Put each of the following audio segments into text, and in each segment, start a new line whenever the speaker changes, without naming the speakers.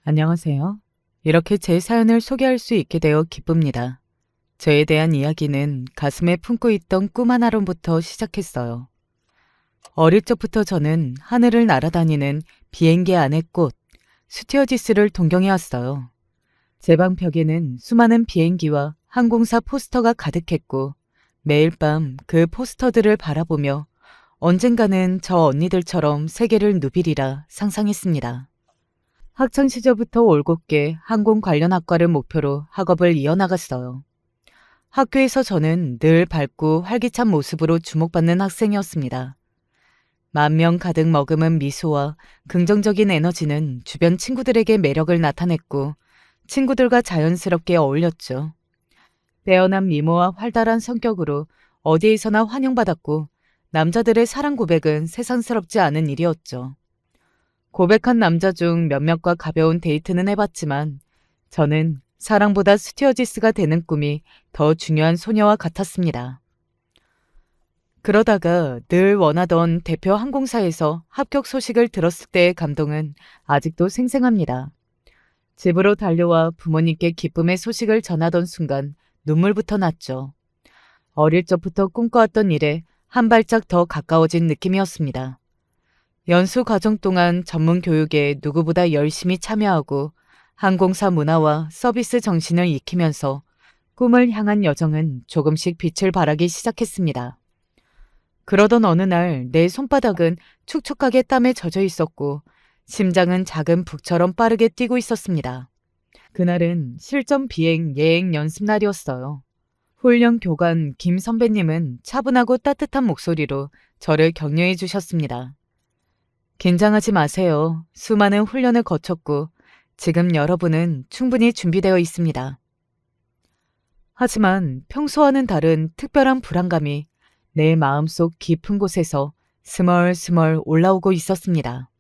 안녕하세요. 이렇게 제 사연을 소개할 수 있게 되어 기쁩니다. 저에 대한 이야기는 가슴에 품고 있던 꿈 하나로부터 시작했어요. 어릴 적부터 저는 하늘을 날아다니는 비행기 안의 꽃, 스튜어디스를 동경해왔어요. 제 방 벽에는 수많은 비행기와 항공사 포스터가 가득했고 매일 밤 그 포스터들을 바라보며 언젠가는 저 언니들처럼 세계를 누비리라 상상했습니다. 학창 시절부터 올곧게 항공 관련 학과를 목표로 학업을 이어나갔어요. 학교에서 저는 늘 밝고 활기찬 모습으로 주목받는 학생이었습니다. 만명 가득 머금은 미소와 긍정적인 에너지는 주변 친구들에게 매력을 나타냈고 친구들과 자연스럽게 어울렸죠. 빼어난 미모와 활달한 성격으로 어디에서나 환영받았고 남자들의 사랑 고백은 세상스럽지 않은 일이었죠. 고백한 남자 중 몇몇과 가벼운 데이트는 해봤지만 저는 사랑보다 스튜어디스가 되는 꿈이 더 중요한 소녀와 같았습니다. 그러다가 늘 원하던 대표 항공사에서 합격 소식을 들었을 때의 감동은 아직도 생생합니다. 집으로 달려와 부모님께 기쁨의 소식을 전하던 순간 눈물부터 났죠. 어릴 적부터 꿈꿔왔던 일에 한 발짝 더 가까워진 느낌이었습니다. 연수 과정 동안 전문 교육에 누구보다 열심히 참여하고 항공사 문화와 서비스 정신을 익히면서 꿈을 향한 여정은 조금씩 빛을 발하기 시작했습니다. 그러던 어느 날 내 손바닥은 축축하게 땀에 젖어 있었고 심장은 작은 북처럼 빠르게 뛰고 있었습니다. 그날은 실전 비행 예행 연습 날이었어요. 훈련 교관 김 선배님은 차분하고 따뜻한 목소리로 저를 격려해 주셨습니다. 긴장하지 마세요. 수많은 훈련을 거쳤고 지금 여러분은 충분히 준비되어 있습니다. 하지만 평소와는 다른 특별한 불안감이 내 마음속 깊은 곳에서 스멀스멀 올라오고 있었습니다.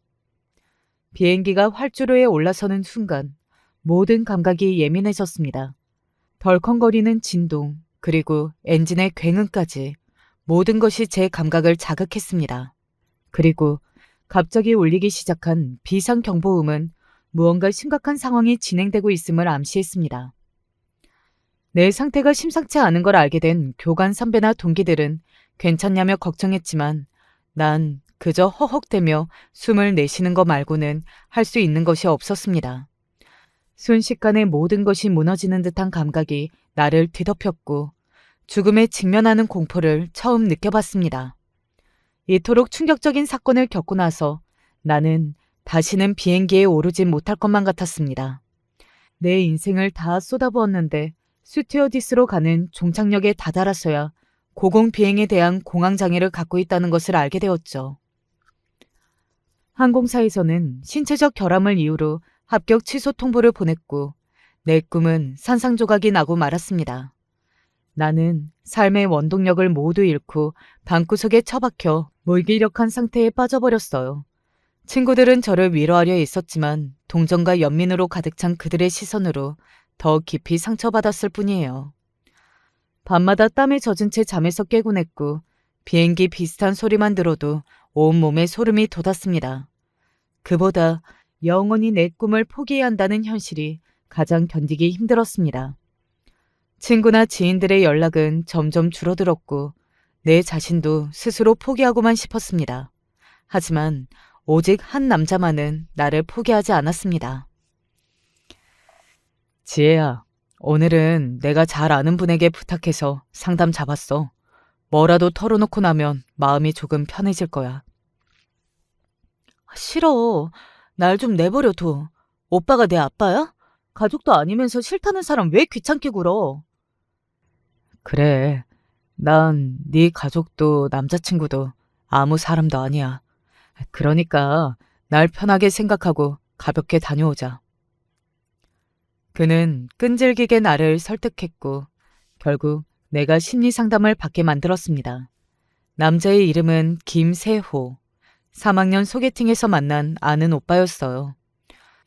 비행기가 활주로에 올라서는 순간 모든 감각이 예민해졌습니다. 덜컹거리는 진동, 그리고 엔진의 굉음까지 모든 것이 제 감각을 자극했습니다. 그리고 갑자기 울리기 시작한 비상경보음은 무언가 심각한 상황이 진행되고 있음을 암시했습니다. 내 상태가 심상치 않은 걸 알게 된 교관 선배나 동기들은 괜찮냐며 걱정했지만 난 그저 허헉대며 숨을 내쉬는 것 말고는 할 수 있는 것이 없었습니다. 순식간에 모든 것이 무너지는 듯한 감각이 나를 뒤덮였고 죽음에 직면하는 공포를 처음 느껴봤습니다. 이토록 충격적인 사건을 겪고 나서 나는 다시는 비행기에 오르지 못할 것만 같았습니다. 내 인생을 다 쏟아부었는데 스튜어디스로 가는 종착역에 다다라서야 고공비행에 대한 공황장애를 갖고 있다는 것을 알게 되었죠. 항공사에서는 신체적 결함을 이유로 합격 취소 통보를 보냈고 내 꿈은 산산조각이 나고 말았습니다. 나는 삶의 원동력을 모두 잃고 방구석에 처박혀 무기력한 상태에 빠져버렸어요. 친구들은 저를 위로하려 애썼지만 동정과 연민으로 가득 찬 그들의 시선으로 더 깊이 상처받았을 뿐이에요. 밤마다 땀에 젖은 채 잠에서 깨곤 했고 비행기 비슷한 소리만 들어도 온몸에 소름이 돋았습니다. 그보다 영원히 내 꿈을 포기해야 한다는 현실이 가장 견디기 힘들었습니다. 친구나 지인들의 연락은 점점 줄어들었고 내 자신도 스스로 포기하고만 싶었습니다. 하지만 오직 한 남자만은 나를 포기하지 않았습니다. 지혜야, 오늘은 내가 잘 아는 분에게 부탁해서 상담 잡았어. 뭐라도 털어놓고 나면 마음이 조금 편해질 거야. 싫어. 날 좀 내버려둬. 오빠가 내 아빠야? 가족도 아니면서 싫다는 사람 왜 귀찮게 굴어? 그래. 난 네 가족도 남자친구도 아무 사람도 아니야. 그러니까 날 편하게 생각하고 가볍게 다녀오자. 그는 끈질기게 나를 설득했고 결국 내가 심리 상담을 받게 만들었습니다. 남자의 이름은 김세호. 3학년 소개팅에서 만난 아는 오빠였어요.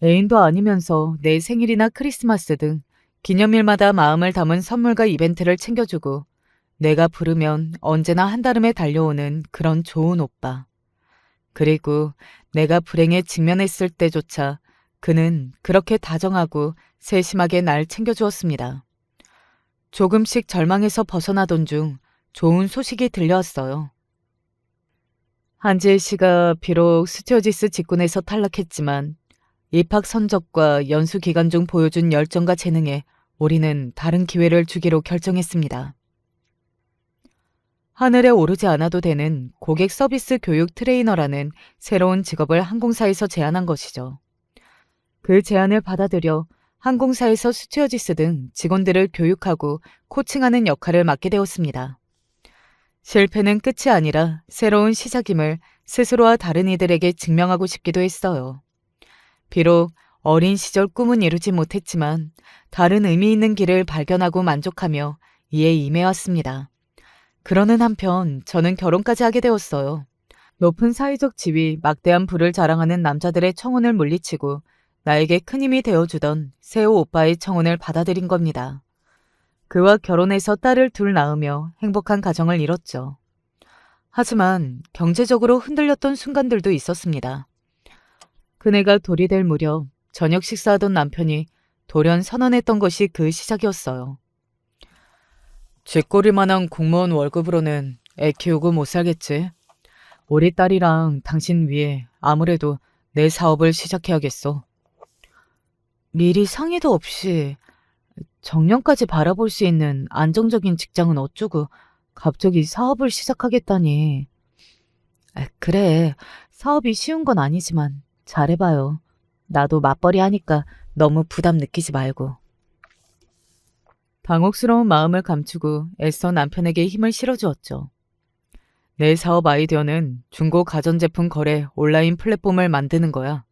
애인도 아니면서 내 생일이나 크리스마스 등 기념일마다 마음을 담은 선물과 이벤트를 챙겨주고 내가 부르면 언제나 한달음에 달려오는 그런 좋은 오빠. 그리고 내가 불행에 직면했을 때조차 그는 그렇게 다정하고 세심하게 날 챙겨주었습니다. 조금씩 절망에서 벗어나던 중 좋은 소식이 들려왔어요. 한지혜 씨가 비록 스튜어디스 직군에서 탈락했지만 입학 선적과 연수 기간 중 보여준 열정과 재능에 우리는 다른 기회를 주기로 결정했습니다. 하늘에 오르지 않아도 되는 고객 서비스 교육 트레이너라는 새로운 직업을 항공사에서 제안한 것이죠. 그 제안을 받아들여 항공사에서 스튜어디스 등 직원들을 교육하고 코칭하는 역할을 맡게 되었습니다. 실패는 끝이 아니라 새로운 시작임을 스스로와 다른 이들에게 증명하고 싶기도 했어요. 비록 어린 시절 꿈은 이루지 못했지만 다른 의미 있는 길을 발견하고 만족하며 이에 임해왔습니다. 그러는 한편 저는 결혼까지 하게 되었어요. 높은 사회적 지위, 막대한 부를 자랑하는 남자들의 청혼을 물리치고 나에게 큰 힘이 되어주던 세호 오빠의 청혼을 받아들인 겁니다. 그와 결혼해서 딸을 둘 낳으며 행복한 가정을 이뤘죠. 하지만 경제적으로 흔들렸던 순간들도 있었습니다. 그네가 돌이 될 무렵 저녁 식사하던 남편이 돌연 선언했던 것이 그 시작이었어요. 쥐꼬리만한 공무원 월급으로는 애 키우고 못 살겠지. 우리 딸이랑 당신 위해 아무래도 내 사업을 시작해야겠어. 미리 상의도 없이 정년까지 바라볼 수 있는 안정적인 직장은 어쩌고 갑자기 사업을 시작하겠다니. 그래, 사업이 쉬운 건 아니지만 잘해봐요. 나도 맞벌이 하니까 너무 부담 느끼지 말고. 당혹스러운 마음을 감추고 애써 남편에게 힘을 실어주었죠. 내 사업 아이디어는 중고 가전제품 거래 온라인 플랫폼을 만드는 거야.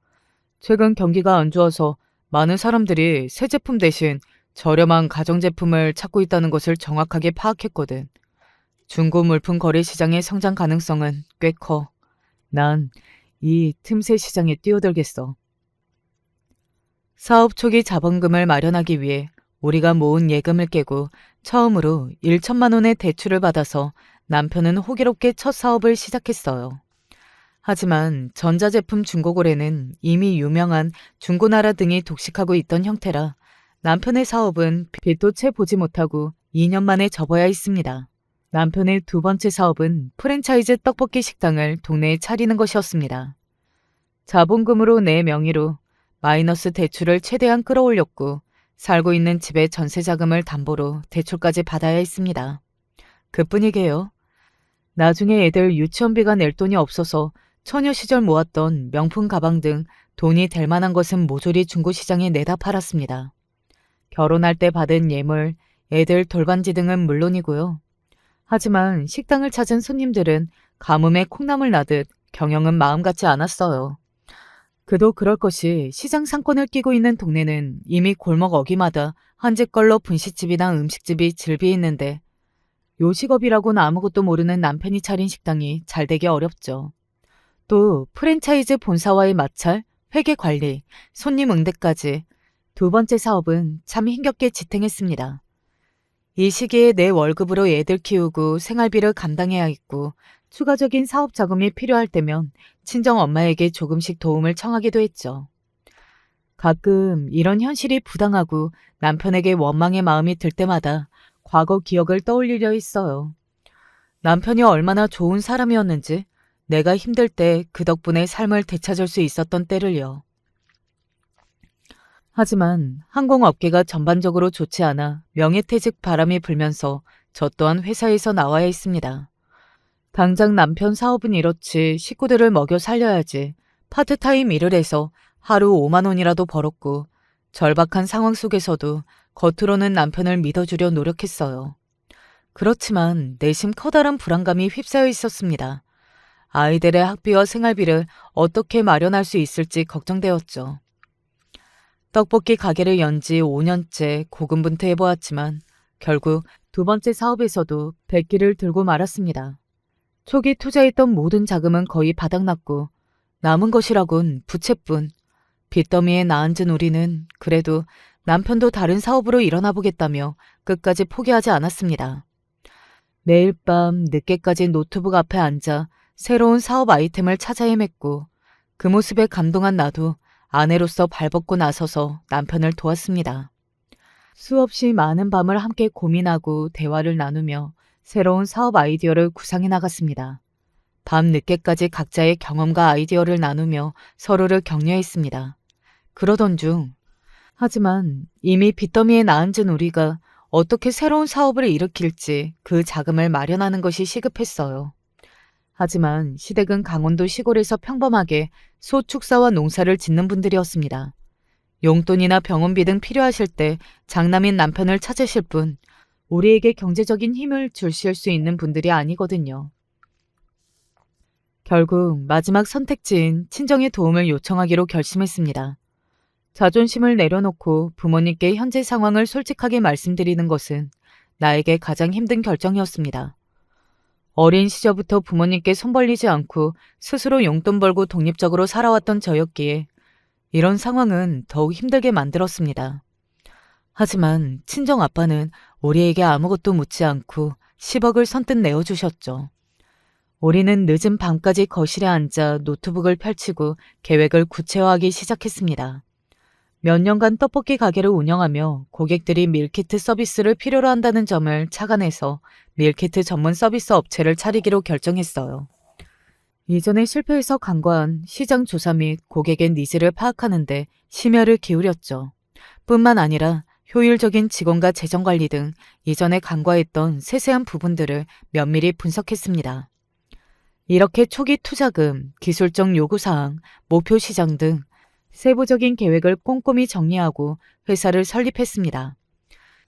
최근 경기가 안 좋아서 많은 사람들이 새 제품 대신 저렴한 가전제품을 찾고 있다는 것을 정확하게 파악했거든. 중고 물품 거래 시장의 성장 가능성은 꽤 커. 난 이 틈새 시장에 뛰어들겠어. 사업 초기 자본금을 마련하기 위해 우리가 모은 예금을 깨고 처음으로 1천만 원의 대출을 받아서 남편은 호기롭게 첫 사업을 시작했어요. 하지만 전자제품 중고거래는 이미 유명한 중고나라 등이 독식하고 있던 형태라 남편의 사업은 빛도 채 보지 못하고 2년 만에 접어야 했습니다. 남편의 두 번째 사업은 프랜차이즈 떡볶이 식당을 동네에 차리는 것이었습니다. 자본금으로 내 명의로 마이너스 대출을 최대한 끌어올렸고 살고 있는 집의 전세 자금을 담보로 대출까지 받아야 했습니다. 그뿐이게요. 나중에 애들 유치원비가 낼 돈이 없어서 처녀 시절 모았던 명품 가방 등 돈이 될 만한 것은 모조리 중고시장에 내다 팔았습니다. 결혼할 때 받은 예물, 애들 돌반지 등은 물론이고요. 하지만 식당을 찾은 손님들은 가뭄에 콩나물 나듯 경영은 마음 같지 않았어요. 그도 그럴 것이 시장 상권을 끼고 있는 동네는 이미 골목 어귀마다 한 집 걸러 분식집이나 음식집이 즐비했는데 요식업이라고는 아무것도 모르는 남편이 차린 식당이 잘 되기 어렵죠. 또 프랜차이즈 본사와의 마찰, 회계 관리, 손님 응대까지 두 번째 사업은 참 힘겹게 지탱했습니다. 이 시기에 내 월급으로 애들 키우고 생활비를 감당해야 했고 추가적인 사업 자금이 필요할 때면 친정 엄마에게 조금씩 도움을 청하기도 했죠. 가끔 이런 현실이 부당하고 남편에게 원망의 마음이 들 때마다 과거 기억을 떠올리려 했어요. 남편이 얼마나 좋은 사람이었는지 내가 힘들 때 그 덕분에 삶을 되찾을 수 있었던 때를요. 하지만 항공업계가 전반적으로 좋지 않아 명예퇴직 바람이 불면서 저 또한 회사에서 나와야 했습니다. 당장 남편 사업은 이렇지 식구들을 먹여 살려야지 파트타임 일을 해서 하루 5만 원이라도 벌었고 절박한 상황 속에서도 겉으로는 남편을 믿어주려 노력했어요. 그렇지만 내심 커다란 불안감이 휩싸여 있었습니다. 아이들의 학비와 생활비를 어떻게 마련할 수 있을지 걱정되었죠. 떡볶이 가게를 연 지 5년째 고군분투해보았지만 결국 두 번째 사업에서도 백기를 들고 말았습니다. 초기 투자했던 모든 자금은 거의 바닥났고 남은 것이라곤 부채뿐. 빚더미에 나앉은 우리는 그래도 남편도 다른 사업으로 일어나 보겠다며 끝까지 포기하지 않았습니다. 매일 밤 늦게까지 노트북 앞에 앉아 새로운 사업 아이템을 찾아 헤맸고 그 모습에 감동한 나도 아내로서 발벗고 나서서 남편을 도왔습니다. 수없이 많은 밤을 함께 고민하고 대화를 나누며 새로운 사업 아이디어를 구상해 나갔습니다. 밤 늦게까지 각자의 경험과 아이디어를 나누며 서로를 격려했습니다. 그러던 중, 하지만 이미 빚더미에 나앉은 우리가 어떻게 새로운 사업을 일으킬지 그 자금을 마련하는 것이 시급했어요. 하지만 시댁은 강원도 시골에서 평범하게 소축사와 농사를 짓는 분들이었습니다. 용돈이나 병원비 등 필요하실 때 장남인 남편을 찾으실 뿐 우리에게 경제적인 힘을 주실 수 있는 분들이 아니거든요. 결국 마지막 선택지인 친정의 도움을 요청하기로 결심했습니다. 자존심을 내려놓고 부모님께 현재 상황을 솔직하게 말씀드리는 것은 나에게 가장 힘든 결정이었습니다. 어린 시절부터 부모님께 손 벌리지 않고 스스로 용돈 벌고 독립적으로 살아왔던 저였기에 이런 상황은 더욱 힘들게 만들었습니다. 하지만 친정 아빠는 우리에게 아무것도 묻지 않고 10억을 선뜻 내어주셨죠. 우리는 늦은 밤까지 거실에 앉아 노트북을 펼치고 계획을 구체화하기 시작했습니다. 몇 년간 떡볶이 가게를 운영하며 고객들이 밀키트 서비스를 필요로 한다는 점을 착안해서 밀키트 전문 서비스 업체를 차리기로 결정했어요. 이전에 실패해서 간과한 시장 조사 및 고객의 니즈를 파악하는 데 심혈을 기울였죠. 뿐만 아니라 효율적인 직원과 재정 관리 등 이전에 간과했던 세세한 부분들을 면밀히 분석했습니다. 이렇게 초기 투자금, 기술적 요구사항, 목표 시장 등 세부적인 계획을 꼼꼼히 정리하고 회사를 설립했습니다.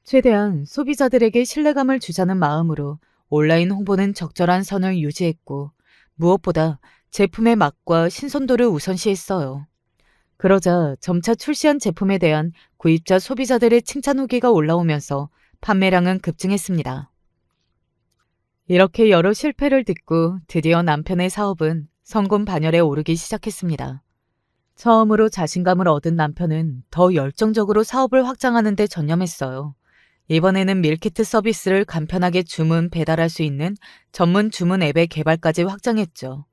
최대한 소비자들에게 신뢰감을 주자는 마음으로 온라인 홍보는 적절한 선을 유지했고 무엇보다 제품의 맛과 신선도를 우선시했어요. 그러자 점차 출시한 제품에 대한 구입자 소비자들의 칭찬 후기가 올라오면서 판매량은 급증했습니다. 이렇게 여러 실패를 딛고 드디어 남편의 사업은 성공 반열에 오르기 시작했습니다. 처음으로 자신감을 얻은 남편은 더 열정적으로 사업을 확장하는 데 전념했어요. 이번에는 밀키트 서비스를 간편하게 주문, 배달할 수 있는 전문 주문 앱의 개발까지 확장했죠.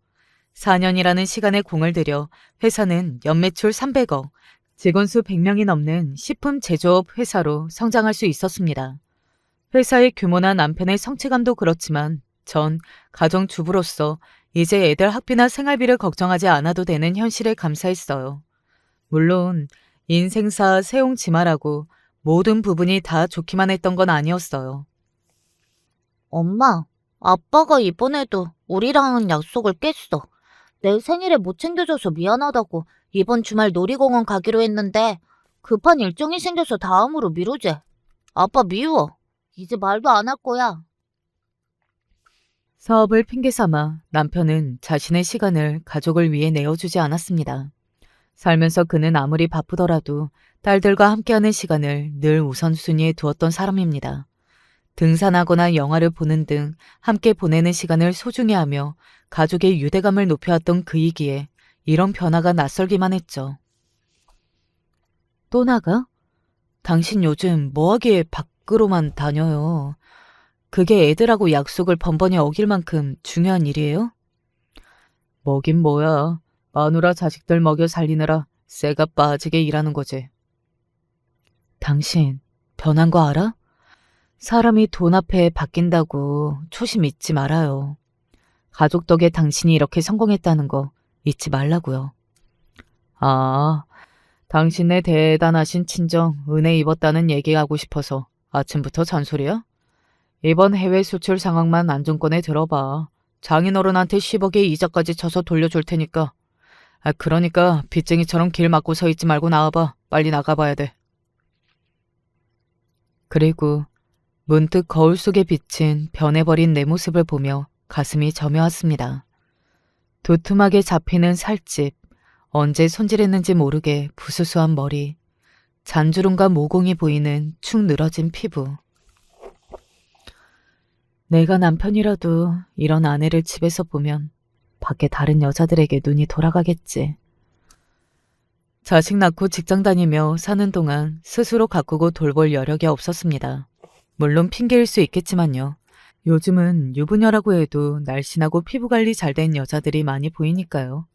4년이라는 시간에 공을 들여 회사는 연매출 300억, 직원 수 100명이 넘는 식품 제조업 회사로 성장할 수 있었습니다. 회사의 규모나 남편의 성취감도 그렇지만 전 가정주부로서 이제 애들 학비나 생활비를 걱정하지 않아도 되는 현실에 감사했어요. 물론 인생사 세옹지마라고 모든 부분이 다 좋기만 했던 건 아니었어요.
엄마, 아빠가 이번에도 우리랑은 약속을 깼어. 내 생일에 못 챙겨줘서 미안하다고 이번 주말 놀이공원 가기로 했는데 급한 일정이 생겨서 다음으로 미루재. 아빠 미워. 이제 말도 안 할 거야.
사업을 핑계삼아 남편은 자신의 시간을 가족을 위해 내어주지 않았습니다. 살면서 그는 아무리 바쁘더라도 딸들과 함께하는 시간을 늘 우선순위에 두었던 사람입니다. 등산하거나 영화를 보는 등 함께 보내는 시간을 소중히 하며 가족의 유대감을 높여왔던 그이기에 이런 변화가 낯설기만 했죠. 또 나가? 당신 요즘 뭐하기에 밖으로만 다녀요. 그게 애들하고 약속을 번번이 어길 만큼 중요한 일이에요? 뭐긴 뭐야. 마누라 자식들 먹여 살리느라 쇠가 빠지게 일하는 거지. 당신 변한 거 알아? 사람이 돈 앞에 바뀐다고 초심 잊지 말아요. 가족 덕에 당신이 이렇게 성공했다는 거 잊지 말라고요. 아, 당신의 대단하신 친정 은혜 입었다는 얘기하고 싶어서 아침부터 잔소리야? 이번 해외 수출 상황만 안정권에 들어봐. 장인어른한테 10억의 이자까지 쳐서 돌려줄 테니까. 그러니까 빚쟁이처럼 길 막고 서 있지 말고 나와봐. 빨리 나가봐야 돼. 그리고 문득 거울 속에 비친 변해버린 내 모습을 보며 가슴이 저며왔습니다. 두툼하게 잡히는 살집, 언제 손질했는지 모르게 부스스한 머리, 잔주름과 모공이 보이는 축 늘어진 피부. 내가 남편이라도 이런 아내를 집에서 보면 밖에 다른 여자들에게 눈이 돌아가겠지. 자식 낳고 직장 다니며 사는 동안 스스로 가꾸고 돌볼 여력이 없었습니다. 물론 핑계일 수 있겠지만요. 요즘은 유부녀라고 해도 날씬하고 피부관리 잘 된 여자들이 많이 보이니까요.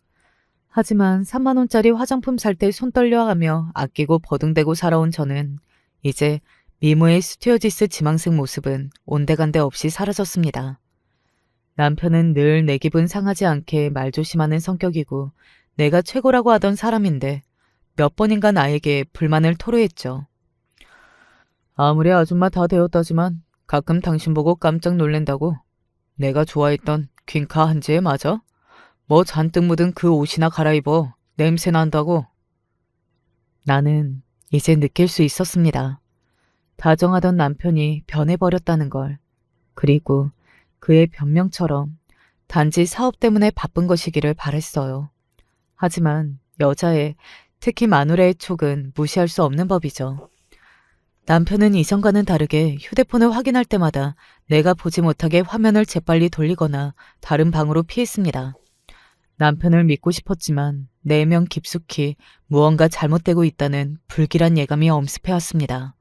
하지만 3만 원짜리 화장품 살 때 손 떨려하며 아끼고 버둥대고 살아온 저는 이제 미모의 스튜어디스 지망생 모습은 온데간데 없이 사라졌습니다. 남편은 늘 내 기분 상하지 않게 말조심하는 성격이고 내가 최고라고 하던 사람인데 몇 번인가 나에게 불만을 토로했죠. 아무리 아줌마 다 되었다지만 가끔 당신 보고 깜짝 놀랜다고. 내가 좋아했던 퀸카 한지에 맞아? 뭐 잔뜩 묻은 그 옷이나 갈아입어. 냄새 난다고. 나는 이제 느낄 수 있었습니다. 다정하던 남편이 변해버렸다는 걸. 그리고 그의 변명처럼 단지 사업 때문에 바쁜 것이기를 바랬어요. 하지만 여자의, 특히 마누라의 촉은 무시할 수 없는 법이죠. 남편은 이전과는 다르게 휴대폰을 확인할 때마다 내가 보지 못하게 화면을 재빨리 돌리거나 다른 방으로 피했습니다. 남편을 믿고 싶었지만 내면 깊숙이 무언가 잘못되고 있다는 불길한 예감이 엄습해왔습니다.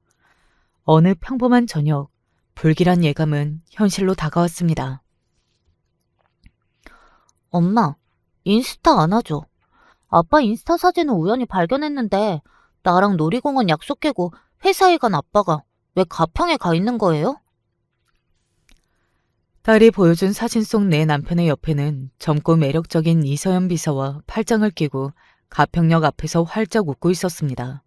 어느 평범한 저녁, 불길한 예감은 현실로 다가왔습니다.
엄마, 인스타 안 하죠? 아빠 인스타 사진을 우연히 발견했는데 나랑 놀이공원 약속 깨고 회사에 간 아빠가 왜 가평에 가 있는 거예요?
딸이 보여준 사진 속 내 남편의 옆에는 젊고 매력적인 이서연 비서와 팔짱을 끼고 가평역 앞에서 활짝 웃고 있었습니다.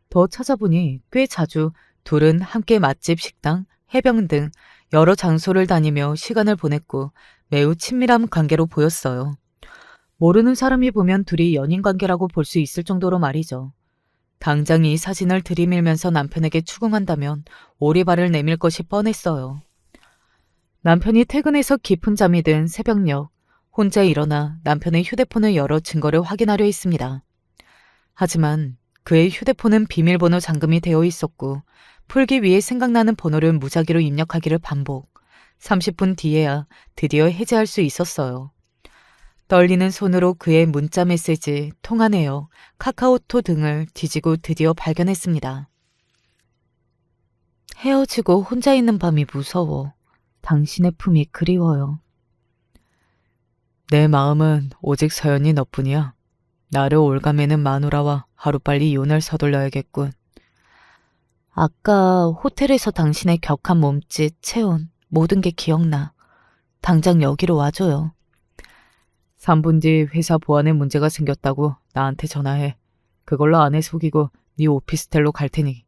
더 찾아보니 꽤 자주 둘은 함께 맛집, 식당, 해변 등 여러 장소를 다니며 시간을 보냈고 매우 친밀한 관계로 보였어요. 모르는 사람이 보면 둘이 연인 관계라고 볼 수 있을 정도로 말이죠. 당장 이 사진을 들이밀면서 남편에게 추궁한다면 오리발을 내밀 것이 뻔했어요. 남편이 퇴근해서 깊은 잠이 든 새벽녘 혼자 일어나 남편의 휴대폰을 열어 증거를 확인하려 했습니다. 하지만 그의 휴대폰은 비밀번호 잠금이 되어 있었고 풀기 위해 생각나는 번호를 무작위로 입력하기를 반복. 30분 뒤에야 드디어 해제할 수 있었어요. 떨리는 손으로 그의 문자 메시지, 통화 내역, 카카오톡 등을 뒤지고 드디어 발견했습니다. 헤어지고 혼자 있는 밤이 무서워. 당신의 품이 그리워요. 내 마음은 오직 서연이 너뿐이야. 나를 올가매는 마누라와 하루빨리 이혼을 서둘러야겠군. 아까 호텔에서 당신의 격한 몸짓, 체온, 모든 게 기억나. 당장 여기로 와줘요. 3분 뒤 회사 보안에 문제가 생겼다고 나한테 전화해. 그걸로 아내 속이고 네 오피스텔로 갈 테니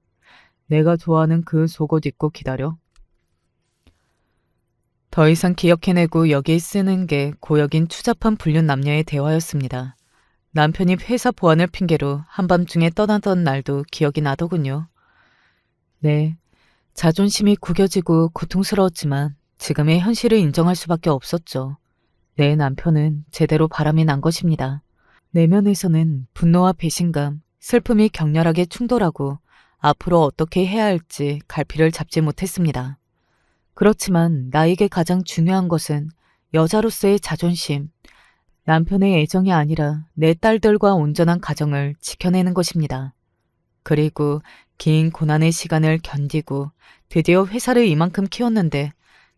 내가 좋아하는 그 속옷 입고 기다려. 더 이상 기억해내고 여기에 쓰는 게 고역인 추잡한 불륜 남녀의 대화였습니다. 남편이 회사 보안을 핑계로 한밤중에 떠나던 날도 기억이 나더군요. 네, 자존심이 구겨지고 고통스러웠지만 지금의 현실을 인정할 수밖에 없었죠. 내 남편은 제대로 바람이 난 것입니다. 내면에서는 분노와 배신감, 슬픔이 격렬하게 충돌하고 앞으로 어떻게 해야 할지 갈피를 잡지 못했습니다. 그렇지만 나에게 가장 중요한 것은 여자로서의 자존심, 남편의 애정이 아니라 내 딸들과 온전한 가정을 지켜내는 것입니다. 그리고 긴 고난의 시간을 견디고 드디어 회사를 이만큼 키웠는데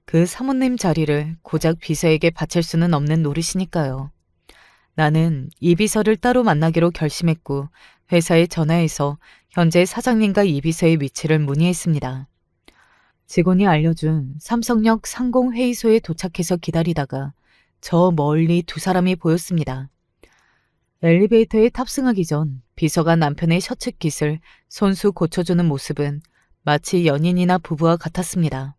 그 사모님 자리를 고작 비서에게 바칠 수는 없는 노릇이니까요. 나는 이 비서를 따로 만나기로 결심했고 회사에 전화해서 현재 사장님과 이 비서의 위치를 문의했습니다. 직원이 알려준 삼성역 상공회의소에 도착해서 기다리다가 저 멀리 두 사람이 보였습니다. 엘리베이터에 탑승하기 전 비서가 남편의 셔츠깃을 손수 고쳐주는 모습은 마치 연인이나 부부와 같았습니다.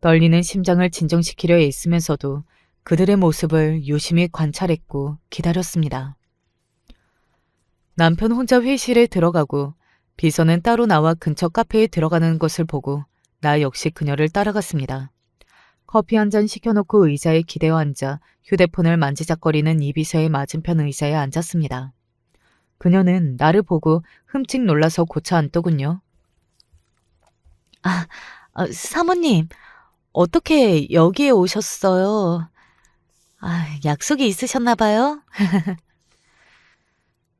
떨리는 심장을 진정시키려 애쓰면서도 그들의 모습을 유심히 관찰했고 기다렸습니다. 남편 혼자 회의실에 들어가고 비서는 따로 나와 근처 카페에 들어가는 것을 보고 나 역시 그녀를 따라갔습니다. 커피 한 잔 시켜놓고 의자에 기대어 앉아 휴대폰을 만지작거리는 이 비서의 맞은편 의자에 앉았습니다. 그녀는 나를 보고 흠칫 놀라서 고쳐 앉더군요. 사모님, 어떻게 여기에 오셨어요? 약속이 있으셨나 봐요?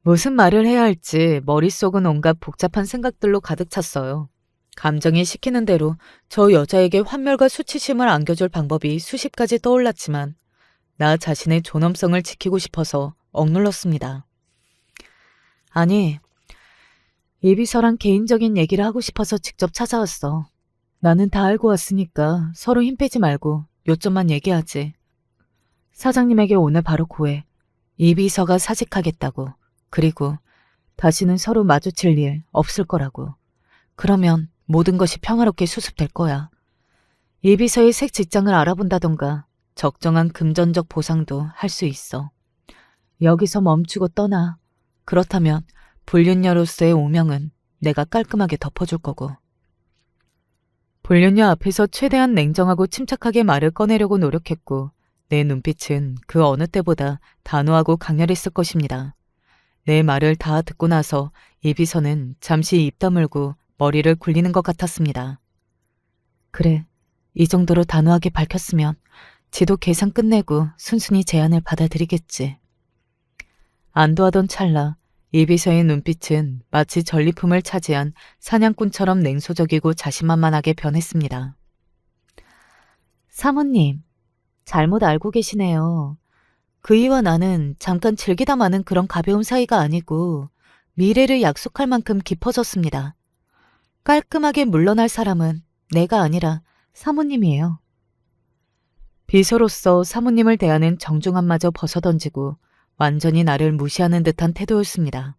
무슨 말을 해야 할지 머릿속은 온갖 복잡한 생각들로 가득 찼어요. 감정이 시키는 대로 저 여자에게 환멸과 수치심을 안겨줄 방법이 수십 가지 떠올랐지만 나 자신의 존엄성을 지키고 싶어서 억눌렀습니다. 아니, 이비서랑 개인적인 얘기를 하고 싶어서 직접 찾아왔어. 나는 다 알고 왔으니까 서로 힘 빼지 말고 요점만 얘기하지. 사장님에게 오늘 바로 고해. 이비서가 사직하겠다고. 그리고 다시는 서로 마주칠 일 없을 거라고. 그러면 모든 것이 평화롭게 수습될 거야. 이비서의 새 직장을 알아본다던가 적정한 금전적 보상도 할 수 있어. 여기서 멈추고 떠나. 그렇다면 불륜녀로서의 오명은 내가 깔끔하게 덮어줄 거고. 불륜녀 앞에서 최대한 냉정하고 침착하게 말을 꺼내려고 노력했고 내 눈빛은 그 어느 때보다 단호하고 강렬했을 것입니다. 내 말을 다 듣고 나서 이비서는 잠시 입 다물고 머리를 굴리는 것 같았습니다. 그래, 이 정도로 단호하게 밝혔으면 지도 계산 끝내고 순순히 제안을 받아들이겠지. 안도하던 찰나 이비서의 눈빛은 마치 전리품을 차지한 사냥꾼처럼 냉소적이고 자신만만하게 변했습니다. 사모님, 잘못 알고 계시네요. 그이와 나는 잠깐 즐기다 마는 그런 가벼운 사이가 아니고 미래를 약속할 만큼 깊어졌습니다. 깔끔하게 물러날 사람은 내가 아니라 사모님이에요. 비서로서 사모님을 대하는 정중함마저 벗어던지고 완전히 나를 무시하는 듯한 태도였습니다.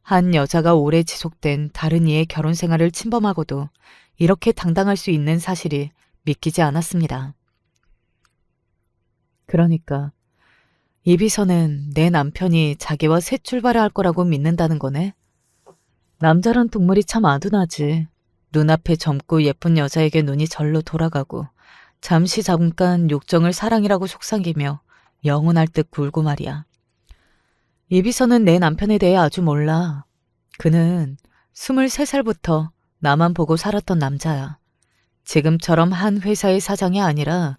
한 여자가 오래 지속된 다른 이의 결혼 생활을 침범하고도 이렇게 당당할 수 있는 사실이 믿기지 않았습니다. 그러니까 이 비서는 내 남편이 자기와 새 출발을 할 거라고 믿는다는 거네. 남자란 동물이 참 아둔하지. 눈앞에 젊고 예쁜 여자에게 눈이 절로 돌아가고 잠깐 욕정을 사랑이라고 속삭이며 영원할 듯 굴고 말이야. 이 비서는 내 남편에 대해 아주 몰라. 그는 23살부터 나만 보고 살았던 남자야. 지금처럼 한 회사의 사장이 아니라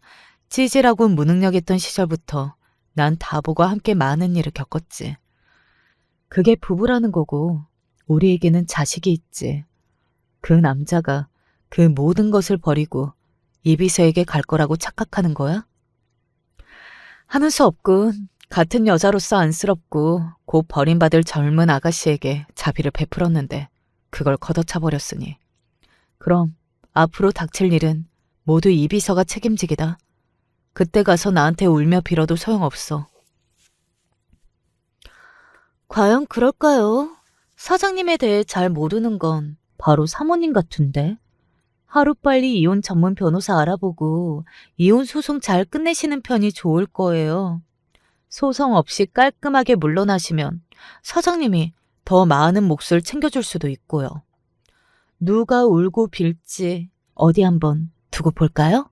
찌질하고 무능력했던 시절부터 난 다보고 함께 많은 일을 겪었지. 그게 부부라는 거고 우리에게는 자식이 있지. 그 남자가 그 모든 것을 버리고 이비서에게 갈 거라고 착각하는 거야? 하는 수 없군. 같은 여자로서 안쓰럽고 곧 버림받을 젊은 아가씨에게 자비를 베풀었는데 그걸 걷어차버렸으니. 그럼 앞으로 닥칠 일은 모두 이비서가 책임지기다. 그때 가서 나한테 울며 빌어도 소용없어. 과연 그럴까요? 사장님에 대해 잘 모르는 건 바로 사모님 같은데. 하루빨리 이혼 전문 변호사 알아보고 이혼 소송 잘 끝내시는 편이 좋을 거예요. 소송 없이 깔끔하게 물러나시면 사장님이 더 많은 몫을 챙겨줄 수도 있고요. 누가 울고 빌지 어디 한번 두고 볼까요?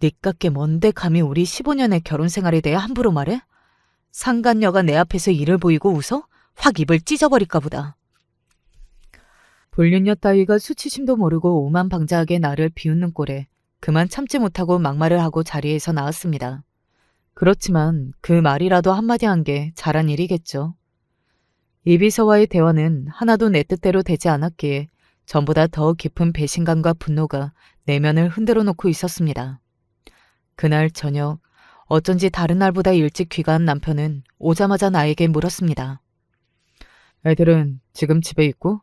니깎게 뭔데 감히 우리 15년의 결혼 생활에 대해 함부로 말해? 상간녀가 내 앞에서 이를 보이고 웃어? 확 입을 찢어버릴까 보다. 불륜녀 따위가 수치심도 모르고 오만방자하게 나를 비웃는 꼴에 그만 참지 못하고 막말을 하고 자리에서 나왔습니다. 그렇지만 그 말이라도 한마디 한 게 잘한 일이겠죠. 이비서와의 대화는 하나도 내 뜻대로 되지 않았기에 전보다 더 깊은 배신감과 분노가 내면을 흔들어 놓고 있었습니다. 그날 저녁 어쩐지 다른 날보다 일찍 귀가한 남편은 오자마자 나에게 물었습니다. 애들은 지금 집에 있고?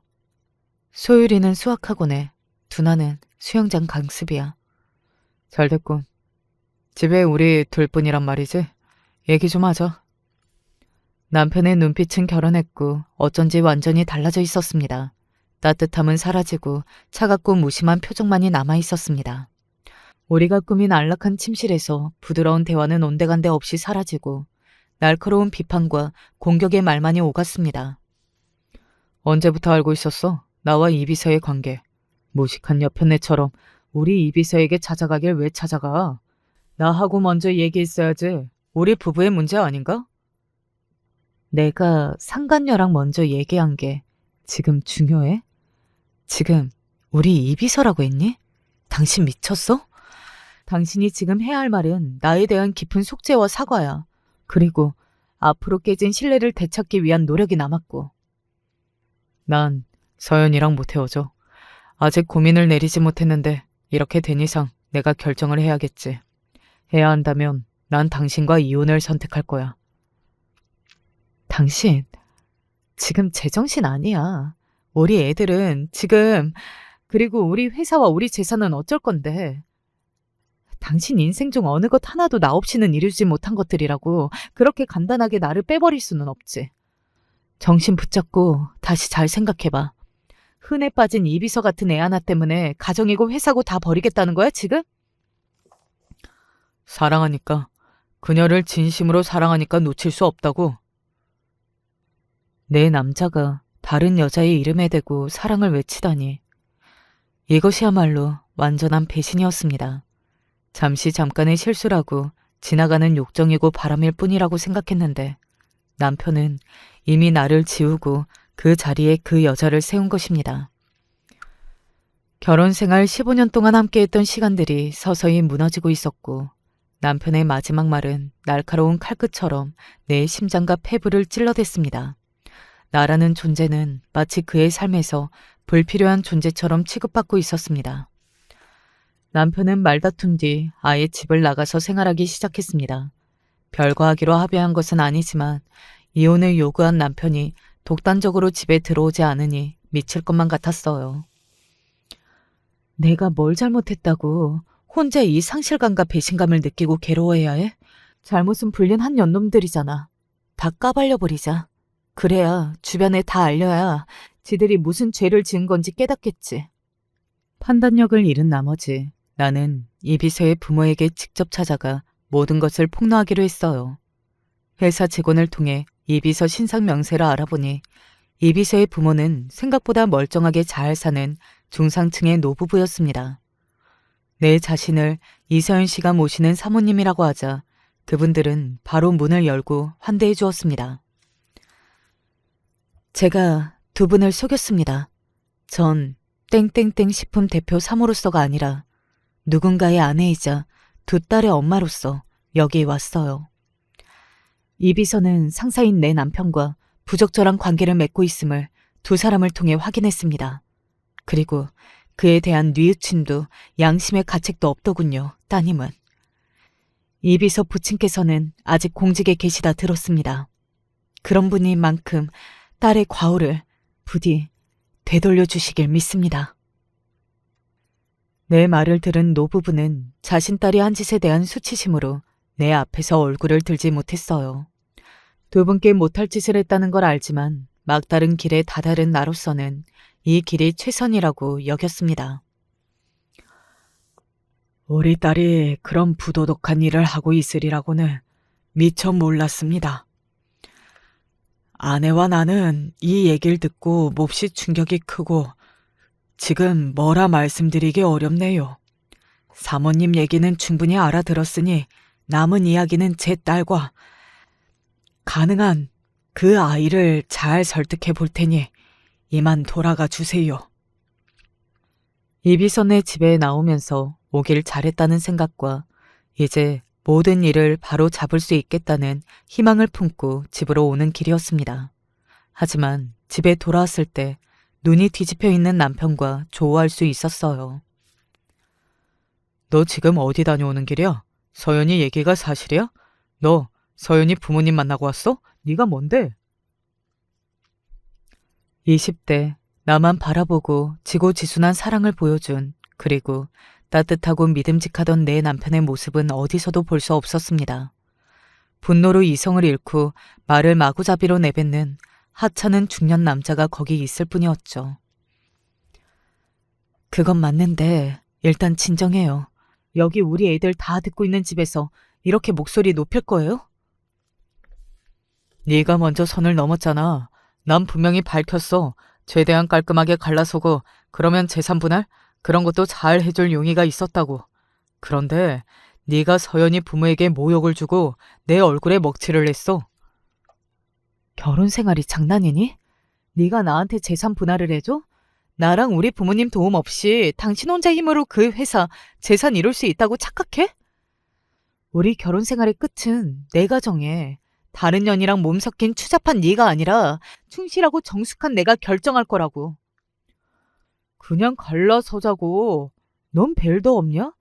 소율이는 수학학원에, 두나는 수영장 강습이야. 잘 됐군. 집에 우리 둘뿐이란 말이지? 얘기 좀 하자. 남편의 눈빛은 결연했고 어쩐지 완전히 달라져 있었습니다. 따뜻함은 사라지고 차갑고 무심한 표정만이 남아 있었습니다. 우리가 꾸민 안락한 침실에서 부드러운 대화는 온데간데 없이 사라지고 날카로운 비판과 공격의 말만이 오갔습니다. 언제부터 알고 있었어? 나와 이비서의 관계. 무식한 여편네처럼 우리 이비서에게 찾아가길 왜 찾아가? 나하고 먼저 얘기했어야지. 우리 부부의 문제 아닌가? 내가 상간녀랑 먼저 얘기한 게 지금 중요해? 지금 우리 이비서라고 했니? 당신 미쳤어? 당신이 지금 해야 할 말은 나에 대한 깊은 속죄와 사과야. 그리고 앞으로 깨진 신뢰를 되찾기 위한 노력이 남았고. 난 서연이랑 못 헤어져. 아직 고민을 내리지 못했는데 이렇게 된 이상 내가 결정을 해야겠지. 해야 한다면 난 당신과 이혼을 선택할 거야. 당신, 지금 제정신 아니야. 우리 애들은 지금, 그리고 우리 회사와 우리 재산은 어쩔 건데. 당신 인생 중 어느 것 하나도 나 없이는 이루지 못한 것들이라고 그렇게 간단하게 나를 빼버릴 수는 없지. 정신 붙잡고 다시 잘 생각해봐. 흔해 빠진 이비서 같은 애 하나 때문에 가정이고 회사고 다 버리겠다는 거야, 지금? 사랑하니까, 그녀를 진심으로 사랑하니까 놓칠 수 없다고. 내 남자가 다른 여자의 이름에 대고 사랑을 외치다니. 이것이야말로 완전한 배신이었습니다. 잠깐의 실수라고 지나가는 욕정이고 바람일 뿐이라고 생각했는데 남편은 이미 나를 지우고 그 자리에 그 여자를 세운 것입니다. 결혼 생활 15년 동안 함께했던 시간들이 서서히 무너지고 있었고 남편의 마지막 말은 날카로운 칼끝처럼 내 심장과 폐부를 찔러댔습니다. 나라는 존재는 마치 그의 삶에서 불필요한 존재처럼 취급받고 있었습니다. 남편은 말다툼 뒤 아예 집을 나가서 생활하기 시작했습니다. 별거하기로 합의한 것은 아니지만 이혼을 요구한 남편이 독단적으로 집에 들어오지 않으니 미칠 것만 같았어요. 내가 뭘 잘못했다고 혼자 이 상실감과 배신감을 느끼고 괴로워해야 해? 잘못은 불륜한 년놈들이잖아. 다 까발려버리자. 그래야 주변에 다 알려야 지들이 무슨 죄를 지은 건지 깨닫겠지. 판단력을 잃은 나머지 나는 이비서의 부모에게 직접 찾아가 모든 것을 폭로하기로 했어요. 회사 직원을 통해 이비서 신상 명세를 알아보니 이비서의 부모는 생각보다 멀쩡하게 잘 사는 중상층의 노부부였습니다. 내 자신을 이서연 씨가 모시는 사모님이라고 하자 그분들은 바로 문을 열고 환대해 주었습니다. 제가 두 분을 속였습니다. 전 땡땡땡 식품 대표 사모로서가 아니라 누군가의 아내이자 두 딸의 엄마로서 여기 왔어요. 이비서는 상사인 내 남편과 부적절한 관계를 맺고 있음을 두 사람을 통해 확인했습니다. 그리고 그에 대한 뉘우침도 양심의 가책도 없더군요, 따님은. 이비서 부친께서는 아직 공직에 계시다 들었습니다. 그런 분인 만큼 딸의 과오를 부디 되돌려 주시길 믿습니다. 내 말을 들은 노부부는 자신 딸이 한 짓에 대한 수치심으로 내 앞에서 얼굴을 들지 못했어요. 두 분께 못할 짓을 했다는 걸 알지만 막다른 길에 다다른 나로서는 이 길이 최선이라고 여겼습니다. 우리 딸이 그런 부도덕한 일을 하고 있으리라고는 미처 몰랐습니다. 아내와 나는 이 얘기를 듣고 몹시 충격이 크고 지금 뭐라 말씀드리기 어렵네요. 사모님 얘기는 충분히 알아들었으니 남은 이야기는 제 딸과 가능한 그 아이를 잘 설득해 볼 테니 이만 돌아가 주세요. 이비선의 집에 나오면서 오길 잘했다는 생각과 이제 모든 일을 바로 잡을 수 있겠다는 희망을 품고 집으로 오는 길이었습니다. 하지만 집에 돌아왔을 때 눈이 뒤집혀 있는 남편과 조우할 수 있었어요. 너 지금 어디 다녀오는 길이야? 서연이 얘기가 사실이야? 너 서연이 부모님 만나고 왔어? 네가 뭔데? 20대 나만 바라보고 지고지순한 사랑을 보여준 그리고 따뜻하고 믿음직하던 내 남편의 모습은 어디서도 볼 수 없었습니다. 분노로 이성을 잃고 말을 마구잡이로 내뱉는 하찮은 중년 남자가 거기 있을 뿐이었죠. 그건 맞는데 일단 진정해요. 여기 우리 애들 다 듣고 있는 집에서 이렇게 목소리 높일 거예요? 네가 먼저 선을 넘었잖아. 난 분명히 밝혔어. 최대한 깔끔하게 갈라서고 그러면 재산 분할? 그런 것도 잘 해줄 용의가 있었다고. 그런데 네가 서연이 부모에게 모욕을 주고 내 얼굴에 먹칠을 했어. 결혼 생활이 장난이니? 네가 나한테 재산 분할을 해줘? 나랑 우리 부모님 도움 없이 당신 혼자 힘으로 그 회사 재산 이룰 수 있다고 착각해? 우리 결혼 생활의 끝은 내가 정해. 다른 년이랑 몸 섞인 추잡한 네가 아니라 충실하고 정숙한 내가 결정할 거라고. 그냥 갈라서자고. 넌 벨도 없냐?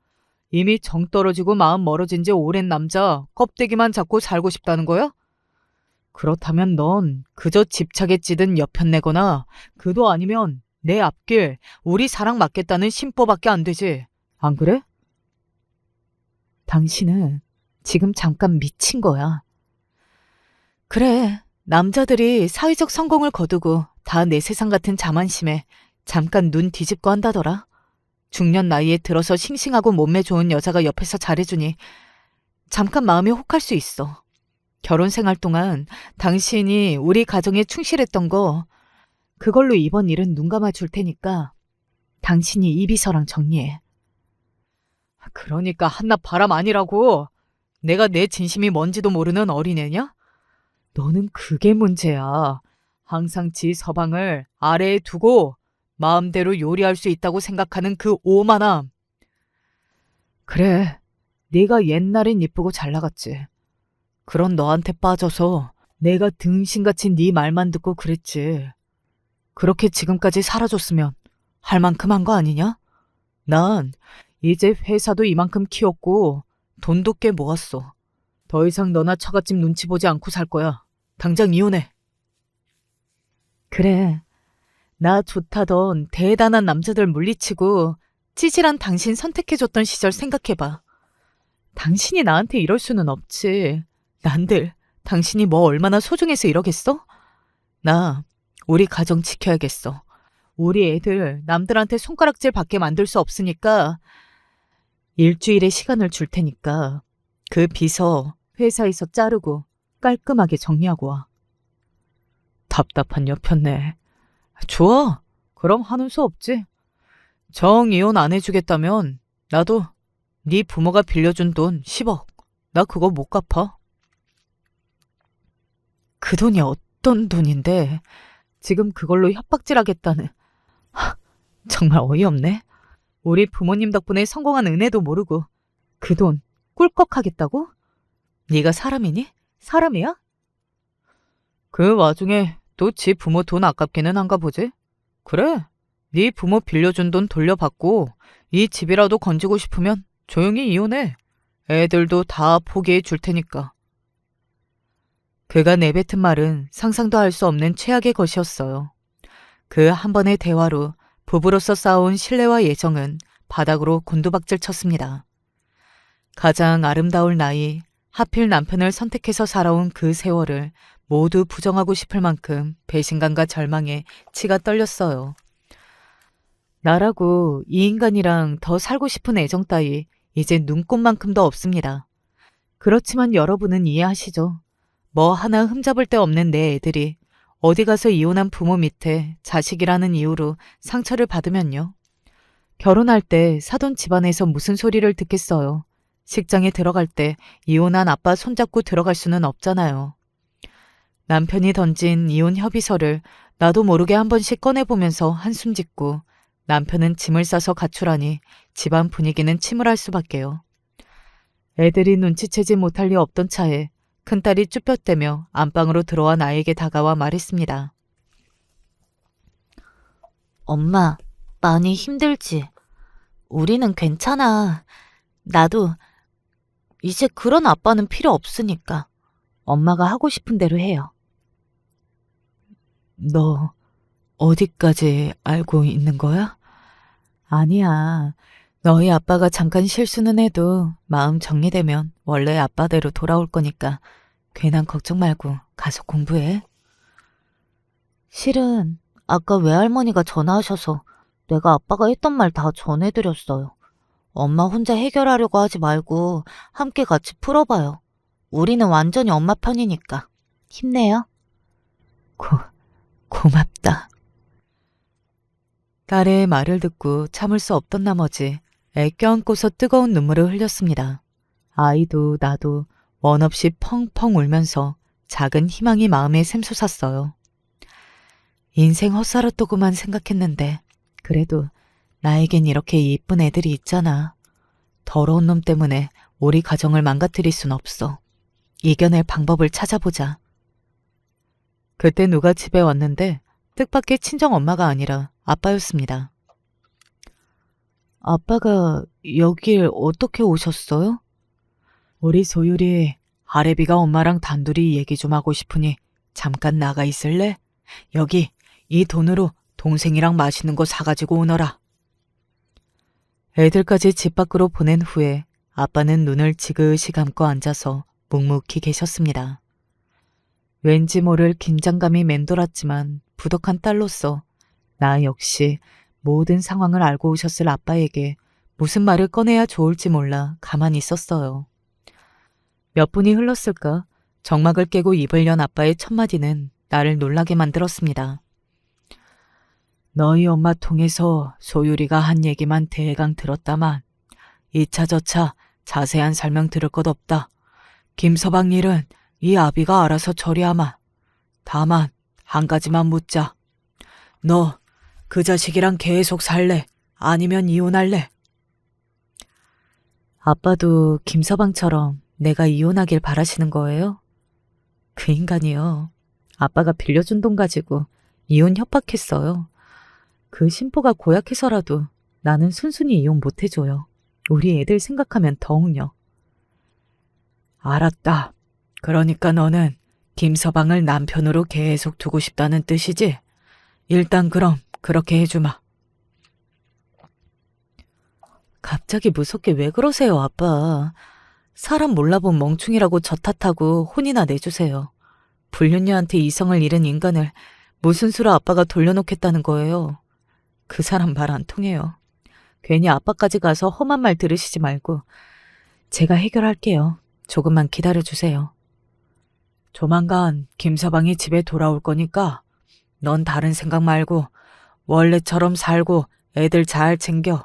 이미 정 떨어지고 마음 멀어진 지 오랜 남자 껍데기만 잡고 살고 싶다는 거야? 그렇다면 넌 그저 집착에 찌든 여편내거나 그도 아니면 내 앞길 우리 사랑 맞겠다는 심보밖에 안 되지. 안 그래? 당신은 지금 잠깐 미친 거야. 그래, 남자들이 사회적 성공을 거두고 다 내 세상 같은 자만심에 잠깐 눈 뒤집고 한다더라. 중년 나이에 들어서 싱싱하고 몸매 좋은 여자가 옆에서 잘해주니 잠깐 마음이 혹할 수 있어. 결혼 생활 동안 당신이 우리 가정에 충실했던 거 그걸로 이번 일은 눈 감아 줄 테니까 당신이 이 비서랑 정리해. 그러니까 한낱 바람 아니라고. 내가 내 진심이 뭔지도 모르는 어린애냐? 너는 그게 문제야. 항상 지 서방을 아래에 두고 마음대로 요리할 수 있다고 생각하는 그 오만함. 그래, 네가 옛날엔 이쁘고 잘 나갔지. 그런 너한테 빠져서 내가 등신같이 네 말만 듣고 그랬지. 그렇게 지금까지 살아줬으면 할 만큼 한 거 아니냐? 난 이제 회사도 이만큼 키웠고 돈도 꽤 모았어. 더 이상 너나 처갓집 눈치 보지 않고 살 거야. 당장 이혼해. 그래, 나 좋다던 대단한 남자들 물리치고 찌질한 당신 선택해줬던 시절 생각해봐. 당신이 나한테 이럴 수는 없지. 난들 당신이 뭐 얼마나 소중해서 이러겠어? 나 우리 가정 지켜야겠어. 우리 애들 남들한테 손가락질 받게 만들 수 없으니까 일주일의 시간을 줄 테니까 그 비서 회사에서 자르고 깔끔하게 정리하고 와. 답답한 여편네. 좋아. 그럼 하는 수 없지. 정 이혼 안 해주겠다면 나도 네 부모가 빌려준 돈 10억. 나 그거 못 갚아. 그 돈이 어떤 돈인데 지금 그걸로 협박질하겠다는. 정말 어이없네. 우리 부모님 덕분에 성공한 은혜도 모르고 그 돈 꿀꺽하겠다고? 네가 사람이니? 사람이야? 그 와중에 또 지 부모 돈 아깝기는 한가 보지? 그래, 네 부모 빌려준 돈 돌려받고 이 집이라도 건지고 싶으면 조용히 이혼해. 애들도 다 포기해 줄 테니까. 그가 내뱉은 말은 상상도 할 수 없는 최악의 것이었어요. 그 한 번의 대화로 부부로서 쌓아온 신뢰와 예정은 바닥으로 곤두박질 쳤습니다. 가장 아름다울 나이, 하필 남편을 선택해서 살아온 그 세월을 모두 부정하고 싶을 만큼 배신감과 절망에 치가 떨렸어요. 나라고 이 인간이랑 더 살고 싶은 애정 따위 이제 눈꼽만큼도 없습니다. 그렇지만 여러분은 이해하시죠? 뭐 하나 흠잡을 데 없는 내 애들이 어디 가서 이혼한 부모 밑에 자식이라는 이유로 상처를 받으면요. 결혼할 때 사돈 집안에서 무슨 소리를 듣겠어요. 식장에 들어갈 때 이혼한 아빠 손잡고 들어갈 수는 없잖아요. 남편이 던진 이혼 협의서를 나도 모르게 한 번씩 꺼내보면서 한숨 짓고 남편은 짐을 싸서 가출하니 집안 분위기는 침울할 수밖에요. 애들이 눈치채지 못할 리 없던 차에 큰딸이 쭈뼛대며 안방으로 들어와 나에게 다가와 말했습니다.
엄마, 많이 힘들지? 우리는 괜찮아. 나도 이제 그런 아빠는 필요 없으니까 엄마가 하고 싶은 대로 해요.
너 어디까지 알고 있는 거야? 아니야. 너희 아빠가 잠깐 실수는 해도 마음 정리되면 원래 아빠대로 돌아올 거니까 괜한 걱정 말고 가서 공부해.
실은 아까 외할머니가 전화하셔서 내가 아빠가 했던 말 다 전해드렸어요. 엄마 혼자 해결하려고 하지 말고 함께 같이 풀어봐요. 우리는 완전히 엄마 편이니까. 힘내요.
고맙다. 딸의 말을 듣고 참을 수 없던 나머지 애 껴안고서 뜨거운 눈물을 흘렸습니다. 아이도 나도 원 없이 펑펑 울면서 작은 희망이 마음에 샘솟았어요. 인생 헛살았더구만 생각했는데 그래도 나에겐 이렇게 이쁜 애들이 있잖아. 더러운 놈 때문에 우리 가정을 망가뜨릴 순 없어. 이겨낼 방법을 찾아보자. 그때 누가 집에 왔는데 뜻밖의 친정 엄마가 아니라 아빠였습니다. 아빠가 여길 어떻게 오셨어요? 우리 소율이 아래비가 엄마랑 단둘이 얘기 좀 하고 싶으니 잠깐 나가 있을래? 여기 이 돈으로 동생이랑 맛있는 거 사가지고 오너라. 애들까지 집 밖으로 보낸 후에 아빠는 눈을 지그시 감고 앉아서 묵묵히 계셨습니다. 왠지 모를 긴장감이 맴돌았지만 부덕한 딸로서 나 역시 모든 상황을 알고 오셨을 아빠에게 무슨 말을 꺼내야 좋을지 몰라 가만히 있었어요. 몇 분이 흘렀을까 정막을 깨고 입을 연 아빠의 첫마디는 나를 놀라게 만들었습니다. 너희 엄마 통해서 소율이가 한 얘기만 대강 들었다만 이차 저차 자세한 설명 들을 것 없다. 김서방 일은 이 아비가 알아서 처리하마. 다만 한 가지만 묻자. 너 그 자식이랑 계속 살래? 아니면 이혼할래? 아빠도 김서방처럼 내가 이혼하길 바라시는 거예요? 그 인간이요. 아빠가 빌려준 돈 가지고 이혼 협박했어요. 그 심보가 고약해서라도 나는 순순히 이혼 못해줘요. 우리 애들 생각하면 더욱요. 알았다. 그러니까 너는 김서방을 남편으로 계속 두고 싶다는 뜻이지? 일단 그럼 그렇게 해주마. 갑자기 무섭게 왜 그러세요, 아빠? 사람 몰라본 멍충이라고 저 탓하고 혼이나 내주세요. 불륜녀한테 이성을 잃은 인간을 무슨 수로 아빠가 돌려놓겠다는 거예요. 그 사람 말 안 통해요. 괜히 아빠까지 가서 험한 말 들으시지 말고 제가 해결할게요. 조금만 기다려주세요. 조만간 김서방이 집에 돌아올 거니까 넌 다른 생각 말고 원래처럼 살고 애들 잘 챙겨.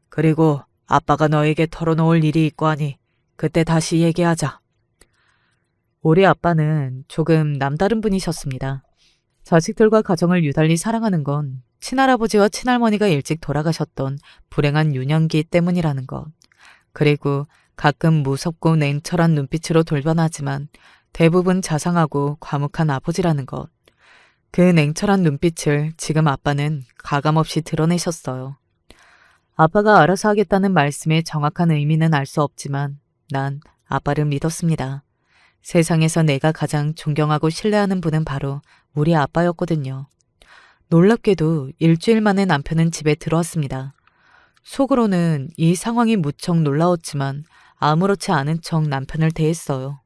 그리고 아빠가 너에게 털어놓을 일이 있고 하니 그때 다시 얘기하자. 우리 아빠는 조금 남다른 분이셨습니다. 자식들과 가정을 유달리 사랑하는 건 친할아버지와 친할머니가 일찍 돌아가셨던 불행한 유년기 때문이라는 것. 그리고 가끔 무섭고 냉철한 눈빛으로 돌변하지만 대부분 자상하고 과묵한 아버지라는 것. 그 냉철한 눈빛을 지금 아빠는 가감없이 드러내셨어요. 아빠가 알아서 하겠다는 말씀의 정확한 의미는 알 수 없지만 난 아빠를 믿었습니다. 세상에서 내가 가장 존경하고 신뢰하는 분은 바로 우리 아빠였거든요. 놀랍게도 일주일 만에 남편은 집에 들어왔습니다. 속으로는 이 상황이 무척 놀라웠지만 아무렇지 않은 척 남편을 대했어요.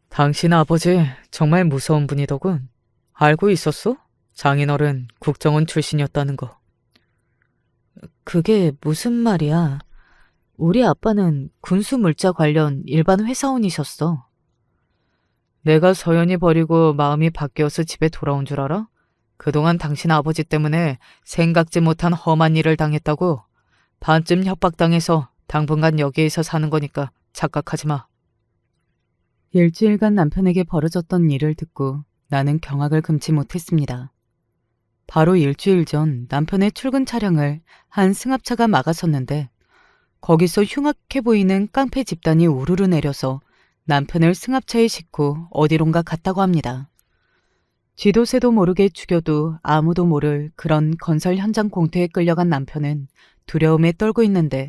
당신 아버지 정말 무서운 분이더군. 알고 있었어? 장인어른 국정원 출신이었다는 거. 그게 무슨 말이야? 우리 아빠는 군수 물자 관련 일반 회사원이셨어. 내가 서연이 버리고 마음이 바뀌어서 집에 돌아온 줄 알아? 그동안 당신 아버지 때문에 생각지 못한 험한 일을 당했다고. 반쯤 협박당해서 당분간 여기에서 사는 거니까 착각하지 마. 일주일간 남편에게 벌어졌던 일을 듣고 나는 경악을 금치 못했습니다. 바로 일주일 전 남편의 출근 차량을 한 승합차가 막아섰는데 거기서 흉악해 보이는 깡패 집단이 우르르 내려서 남편을 승합차에 싣고 어디론가 갔다고 합니다. 쥐도 새도 모르게 죽여도 아무도 모를 그런 건설 현장 공터에 끌려간 남편은 두려움에 떨고 있는데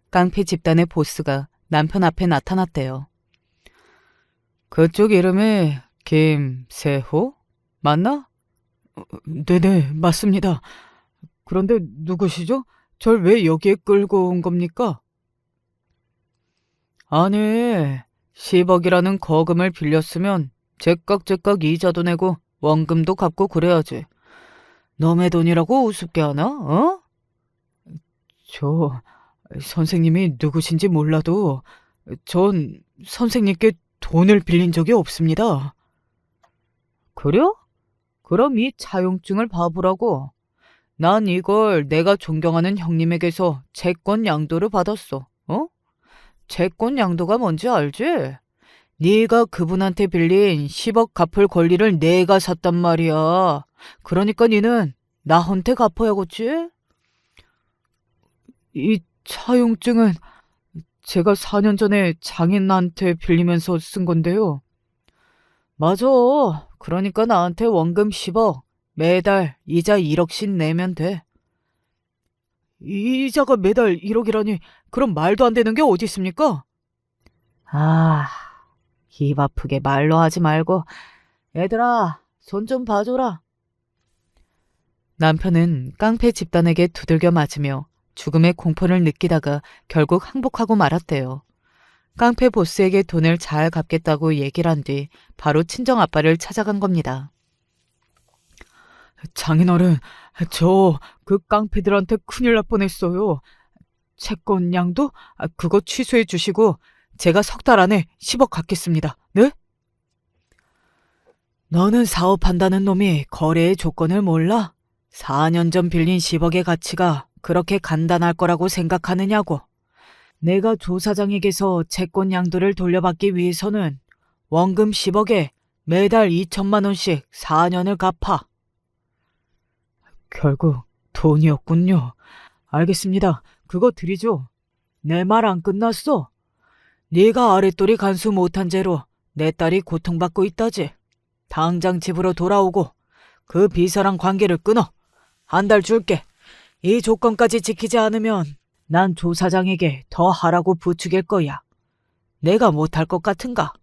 깡패 집단의 보스가 남편 앞에 나타났대요. 그쪽 이름이 김세호? 맞나? 네네, 맞습니다. 그런데 누구시죠? 절 왜 여기에 끌고 온 겁니까? 아니, 10억이라는 거금을 빌렸으면 제깍제깍 이자도 내고 원금도 갚고 그래야지. 너의 돈이라고 우습게 하나? 어? 선생님이 누구신지 몰라도 전 선생님께 돈을 빌린 적이 없습니다. 그래요? 그럼 이 차용증을 봐보라고. 난 이걸 내가 존경하는 형님에게서 채권 양도를 받았어. 어? 채권 양도가 뭔지 알지? 네가 그분한테 빌린 10억 갚을 권리를 내가 샀단 말이야. 그러니까 니는 나한테 갚아야겠지? 이 차용증은 제가 4년 전에 장인한테 빌리면서 쓴 건데요. 맞아. 그러니까 나한테 원금 10억, 매달 이자 1억씩 내면 돼. 이자가 매달 1억이라니 그럼 말도 안 되는 게 어디 있습니까? 아, 입 아프게 말로 하지 말고 얘들아, 손 좀 봐줘라. 남편은 깡패 집단에게 두들겨 맞으며 죽음의 공포를 느끼다가 결국 항복하고 말았대요. 깡패 보스에게 돈을 잘 갚겠다고 얘기를 한 뒤 바로 친정 아빠를 찾아간 겁니다. 장인어른, 저 그 깡패들한테 큰일 날 뻔했어요. 채권량도 그거 취소해 주시고 제가 석 달 안에 10억 갚겠습니다. 네? 너는 사업한다는 놈이 거래의 조건을 몰라? 4년 전 빌린 10억의 가치가 그렇게 간단할 거라고 생각하느냐고. 내가 조사장에게서 채권 양도를 돌려받기 위해서는 원금 10억에 매달 2천만 원씩 4년을 갚아. 결국 돈이었군요. 알겠습니다. 그거 드리죠. 내 말 안 끝났어. 네가 아랫돌이 간수 못한 죄로 내 딸이 고통받고 있다지. 당장 집으로 돌아오고 그 비서랑 관계를 끊어. 한 달 줄게. 이 조건까지 지키지 않으면 난 조사장에게 더 하라고 부추길 거야. 내가 못할 것 같은가?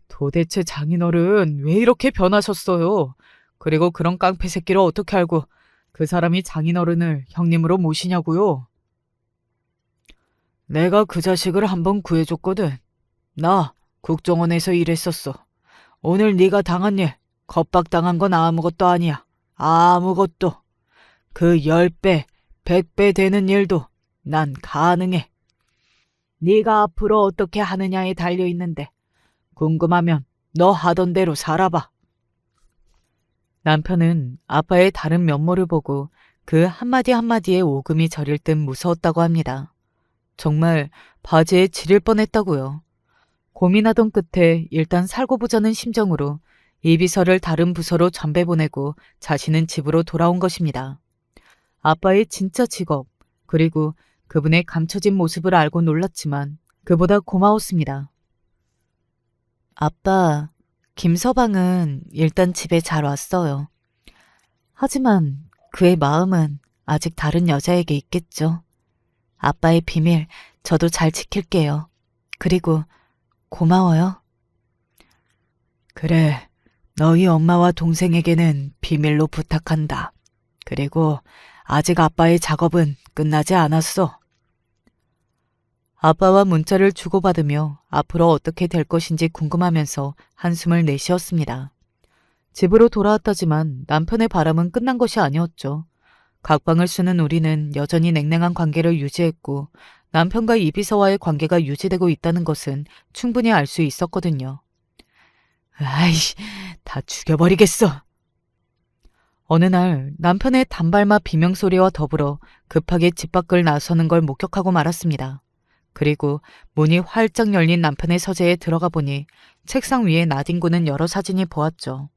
도대체 장인어른 왜 이렇게 변하셨어요? 그리고 그런 깡패 새끼를 어떻게 알고 그 사람이 장인어른을 형님으로 모시냐고요? 내가 그 자식을 한번 구해줬거든. 나 국정원에서 일했었어. 오늘 네가 당한 일, 겁박당한 건 아무것도 아니야. 아무것도. 그 10배, 100배 되는 일도 난 가능해. 네가 앞으로 어떻게 하느냐에 달려있는데 궁금하면 너 하던 대로 살아봐. 남편은 아빠의 다른 면모를 보고 그 한마디 한마디에 오금이 저릴 듯 무서웠다고 합니다. 정말 바지에 지릴 뻔했다고요. 고민하던 끝에 일단 살고 보자는 심정으로 이 비서를 다른 부서로 전배 보내고 자신은 집으로 돌아온 것입니다. 아빠의 진짜 직업, 그리고 그분의 감춰진 모습을 알고 놀랐지만 그보다 고마웠습니다. 아빠, 김서방은 일단 집에 잘 왔어요. 하지만 그의 마음은 아직 다른 여자에게 있겠죠. 아빠의 비밀 저도 잘 지킬게요. 그리고 고마워요. 그래, 너희 엄마와 동생에게는 비밀로 부탁한다. 그리고 아직 아빠의 작업은 끝나지 않았어. 아빠와 문자를 주고받으며 앞으로 어떻게 될 것인지 궁금하면서 한숨을 내쉬었습니다. 집으로 돌아왔다지만 남편의 바람은 끝난 것이 아니었죠. 각방을 쓰는 우리는 여전히 냉랭한 관계를 유지했고 남편과 이 비서와의 관계가 유지되고 있다는 것은 충분히 알 수 있었거든요. 아이씨, 다 죽여버리겠어. 어느 날 남편의 단발마 비명소리와 더불어 급하게 집 밖을 나서는 걸 목격하고 말았습니다. 그리고 문이 활짝 열린 남편의 서재에 들어가 보니 책상 위에 나뒹구는 여러 사진이 보았죠.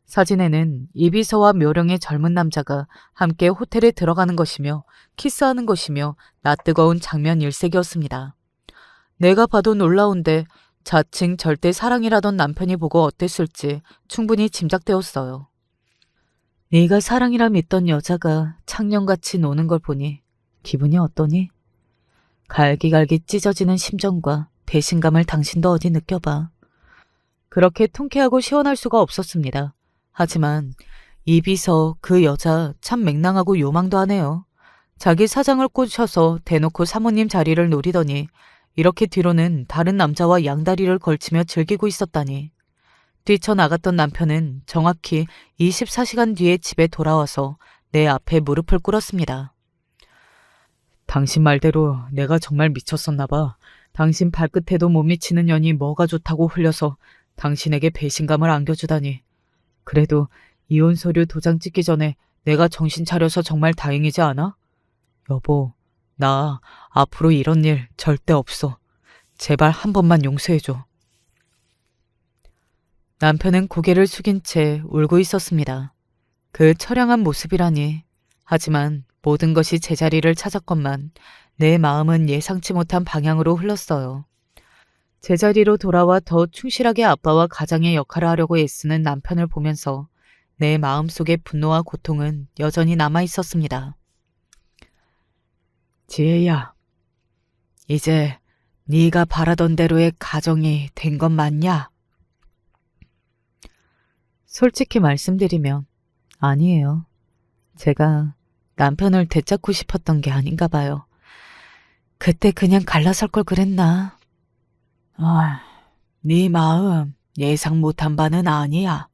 사진에는 이비서와 묘령의 젊은 남자가 함께 호텔에 들어가는 것이며 키스하는 것이며 낯뜨거운 장면 일색이었습니다. 내가 봐도 놀라운데 자칭 절대 사랑이라던 남편이 보고 어땠을지 충분히 짐작되었어요. 네가 사랑이라 믿던 여자가 창년같이 노는 걸 보니 기분이 어떠니? 갈기갈기 찢어지는 심정과 배신감을 당신도 어디 느껴봐. 그렇게 통쾌하고 시원할 수가 없었습니다. 하지만 이 비서 그 여자 참 맹랑하고 요망도 하네요. 자기 사장을 꼬셔서 대놓고 사모님 자리를 노리더니 이렇게 뒤로는 다른 남자와 양다리를 걸치며 즐기고 있었다니. 뛰쳐나갔던 남편은 정확히 24시간 뒤에 집에 돌아와서 내 앞에 무릎을 꿇었습니다. 당신 말대로 내가 정말 미쳤었나 봐. 당신 발끝에도 못 미치는 년이 뭐가 좋다고 흘려서 당신에게 배신감을 안겨주다니. 그래도 이혼 서류 도장 찍기 전에 내가 정신 차려서 정말 다행이지 않아? 여보, 나 앞으로 이런 일 절대 없어. 제발 한 번만 용서해줘. 남편은 고개를 숙인 채 울고 있었습니다. 그 처량한 모습이라니. 하지만 모든 것이 제자리를 찾았건만 내 마음은 예상치 못한 방향으로 흘렀어요. 제자리로 돌아와 더 충실하게 아빠와 가장의 역할을 하려고 애쓰는 남편을 보면서 내 마음속의 분노와 고통은 여전히 남아 있었습니다. 지혜야, 이제 네가 바라던 대로의 가정이 된 건 맞냐? 솔직히 말씀드리면 아니에요. 제가 남편을 되찾고 싶었던 게 아닌가 봐요. 그때 그냥 갈라설 걸 그랬나? 네 마음 예상 못한 바는 아니야.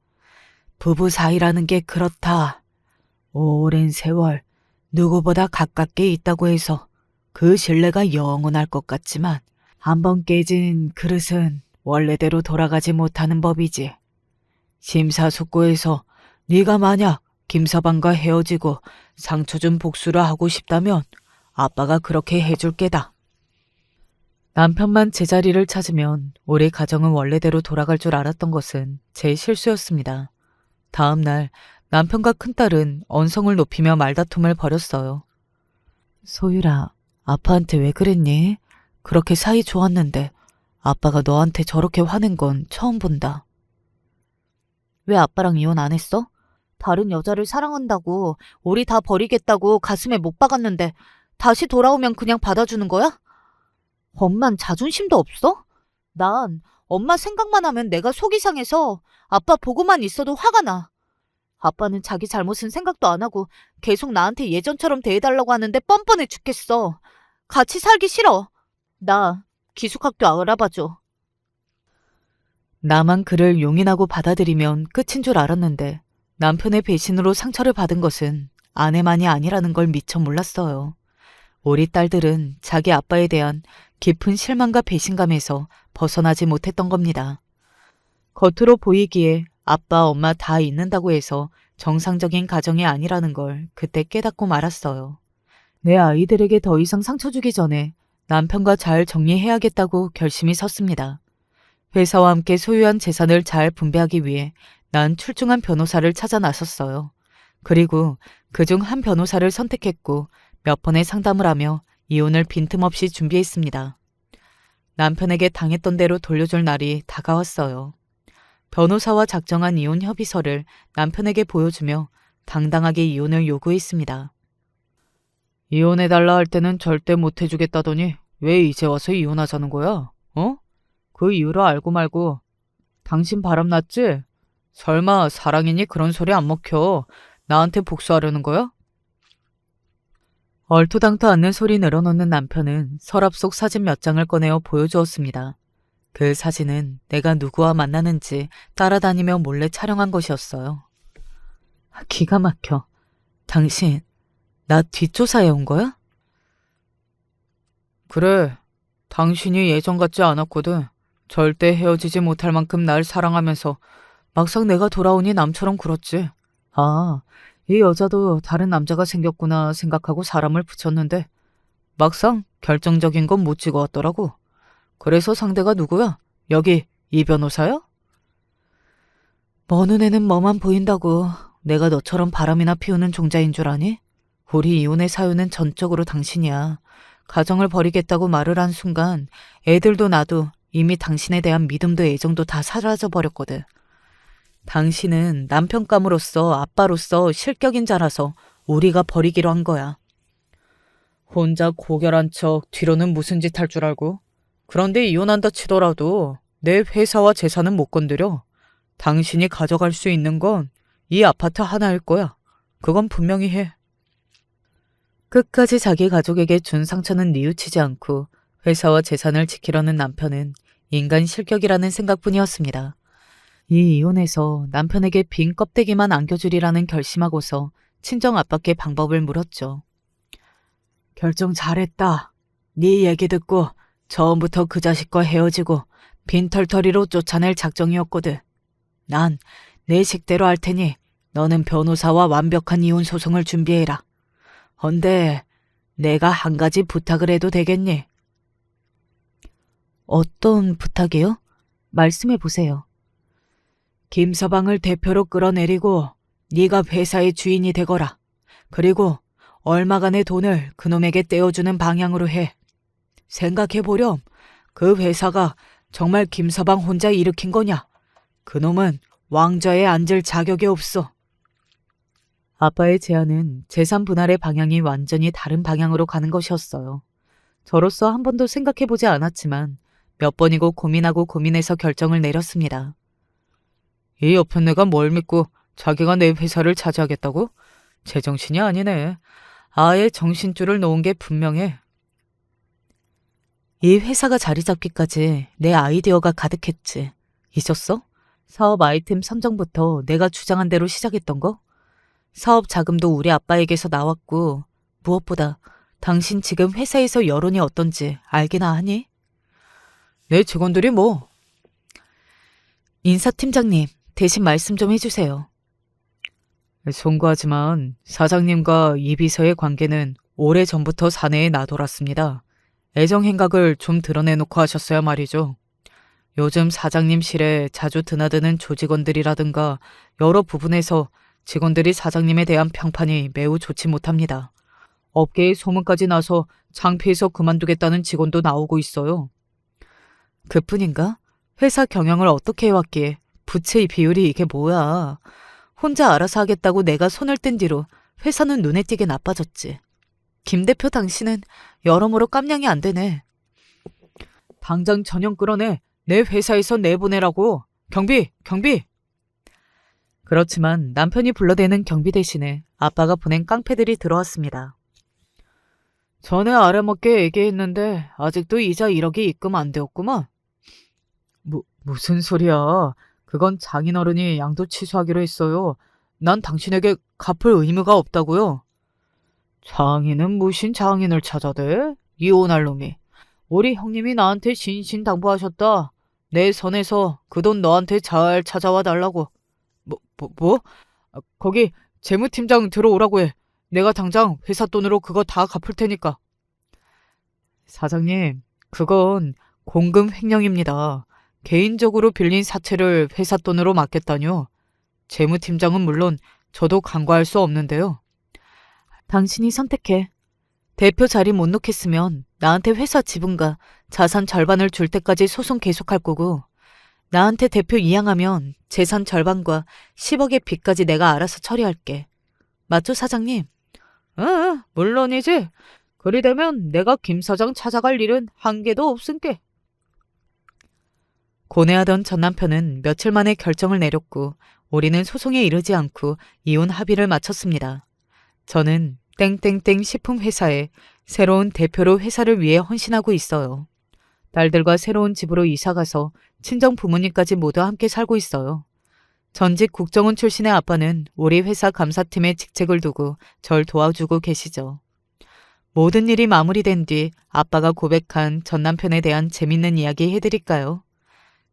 부부 사이라는 게 그렇다. 오랜 세월 누구보다 가깝게 있다고 해서 그 신뢰가 영원할 것 같지만 한번 깨진 그릇은 원래대로 돌아가지 못하는 법이지. 심사숙고해서 네가 만약 김서방과 헤어지고 상처 준 복수를 하고 싶다면 아빠가 그렇게 해줄 게다. 남편만 제자리를 찾으면 우리 가정은 원래대로 돌아갈 줄 알았던 것은 제 실수였습니다. 다음 날 남편과 큰딸은 언성을 높이며 말다툼을 벌였어요. 소율아, 아빠한테 왜 그랬니? 그렇게 사이 좋았는데 아빠가 너한테 저렇게 화낸 건 처음 본다. 왜 아빠랑 이혼 안 했어? 다른 여자를 사랑한다고 우리 다 버리겠다고 가슴에 못 박았는데 다시 돌아오면 그냥 받아주는 거야? 엄만 자존심도 없어? 난 엄마 생각만 하면 내가 속이 상해서 아빠 보고만 있어도 화가 나. 아빠는 자기 잘못은 생각도 안 하고 계속 나한테 예전처럼 대해달라고 하는데 뻔뻔해 죽겠어. 같이 살기 싫어. 나 기숙학교 알아봐줘. 나만 그를 용인하고 받아들이면 끝인 줄 알았는데 남편의 배신으로 상처를 받은 것은 아내만이 아니라는 걸 미처 몰랐어요. 우리 딸들은 자기 아빠에 대한 깊은 실망과 배신감에서 벗어나지 못했던 겁니다. 겉으로 보이기에 아빠, 엄마 다 있는다고 해서 정상적인 가정이 아니라는 걸 그때 깨닫고 말았어요. 내 아이들에게 더 이상 상처 주기 전에 남편과 잘 정리해야겠다고 결심이 섰습니다. 회사와 함께 소유한 재산을 잘 분배하기 위해 난 출중한 변호사를 찾아 나섰어요. 그리고 그중 한 변호사를 선택했고 몇 번의 상담을 하며 이혼을 빈틈없이 준비했습니다. 남편에게 당했던 대로 돌려줄 날이 다가왔어요. 변호사와 작정한 이혼 협의서를 남편에게 보여주며 당당하게 이혼을 요구했습니다. 이혼해달라 할 때는 절대 못해주겠다더니 왜 이제 와서 이혼하자는 거야? 어? 그 이유를 알고 말고 당신 바람났지? 설마 사랑이니 그런 소리 안 먹혀. 나한테 복수하려는 거야? 얼토당토 않는 소리 늘어놓는 남편은 서랍 속 사진 몇 장을 꺼내어 보여주었습니다. 그 사진은 내가 누구와 만나는지 따라다니며 몰래 촬영한 것이었어요. 기가 막혀. 당신, 나 뒷조사해 온 거야? 그래, 당신이 예전 같지 않았거든. 절대 헤어지지 못할 만큼 날 사랑하면서 막상 내가 돌아오니 남처럼 굴었지. 아, 이 여자도 다른 남자가 생겼구나 생각하고 사람을 붙였는데 막상 결정적인 건 못 찍어왔더라고. 그래서 상대가 누구야? 여기 이 변호사야? 먼 눈에는 뭐만 보인다고. 내가 너처럼 바람이나 피우는 종자인 줄 아니? 우리 이혼의 사유는 전적으로 당신이야. 가정을 버리겠다고 말을 한 순간 애들도 나도 이미 당신에 대한 믿음도 애정도 다 사라져버렸거든. 당신은 남편감으로서 아빠로서 실격인 자라서 우리가 버리기로 한 거야. 혼자 고결한 척 뒤로는 무슨 짓 할 줄 알고. 그런데 이혼한다 치더라도 내 회사와 재산은 못 건드려. 당신이 가져갈 수 있는 건 이 아파트 하나일 거야. 그건 분명히 해. 끝까지 자기 가족에게 준 상처는 뉘우치지 않고 회사와 재산을 지키려는 남편은 인간 실격이라는 생각뿐이었습니다. 이 이혼에서 남편에게 빈 껍데기만 안겨주리라는 결심하고서 친정 아빠께 방법을 물었죠. 결정 잘했다. 네 얘기 듣고 처음부터 그 자식과 헤어지고 빈털터리로 쫓아낼 작정이었거든. 난 내 식대로 할 테니 너는 변호사와 완벽한 이혼 소송을 준비해라. 헌데 내가 한 가지 부탁을 해도 되겠니? 어떤 부탁이요? 말씀해 보세요. 김서방을 대표로 끌어내리고 네가 회사의 주인이 되거라. 그리고 얼마간의 돈을 그놈에게 떼어주는 방향으로 해. 생각해보렴. 그 회사가 정말 김서방 혼자 일으킨 거냐? 그놈은 왕좌에 앉을 자격이 없어. 아빠의 제안은 재산 분할의 방향이 완전히 다른 방향으로 가는 것이었어요. 저로서 한 번도 생각해보지 않았지만 몇 번이고 고민하고 고민해서 결정을 내렸습니다. 이 옆은 내가 뭘 믿고 자기가 내 회사를 차지하겠다고? 제정신이 아니네. 아예 정신줄을 놓은 게 분명해. 이 회사가 자리 잡기까지 내 아이디어가 가득했지. 잊었어? 사업 아이템 선정부터 내가 주장한 대로 시작했던 거? 사업 자금도 우리 아빠에게서 나왔고, 무엇보다 당신 지금 회사에서 여론이 어떤지 알기나 하니? 내 직원들이 뭐? 인사팀장님, 대신 말씀 좀 해주세요. 송구하지만 사장님과 이 비서의 관계는 오래전부터 사내에 나돌았습니다. 애정 행각을 좀 드러내놓고 하셨어야 말이죠. 요즘 사장님실에 자주 드나드는 조직원들이라든가 여러 부분에서 직원들이 사장님에 대한 평판이 매우 좋지 못합니다. 업계에 소문까지 나서 창피해서 그만두겠다는 직원도 나오고 있어요. 그뿐인가? 회사 경영을 어떻게 해왔기에 부채의 비율이 이게 뭐야. 혼자 알아서 하겠다고 내가 손을 뗀 뒤로 회사는 눈에 띄게 나빠졌지. 김 대표 당신은 여러모로 깜냥이 안 되네. 당장 전형 끌어내. 내 회사에서 내보내라고. 경비! 경비! 그렇지만 남편이 불러대는 경비 대신에 아빠가 보낸 깡패들이 들어왔습니다. 전에 알아먹게 얘기했는데 아직도 이자 1억이 입금 안 되었구만. 무슨 소리야. 그건 장인어른이 양도 취소하기로 했어요. 난 당신에게 갚을 의무가 없다고요. 장인은 무슨 장인을 찾아대? 이혼할 놈이. 우리 형님이 나한테 신신당부하셨다. 내 선에서 그 돈 너한테 잘 찾아와 달라고. 뭐? 거기 재무팀장 들어오라고 해. 내가 당장 회사 돈으로 그거 다 갚을 테니까. 사장님, 그건 공금 횡령입니다. 개인적으로 빌린 사채를 회사 돈으로 맡겠다뇨. 재무팀장은 물론 저도 간과할 수 없는데요. 당신이 선택해. 대표 자리 못 놓겠으면 나한테 회사 지분과 자산 절반을 줄 때까지 소송 계속할 거고, 나한테 대표 이양하면 재산 절반과 10억의 빚까지 내가 알아서 처리할게. 맞죠, 사장님? 응, 물론이지. 그리 되면 내가 김 사장 찾아갈 일은 한 개도 없은게. 고뇌하던 전 남편은 며칠 만에 결정을 내렸고 우리는 소송에 이르지 않고 이혼 합의를 마쳤습니다. 저는 땡땡땡 식품회사에 새로운 대표로 회사를 위해 헌신하고 있어요. 딸들과 새로운 집으로 이사가서 친정 부모님까지 모두 함께 살고 있어요. 전직 국정원 출신의 아빠는 우리 회사 감사팀에 직책을 두고 절 도와주고 계시죠. 모든 일이 마무리된 뒤 아빠가 고백한 전 남편에 대한 재밌는 이야기 해드릴까요?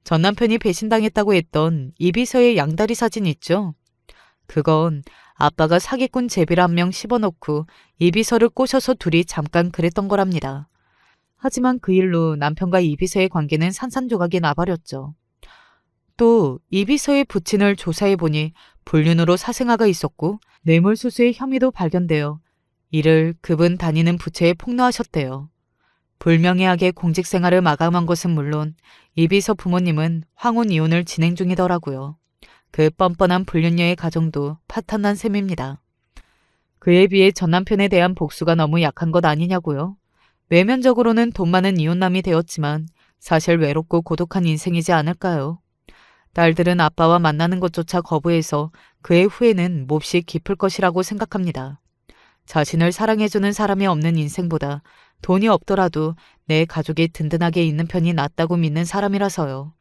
전 남편이 배신당했다고 했던 이비서의 양다리 사진 있죠? 그건 아빠가 사기꾼 제비를 한 명 씹어넣고 이비서를 꼬셔서 둘이 잠깐 그랬던 거랍니다. 하지만 그 일로 남편과 이비서의 관계는 산산조각이 나버렸죠. 또 이비서의 부친을 조사해보니 불륜으로 사생아가 있었고 뇌물수수의 혐의도 발견되어 이를 그분 다니는 부처에 폭로하셨대요. 불명예하게 공직생활을 마감한 것은 물론 이비서 부모님은 황혼 이혼을 진행 중이더라고요. 그 뻔뻔한 불륜녀의 가정도 파탄난 셈입니다. 그에 비해 전 남편에 대한 복수가 너무 약한 것 아니냐고요. 외면적으로는 돈 많은 이혼남이 되었지만 사실 외롭고 고독한 인생이지 않을까요? 딸들은 아빠와 만나는 것조차 거부해서 그의 후회는 몹시 깊을 것이라고 생각합니다. 자신을 사랑해주는 사람이 없는 인생보다 돈이 없더라도 내 가족이 든든하게 있는 편이 낫다고 믿는 사람이라서요.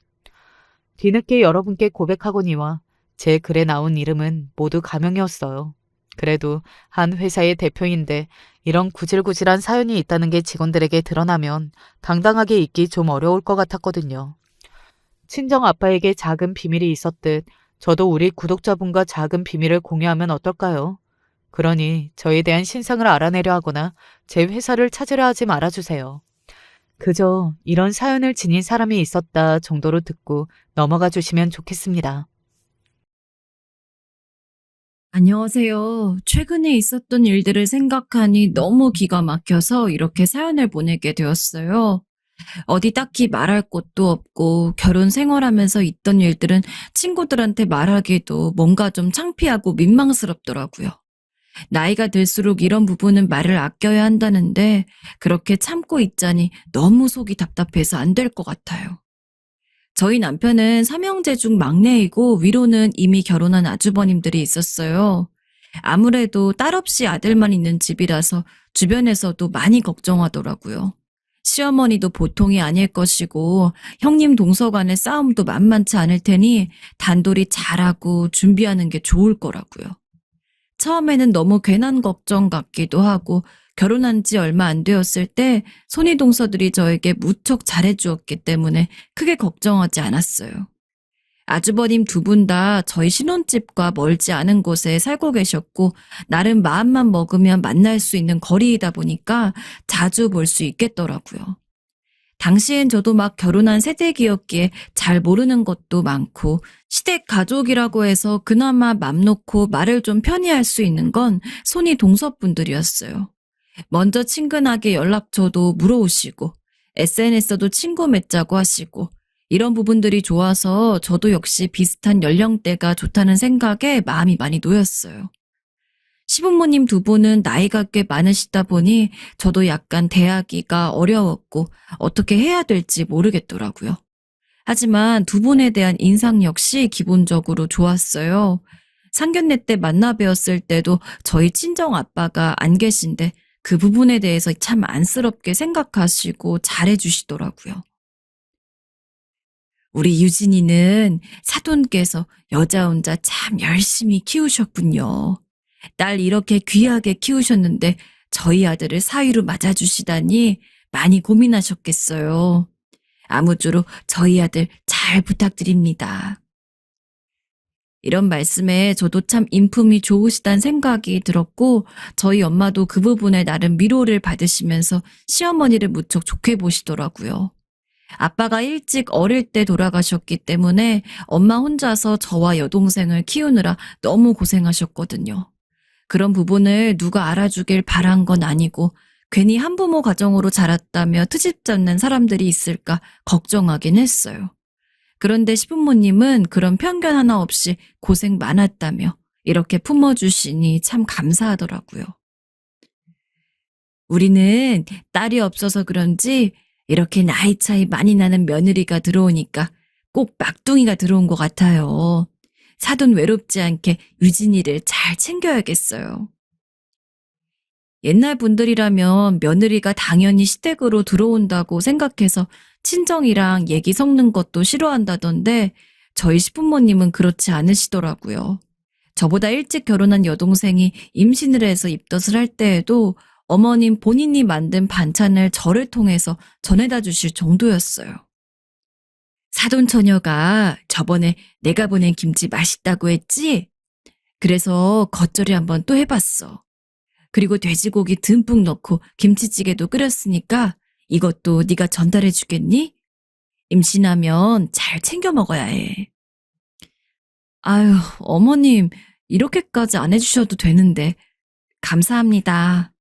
뒤늦게 여러분께 고백하거니와 제 글에 나온 이름은 모두 가명이었어요. 그래도 한 회사의 대표인데 이런 구질구질한 사연이 있다는 게 직원들에게 드러나면 당당하게 있기 좀 어려울 것 같았거든요. 친정 아빠에게 작은 비밀이 있었듯 저도 우리 구독자분과 작은 비밀을 공유하면 어떨까요? 그러니 저에 대한 신상을 알아내려 하거나 제 회사를 찾으려 하지 말아주세요. 그저 이런 사연을 지닌 사람이 있었다 정도로 듣고 넘어가 주시면 좋겠습니다.
안녕하세요. 최근에 있었던 일들을 생각하니 너무 기가 막혀서 이렇게 사연을 보내게 되었어요. 어디 딱히 말할 곳도 없고 결혼 생활하면서 있던 일들은 친구들한테 말하기도 뭔가 좀 창피하고 민망스럽더라고요. 나이가 들수록 이런 부분은 말을 아껴야 한다는데 그렇게 참고 있자니 너무 속이 답답해서 안 될 것 같아요. 저희 남편은 삼형제 중 막내이고 위로는 이미 결혼한 아주버님들이 있었어요. 아무래도 딸 없이 아들만 있는 집이라서 주변에서도 많이 걱정하더라고요. 시어머니도 보통이 아닐 것이고 형님 동서 간의 싸움도 만만치 않을 테니 단돌이 잘하고 준비하는 게 좋을 거라고요. 처음에는 너무 괜한 걱정 같기도 하고 결혼한 지 얼마 안 되었을 때 손이 동서들이 저에게 무척 잘해주었기 때문에 크게 걱정하지 않았어요. 아주버님 두 분 다 저희 신혼집과 멀지 않은 곳에 살고 계셨고 나름 마음만 먹으면 만날 수 있는 거리이다 보니까 자주 볼 수 있겠더라고요. 당시엔 저도 막 결혼한 세대기였기에 잘 모르는 것도 많고 시댁 가족이라고 해서 그나마 맘 놓고 말을 좀 편히 할 수 있는 건 손이 동서분들이었어요. 먼저 친근하게 연락처도 물어오시고 SNS도 친구 맺자고 하시고 이런 부분들이 좋아서 저도 역시 비슷한 연령대가 좋다는 생각에 마음이 많이 놓였어요. 시부모님 두 분은 나이가 꽤 많으시다 보니 저도 약간 대하기가 어려웠고 어떻게 해야 될지 모르겠더라고요. 하지만 두 분에 대한 인상 역시 기본적으로 좋았어요. 상견례 때 만나 뵈었을 때도 저희 친정 아빠가 안 계신데 그 부분에 대해서 참 안쓰럽게 생각하시고 잘해주시더라고요. 우리 유진이는 사돈께서 여자 혼자 참 열심히 키우셨군요. 딸 이렇게 귀하게 키우셨는데 저희 아들을 사위로 맞아주시다니 많이 고민하셨겠어요. 아무쪼록 저희 아들 잘 부탁드립니다. 이런 말씀에 저도 참 인품이 좋으시다는 생각이 들었고 저희 엄마도 그 부분에 나름 위로를 받으시면서 시어머니를 무척 좋게 보시더라고요. 아빠가 일찍 어릴 때 돌아가셨기 때문에 엄마 혼자서 저와 여동생을 키우느라 너무 고생하셨거든요. 그런 부분을 누가 알아주길 바란 건 아니고 괜히 한부모 가정으로 자랐다며 트집 잡는 사람들이 있을까 걱정하긴 했어요. 그런데 시부모님은 그런 편견 하나 없이 고생 많았다며 이렇게 품어주시니 참 감사하더라고요. 우리는 딸이 없어서 그런지 이렇게 나이 차이 많이 나는 며느리가 들어오니까 꼭 막둥이가 들어온 것 같아요. 사돈 외롭지 않게 유진이를 잘 챙겨야겠어요. 옛날 분들이라면 며느리가 당연히 시댁으로 들어온다고 생각해서 친정이랑 얘기 섞는 것도 싫어한다던데 저희 시부모님은 그렇지 않으시더라고요. 저보다 일찍 결혼한 여동생이 임신을 해서 입덧을 할 때에도 어머님 본인이 만든 반찬을 저를 통해서 전해다 주실 정도였어요. 사돈 처녀가 저번에 내가 보낸 김치 맛있다고 했지? 그래서 겉절이 한번 또 해봤어. 그리고 돼지고기 듬뿍 넣고 김치찌개도 끓였으니까 이것도 네가 전달해 주겠니? 임신하면 잘 챙겨 먹어야 해. 아유, 어머님, 이렇게까지 안 해주셔도 되는데. 감사합니다.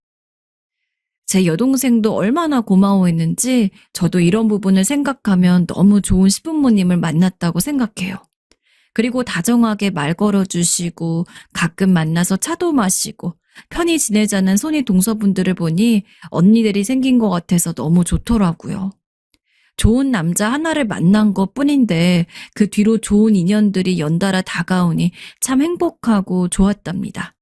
제 여동생도 얼마나 고마워했는지 저도 이런 부분을 생각하면 너무 좋은 시부모님을 만났다고 생각해요. 그리고 다정하게 말 걸어주시고 가끔 만나서 차도 마시고 편히 지내자는 손이 동서분들을 보니 언니들이 생긴 것 같아서 너무 좋더라고요. 좋은 남자 하나를 만난 것 뿐인데 그 뒤로 좋은 인연들이 연달아 다가오니 참 행복하고 좋았답니다.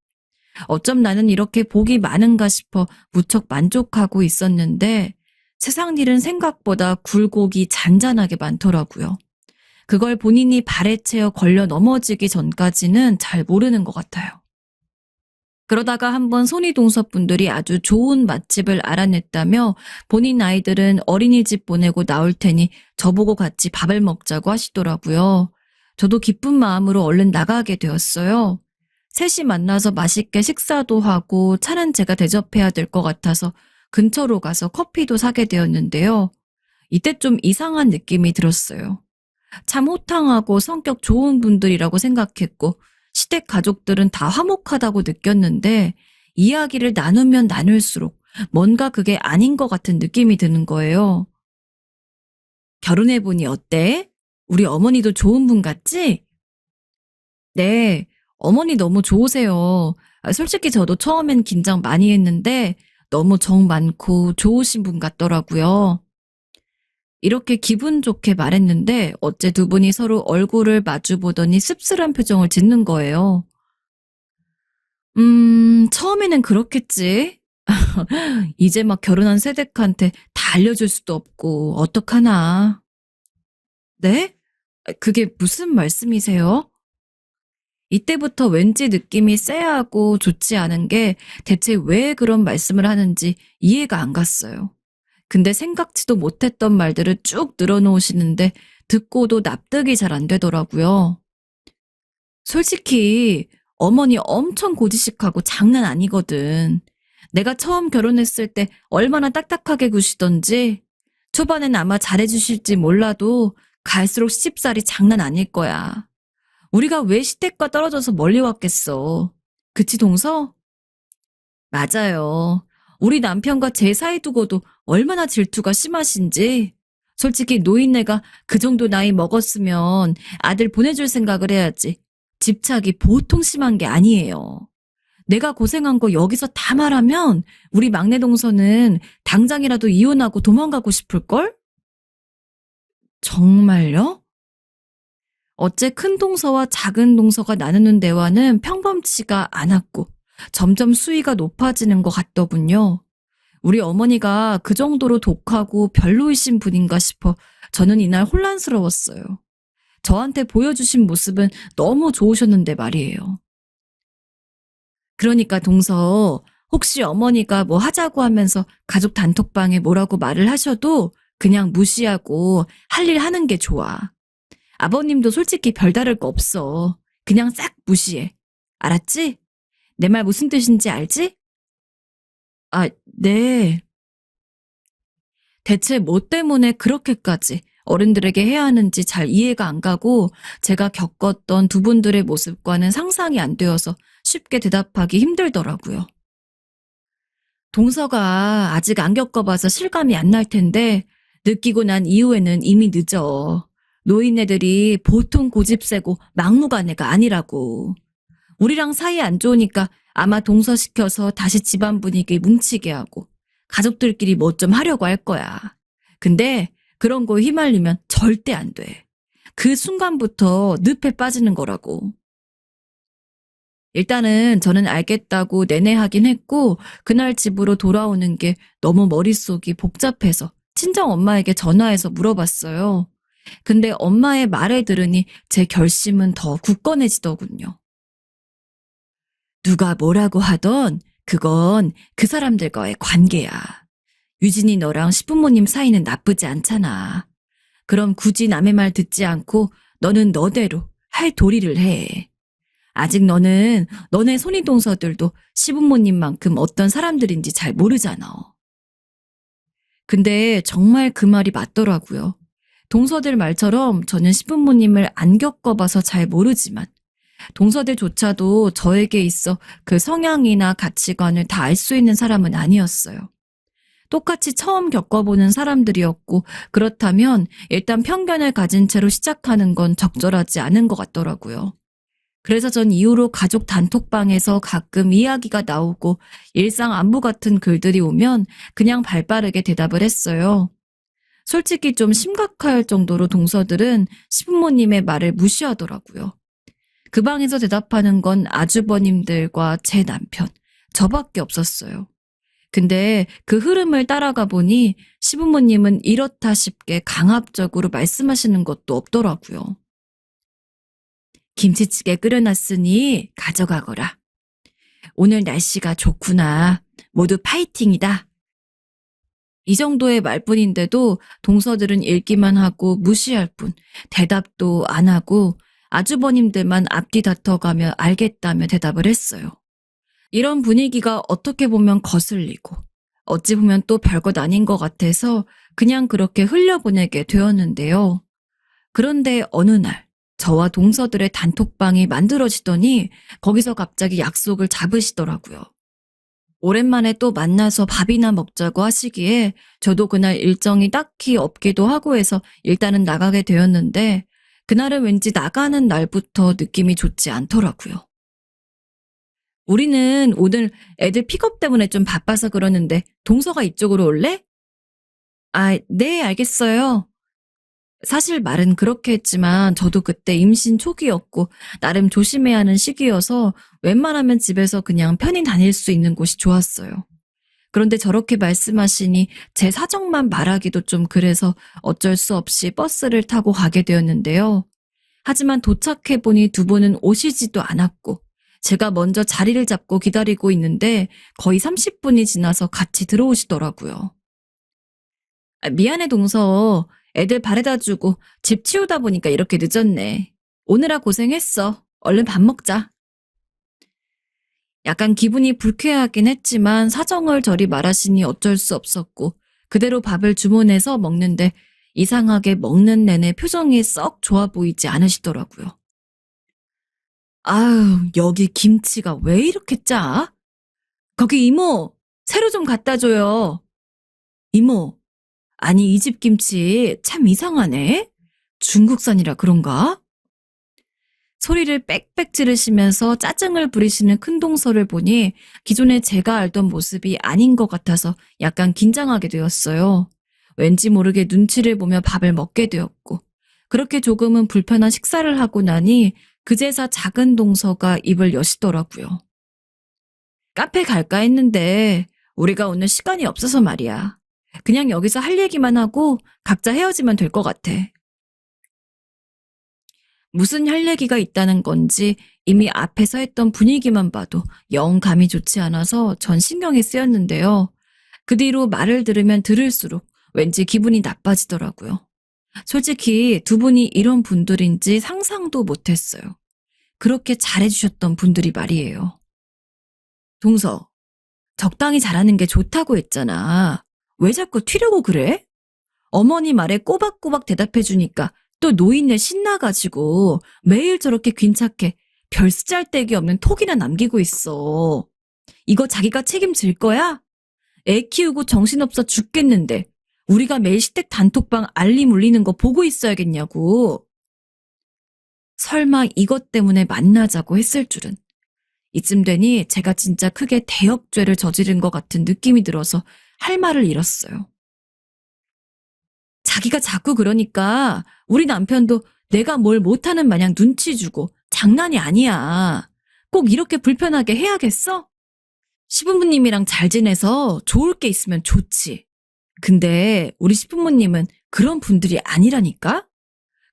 어쩜 나는 이렇게 복이 많은가 싶어 무척 만족하고 있었는데 세상 일은 생각보다 굴곡이 잔잔하게 많더라고요. 그걸 본인이 발에 채어 걸려 넘어지기 전까지는 잘 모르는 것 같아요. 그러다가 한번 손이동서분들이 아주 좋은 맛집을 알아냈다며 본인 아이들은 어린이집 보내고 나올 테니 저보고 같이 밥을 먹자고 하시더라고요. 저도 기쁜 마음으로 얼른 나가게 되었어요. 셋이 만나서 맛있게 식사도 하고 차는 제가 대접해야 될 것 같아서 근처로 가서 커피도 사게 되었는데요. 이때 좀 이상한 느낌이 들었어요. 참 호탕하고 성격 좋은 분들이라고 생각했고 시댁 가족들은 다 화목하다고 느꼈는데 이야기를 나누면 나눌수록 뭔가 그게 아닌 것 같은 느낌이 드는 거예요. 결혼해보니 어때? 우리 어머니도 좋은 분 같지? 네, 어머니 너무 좋으세요. 솔직히 저도 처음엔 긴장 많이 했는데 너무 정 많고 좋으신 분 같더라고요. 이렇게 기분 좋게 말했는데 어째 두 분이 서로 얼굴을 마주 보더니 씁쓸한 표정을 짓는 거예요. 처음에는 그렇겠지. 이제 막 결혼한 새댁한테 다 알려줄 수도 없고, 어떡하나. 네? 그게 무슨 말씀이세요? 이때부터 왠지 느낌이 쎄하고 좋지 않은 게 대체 왜 그런 말씀을 하는지 이해가 안 갔어요. 근데 생각지도 못했던 말들을 쭉 늘어놓으시는데 듣고도 납득이 잘 안 되더라고요. 솔직히 어머니 엄청 고지식하고 장난 아니거든. 내가 처음 결혼했을 때 얼마나 딱딱하게 구시던지 초반엔 아마 잘해주실지 몰라도 갈수록 시집살이 장난 아닐 거야. 우리가 왜 시댁과 떨어져서 멀리 왔겠어. 그치, 동서? 맞아요. 우리 남편과 제 사이 두고도 얼마나 질투가 심하신지. 솔직히 노인네가 그 정도 나이 먹었으면 아들 보내줄 생각을 해야지. 집착이 보통 심한 게 아니에요. 내가 고생한 거 여기서 다 말하면 우리 막내 동서는 당장이라도 이혼하고 도망가고 싶을걸? 정말요? 어째 큰 동서와 작은 동서가 나누는 대화는 평범치가 않았고 점점 수위가 높아지는 것 같더군요. 우리 어머니가 그 정도로 독하고 별로이신 분인가 싶어 저는 이날 혼란스러웠어요. 저한테 보여주신 모습은 너무 좋으셨는데 말이에요. 그러니까 동서, 혹시 어머니가 뭐 하자고 하면서 가족 단톡방에 뭐라고 말을 하셔도 그냥 무시하고 할 일 하는 게 좋아. 아버님도 솔직히 별다를 거 없어. 그냥 싹 무시해. 알았지? 내 말 무슨 뜻인지 알지? 아, 네. 대체 뭐 때문에 그렇게까지 어른들에게 해야 하는지 잘 이해가 안 가고 제가 겪었던 두 분들의 모습과는 상상이 안 되어서 쉽게 대답하기 힘들더라고요. 동서가 아직 안 겪어봐서 실감이 안 날 텐데 느끼고 난 이후에는 이미 늦어. 노인네들이 보통 고집세고 막무가내가 아니라고. 우리랑 사이 안 좋으니까 아마 동서시켜서 다시 집안 분위기 뭉치게 하고 가족들끼리 뭐 좀 하려고 할 거야. 근데 그런 거에 휘말리면 절대 안 돼. 그 순간부터 늪에 빠지는 거라고. 일단은 저는 알겠다고 내내하긴 했고 그날 집으로 돌아오는 게 너무 머릿속이 복잡해서 친정 엄마에게 전화해서 물어봤어요. 근데 엄마의 말을 들으니 제 결심은 더 굳건해지더군요. 누가 뭐라고 하던 그건 그 사람들과의 관계야. 유진이 너랑 시부모님 사이는 나쁘지 않잖아. 그럼 굳이 남의 말 듣지 않고 너는 너대로 할 도리를 해. 아직 너는 너네 손이동서들도 시부모님만큼 어떤 사람들인지 잘 모르잖아. 근데 정말 그 말이 맞더라고요. 동서들 말처럼 저는 시부모님을 안 겪어봐서 잘 모르지만 동서들조차도 저에게 있어 그 성향이나 가치관을 다 알 수 있는 사람은 아니었어요. 똑같이 처음 겪어보는 사람들이었고 그렇다면 일단 편견을 가진 채로 시작하는 건 적절하지 않은 것 같더라고요. 그래서 전 이후로 가족 단톡방에서 가끔 이야기가 나오고 일상 안부 같은 글들이 오면 그냥 발빠르게 대답을 했어요. 솔직히 좀 심각할 정도로 동서들은 시부모님의 말을 무시하더라고요. 그 방에서 대답하는 건 아주버님들과 제 남편, 저밖에 없었어요. 근데 그 흐름을 따라가 보니 시부모님은 이렇다 싶게 강압적으로 말씀하시는 것도 없더라고요. 김치찌개 끓여놨으니 가져가거라. 오늘 날씨가 좋구나. 모두 파이팅이다. 이 정도의 말뿐인데도 동서들은 읽기만 하고 무시할 뿐 대답도 안 하고 아주버님들만 앞뒤 다퉈가며 알겠다며 대답을 했어요. 이런 분위기가 어떻게 보면 거슬리고 어찌 보면 또 별것 아닌 것 같아서 그냥 그렇게 흘려보내게 되었는데요. 그런데 어느 날 저와 동서들의 단톡방이 만들어지더니 거기서 갑자기 약속을 잡으시더라고요. 오랜만에 또 만나서 밥이나 먹자고 하시기에 저도 그날 일정이 딱히 없기도 하고 해서 일단은 나가게 되었는데 그날은 왠지 나가는 날부터 느낌이 좋지 않더라고요. 우리는 오늘 애들 픽업 때문에 좀 바빠서 그러는데 동서가 이쪽으로 올래? 아, 네, 알겠어요. 사실 말은 그렇게 했지만 저도 그때 임신 초기였고 나름 조심해야 하는 시기여서 웬만하면 집에서 그냥 편히 다닐 수 있는 곳이 좋았어요. 그런데 저렇게 말씀하시니 제 사정만 말하기도 좀 그래서 어쩔 수 없이 버스를 타고 가게 되었는데요. 하지만 도착해보니 두 분은 오시지도 않았고 제가 먼저 자리를 잡고 기다리고 있는데 거의 30분이 지나서 같이 들어오시더라고요. 아, 미안해 동서. 애들 바래다 주고 집 치우다 보니까 이렇게 늦었네. 오느라 고생했어. 얼른 밥 먹자. 약간 기분이 불쾌하긴 했지만 사정을 저리 말하시니 어쩔 수 없었고 그대로 밥을 주문해서 먹는데 이상하게 먹는 내내 표정이 썩 좋아 보이지 않으시더라고요. 아유, 여기 김치가 왜 이렇게 짜? 거기 이모, 새로 좀 갖다 줘요. 이모, 아니 이 집 김치 참 이상하네. 중국산이라 그런가? 소리를 빽빽 지르시면서 짜증을 부리시는 큰동서를 보니 기존에 제가 알던 모습이 아닌 것 같아서 약간 긴장하게 되었어요. 왠지 모르게 눈치를 보며 밥을 먹게 되었고 그렇게 조금은 불편한 식사를 하고 나니 그제서 작은 동서가 입을 여시더라고요. 카페 갈까 했는데 우리가 오늘 시간이 없어서 말이야. 그냥 여기서 할 얘기만 하고 각자 헤어지면 될 것 같아. 무슨 할 얘기가 있다는 건지 이미 앞에서 했던 분위기만 봐도 영 감이 좋지 않아서 전 신경이 쓰였는데요. 그 뒤로 말을 들으면 들을수록 왠지 기분이 나빠지더라고요. 솔직히 두 분이 이런 분들인지 상상도 못했어요. 그렇게 잘해주셨던 분들이 말이에요. 동서, 적당히 잘하는 게 좋다고 했잖아. 왜 자꾸 튀려고 그래? 어머니 말에 꼬박꼬박 대답해주니까 또 노인네 신나가지고 매일 저렇게 괜찮게 별 쓰잘데기 없는 톡이나 남기고 있어. 이거 자기가 책임질 거야? 애 키우고 정신없어 죽겠는데 우리가 매일 시댁 단톡방 알림 울리는 거 보고 있어야겠냐고. 설마 이것 때문에 만나자고 했을 줄은. 이쯤 되니 제가 진짜 크게 대역죄를 저지른 것 같은 느낌이 들어서 할 말을 잃었어요. 자기가 자꾸 그러니까 우리 남편도 내가 뭘 못하는 마냥 눈치 주고 장난이 아니야. 꼭 이렇게 불편하게 해야겠어? 시부모님이랑 잘 지내서 좋을 게 있으면 좋지. 근데 우리 시부모님은 그런 분들이 아니라니까?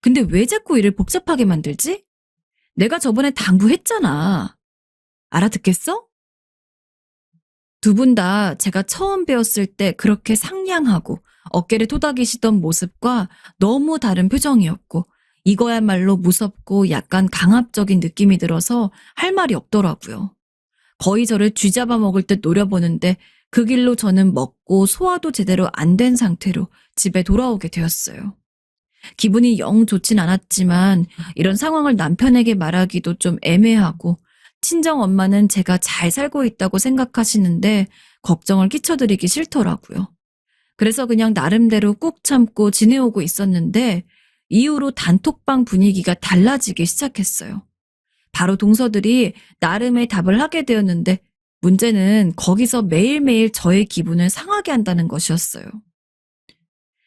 근데 왜 자꾸 일을 복잡하게 만들지? 내가 저번에 당부했잖아. 알아듣겠어? 두 분 다 제가 처음 배웠을 때 그렇게 상냥하고 어깨를 토닥이시던 모습과 너무 다른 표정이었고 이거야말로 무섭고 약간 강압적인 느낌이 들어서 할 말이 없더라고요. 거의 저를 쥐잡아 먹을 듯 노려보는데 그 길로 저는 먹고 소화도 제대로 안 된 상태로 집에 돌아오게 되었어요. 기분이 영 좋진 않았지만 이런 상황을 남편에게 말하기도 좀 애매하고 친정 엄마는 제가 잘 살고 있다고 생각하시는데 걱정을 끼쳐드리기 싫더라고요. 그래서 그냥 나름대로 꾹 참고 지내오고 있었는데 이후로 단톡방 분위기가 달라지기 시작했어요. 바로 동서들이 나름의 답을 하게 되었는데 문제는 거기서 매일매일 저의 기분을 상하게 한다는 것이었어요.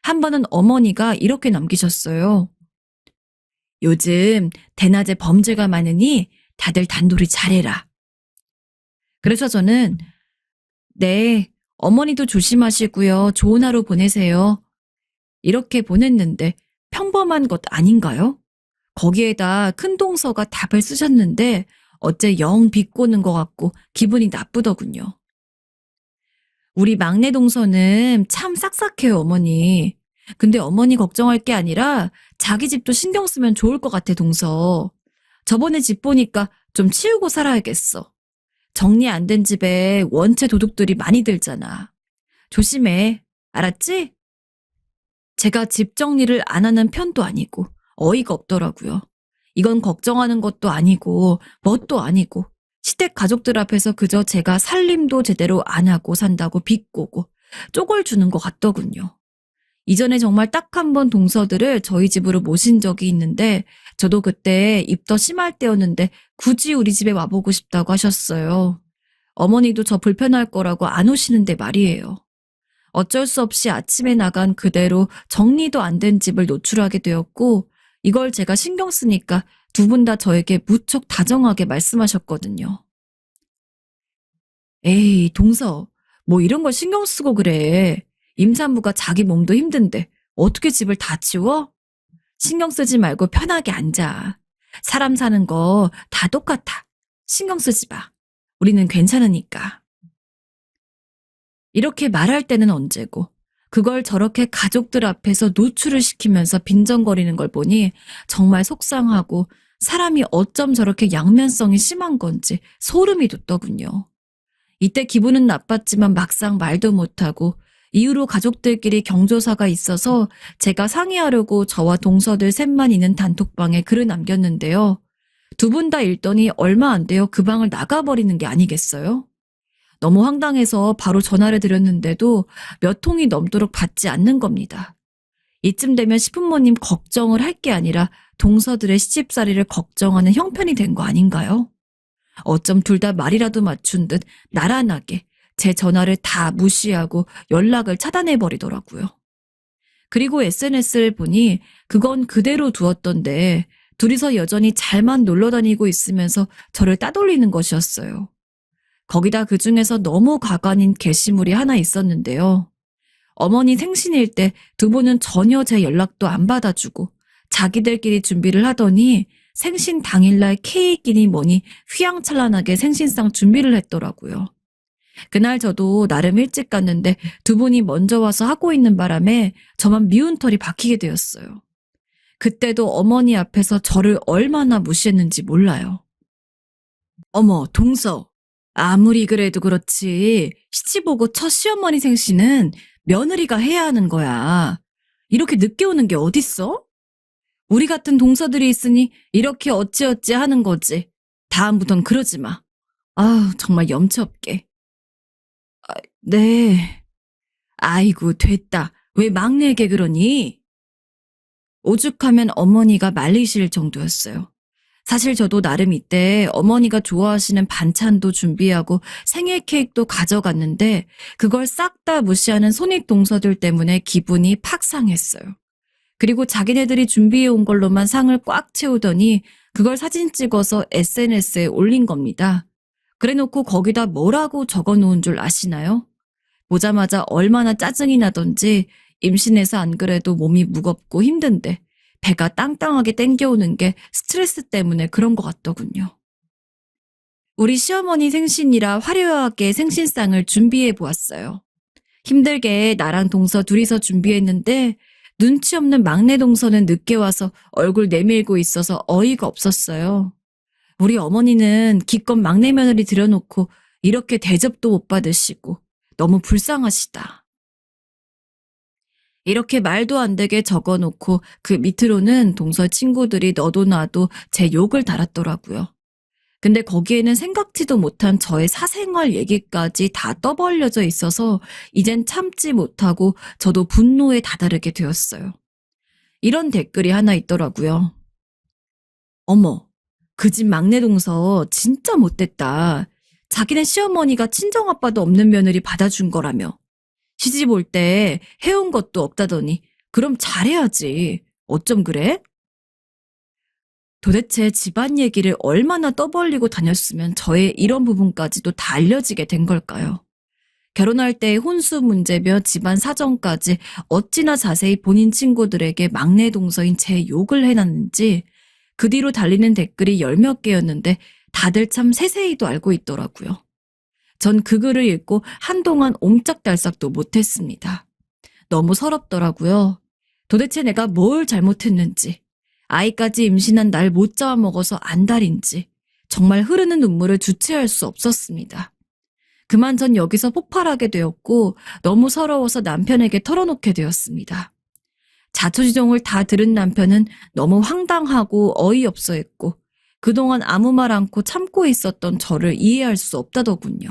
한 번은 어머니가 이렇게 남기셨어요. 요즘 대낮에 범죄가 많으니 다들 단돌이 잘해라. 그래서 저는 네, 어머니도 조심하시고요. 좋은 하루 보내세요. 이렇게 보냈는데 평범한 것 아닌가요? 거기에다 큰 동서가 답을 쓰셨는데 어째 영 비꼬는 것 같고 기분이 나쁘더군요. 우리 막내 동서는 참 싹싹해요, 어머니. 근데 어머니 걱정할 게 아니라 자기 집도 신경 쓰면 좋을 것 같아, 동서. 저번에 집 보니까 좀 치우고 살아야겠어. 정리 안 된 집에 원체 도둑들이 많이 들잖아. 조심해. 알았지? 제가 집 정리를 안 하는 편도 아니고 어이가 없더라고요. 이건 걱정하는 것도 아니고 뭣도 아니고 시댁 가족들 앞에서 그저 제가 살림도 제대로 안 하고 산다고 비꼬고 쪽을 주는 것 같더군요. 이전에 정말 딱 한 번 동서들을 저희 집으로 모신 적이 있는데 저도 그때 입 더 심할 때였는데 굳이 우리 집에 와보고 싶다고 하셨어요. 어머니도 저 불편할 거라고 안 오시는데 말이에요. 어쩔 수 없이 아침에 나간 그대로 정리도 안 된 집을 노출하게 되었고, 이걸 제가 신경 쓰니까 두 분 다 저에게 무척 다정하게 말씀하셨거든요. 에이, 동서, 뭐 이런 걸 신경 쓰고 그래. 임산부가 자기 몸도 힘든데 어떻게 집을 다 치워? 신경 쓰지 말고 편하게 앉아. 사람 사는 거 다 똑같아. 신경 쓰지 마. 우리는 괜찮으니까. 이렇게 말할 때는 언제고, 그걸 저렇게 가족들 앞에서 노출을 시키면서 빈정거리는 걸 보니 정말 속상하고 사람이 어쩜 저렇게 양면성이 심한 건지 소름이 돋더군요. 이때 기분은 나빴지만 막상 말도 못하고 이후로 가족들끼리 경조사가 있어서 제가 상의하려고 저와 동서들 셋만 있는 단톡방에 글을 남겼는데요. 두 분 다 읽더니 얼마 안 되어 그 방을 나가버리는 게 아니겠어요? 너무 황당해서 바로 전화를 드렸는데도 몇 통이 넘도록 받지 않는 겁니다. 이쯤 되면 시부모님 걱정을 할 게 아니라 동서들의 시집살이를 걱정하는 형편이 된 거 아닌가요? 어쩜 둘 다 말이라도 맞춘 듯 나란하게 제 전화를 다 무시하고 연락을 차단해버리더라고요. 그리고 SNS를 보니 그건 그대로 두었던데 둘이서 여전히 잘만 놀러 다니고 있으면서 저를 따돌리는 것이었어요. 거기다 그중에서 너무 가관인 게시물이 하나 있었는데요. 어머니 생신일 때 두 분은 전혀 제 연락도 안 받아주고 자기들끼리 준비를 하더니 생신 당일날 케이크니 뭐니 휘황찬란하게 생신상 준비를 했더라고요. 그날 저도 나름 일찍 갔는데 두 분이 먼저 와서 하고 있는 바람에 저만 미운 털이 박히게 되었어요. 그때도 어머니 앞에서 저를 얼마나 무시했는지 몰라요. 어머, 동서. 아무리 그래도 그렇지. 시집 오고 첫 시어머니 생신은 며느리가 해야 하는 거야. 이렇게 늦게 오는 게 어딨어? 우리 같은 동서들이 있으니 이렇게 어찌어찌 하는 거지. 다음부턴 그러지 마. 아우, 정말 염치 없게. 네. 아이고, 됐다. 왜 막내에게 그러니? 오죽하면 어머니가 말리실 정도였어요. 사실 저도 나름 이때 어머니가 좋아하시는 반찬도 준비하고 생일 케이크도 가져갔는데 그걸 싹 다 무시하는 손익 동서들 때문에 기분이 팍 상했어요. 그리고 자기네들이 준비해온 걸로만 상을 꽉 채우더니 그걸 사진 찍어서 SNS에 올린 겁니다. 그래놓고 거기다 뭐라고 적어놓은 줄 아시나요? 보자마자 얼마나 짜증이 나던지 임신해서 안 그래도 몸이 무겁고 힘든데 배가 땅땅하게 땡겨오는 게 스트레스 때문에 그런 것 같더군요. 우리 시어머니 생신이라 화려하게 생신상을 준비해 보았어요. 힘들게 나랑 동서 둘이서 준비했는데 눈치 없는 막내 동서는 늦게 와서 얼굴 내밀고 있어서 어이가 없었어요. 우리 어머니는 기껏 막내 며느리 들여놓고 이렇게 대접도 못 받으시고 너무 불쌍하시다. 이렇게 말도 안 되게 적어놓고 그 밑으로는 동서 친구들이 너도 나도 제 욕을 달았더라고요. 근데 거기에는 생각지도 못한 저의 사생활 얘기까지 다 떠벌려져 있어서 이젠 참지 못하고 저도 분노에 다다르게 되었어요. 이런 댓글이 하나 있더라고요. 어머, 그 집 막내 동서 진짜 못됐다. 자기네 시어머니가 친정아빠도 없는 며느리 받아준 거라며. 시집 올 때 해온 것도 없다더니 그럼 잘해야지. 어쩜 그래? 도대체 집안 얘기를 얼마나 떠벌리고 다녔으면 저의 이런 부분까지도 다 알려지게 된 걸까요? 결혼할 때의 혼수 문제며 집안 사정까지 어찌나 자세히 본인 친구들에게 막내 동서인 제 욕을 해놨는지 그 뒤로 달리는 댓글이 열 몇 개였는데 다들 참 세세히도 알고 있더라고요. 전 그 글을 읽고 한동안 옴짝달싹도 못했습니다. 너무 서럽더라고요. 도대체 내가 뭘 잘못했는지, 아이까지 임신한 날 못 잡아먹어서 안달인지 정말 흐르는 눈물을 주체할 수 없었습니다. 그만 전 여기서 폭발하게 되었고 너무 서러워서 남편에게 털어놓게 되었습니다. 자초지종을 다 들은 남편은 너무 황당하고 어이없어 했고 그동안 아무 말 않고 참고 있었던 저를 이해할 수 없다더군요.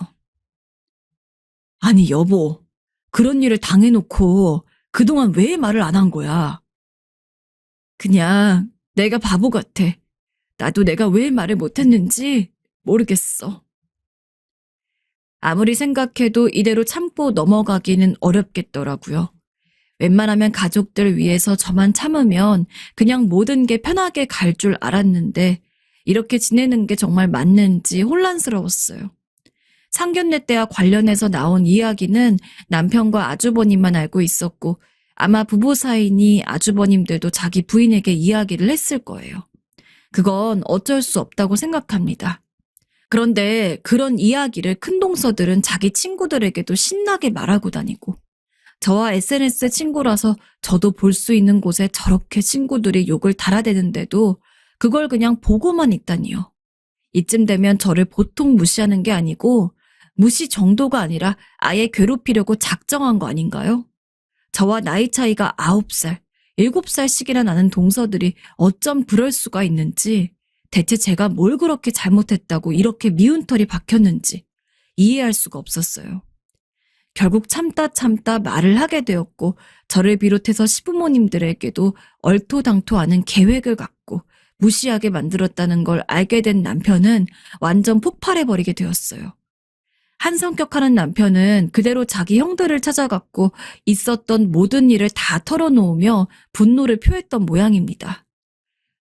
아니 여보, 그런 일을 당해놓고 그동안 왜 말을 안 한 거야? 그냥 내가 바보 같아. 나도 내가 왜 말을 못했는지 모르겠어. 아무리 생각해도 이대로 참고 넘어가기는 어렵겠더라고요. 웬만하면 가족들 위해서 저만 참으면 그냥 모든 게 편하게 갈 줄 알았는데 이렇게 지내는 게 정말 맞는지 혼란스러웠어요. 상견례 때와 관련해서 나온 이야기는 남편과 아주버님만 알고 있었고 아마 부부 사이니 아주버님들도 자기 부인에게 이야기를 했을 거예요. 그건 어쩔 수 없다고 생각합니다. 그런데 그런 이야기를 큰동서들은 자기 친구들에게도 신나게 말하고 다니고 저와 SNS 친구라서 저도 볼 수 있는 곳에 저렇게 친구들이 욕을 달아대는데도 그걸 그냥 보고만 있다니요. 이쯤 되면 저를 보통 무시하는 게 아니고 무시 정도가 아니라 아예 괴롭히려고 작정한 거 아닌가요? 저와 나이 차이가 9살, 7살씩이나 나는 동서들이 어쩜 그럴 수가 있는지 대체 제가 뭘 그렇게 잘못했다고 이렇게 미운 털이 박혔는지 이해할 수가 없었어요. 결국 참다 말을 하게 되었고 저를 비롯해서 시부모님들에게도 얼토당토 않은 계획을 갖고 무시하게 만들었다는 걸 알게 된 남편은 완전 폭발해버리게 되었어요. 한 성격하는 남편은 그대로 자기 형들을 찾아갔고 있었던 모든 일을 다 털어놓으며 분노를 표했던 모양입니다.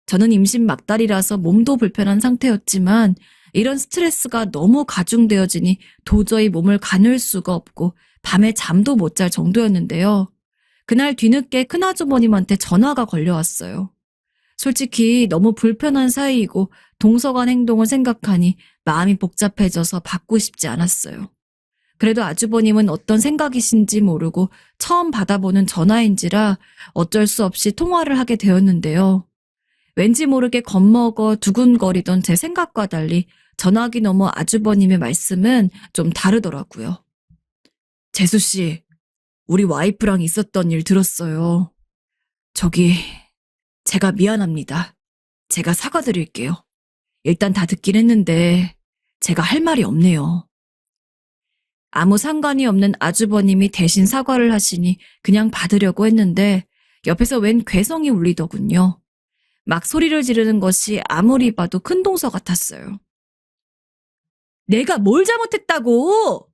저는 임신 막달이라서 몸도 불편한 상태였지만 이런 스트레스가 너무 가중되어지니 도저히 몸을 가눌 수가 없고 밤에 잠도 못 잘 정도였는데요. 그날 뒤늦게 큰아주버님한테 전화가 걸려왔어요. 솔직히 너무 불편한 사이이고 동서간 행동을 생각하니 마음이 복잡해져서 받고 싶지 않았어요. 그래도 아주버님은 어떤 생각이신지 모르고 처음 받아보는 전화인지라 어쩔 수 없이 통화를 하게 되었는데요. 왠지 모르게 겁먹어 두근거리던 제 생각과 달리 전화기 너머 아주버님의 말씀은 좀 다르더라고요. 재수씨, 우리 와이프랑 있었던 일 들었어요. 제가 미안합니다. 제가 사과드릴게요. 일단 다 듣긴 했는데 제가 할 말이 없네요. 아무 상관이 없는 아주버님이 대신 사과를 하시니 그냥 받으려고 했는데 옆에서 웬 괴성이 울리더군요. 막 소리를 지르는 것이 아무리 봐도 큰동서 같았어요. 내가 뭘 잘못했다고!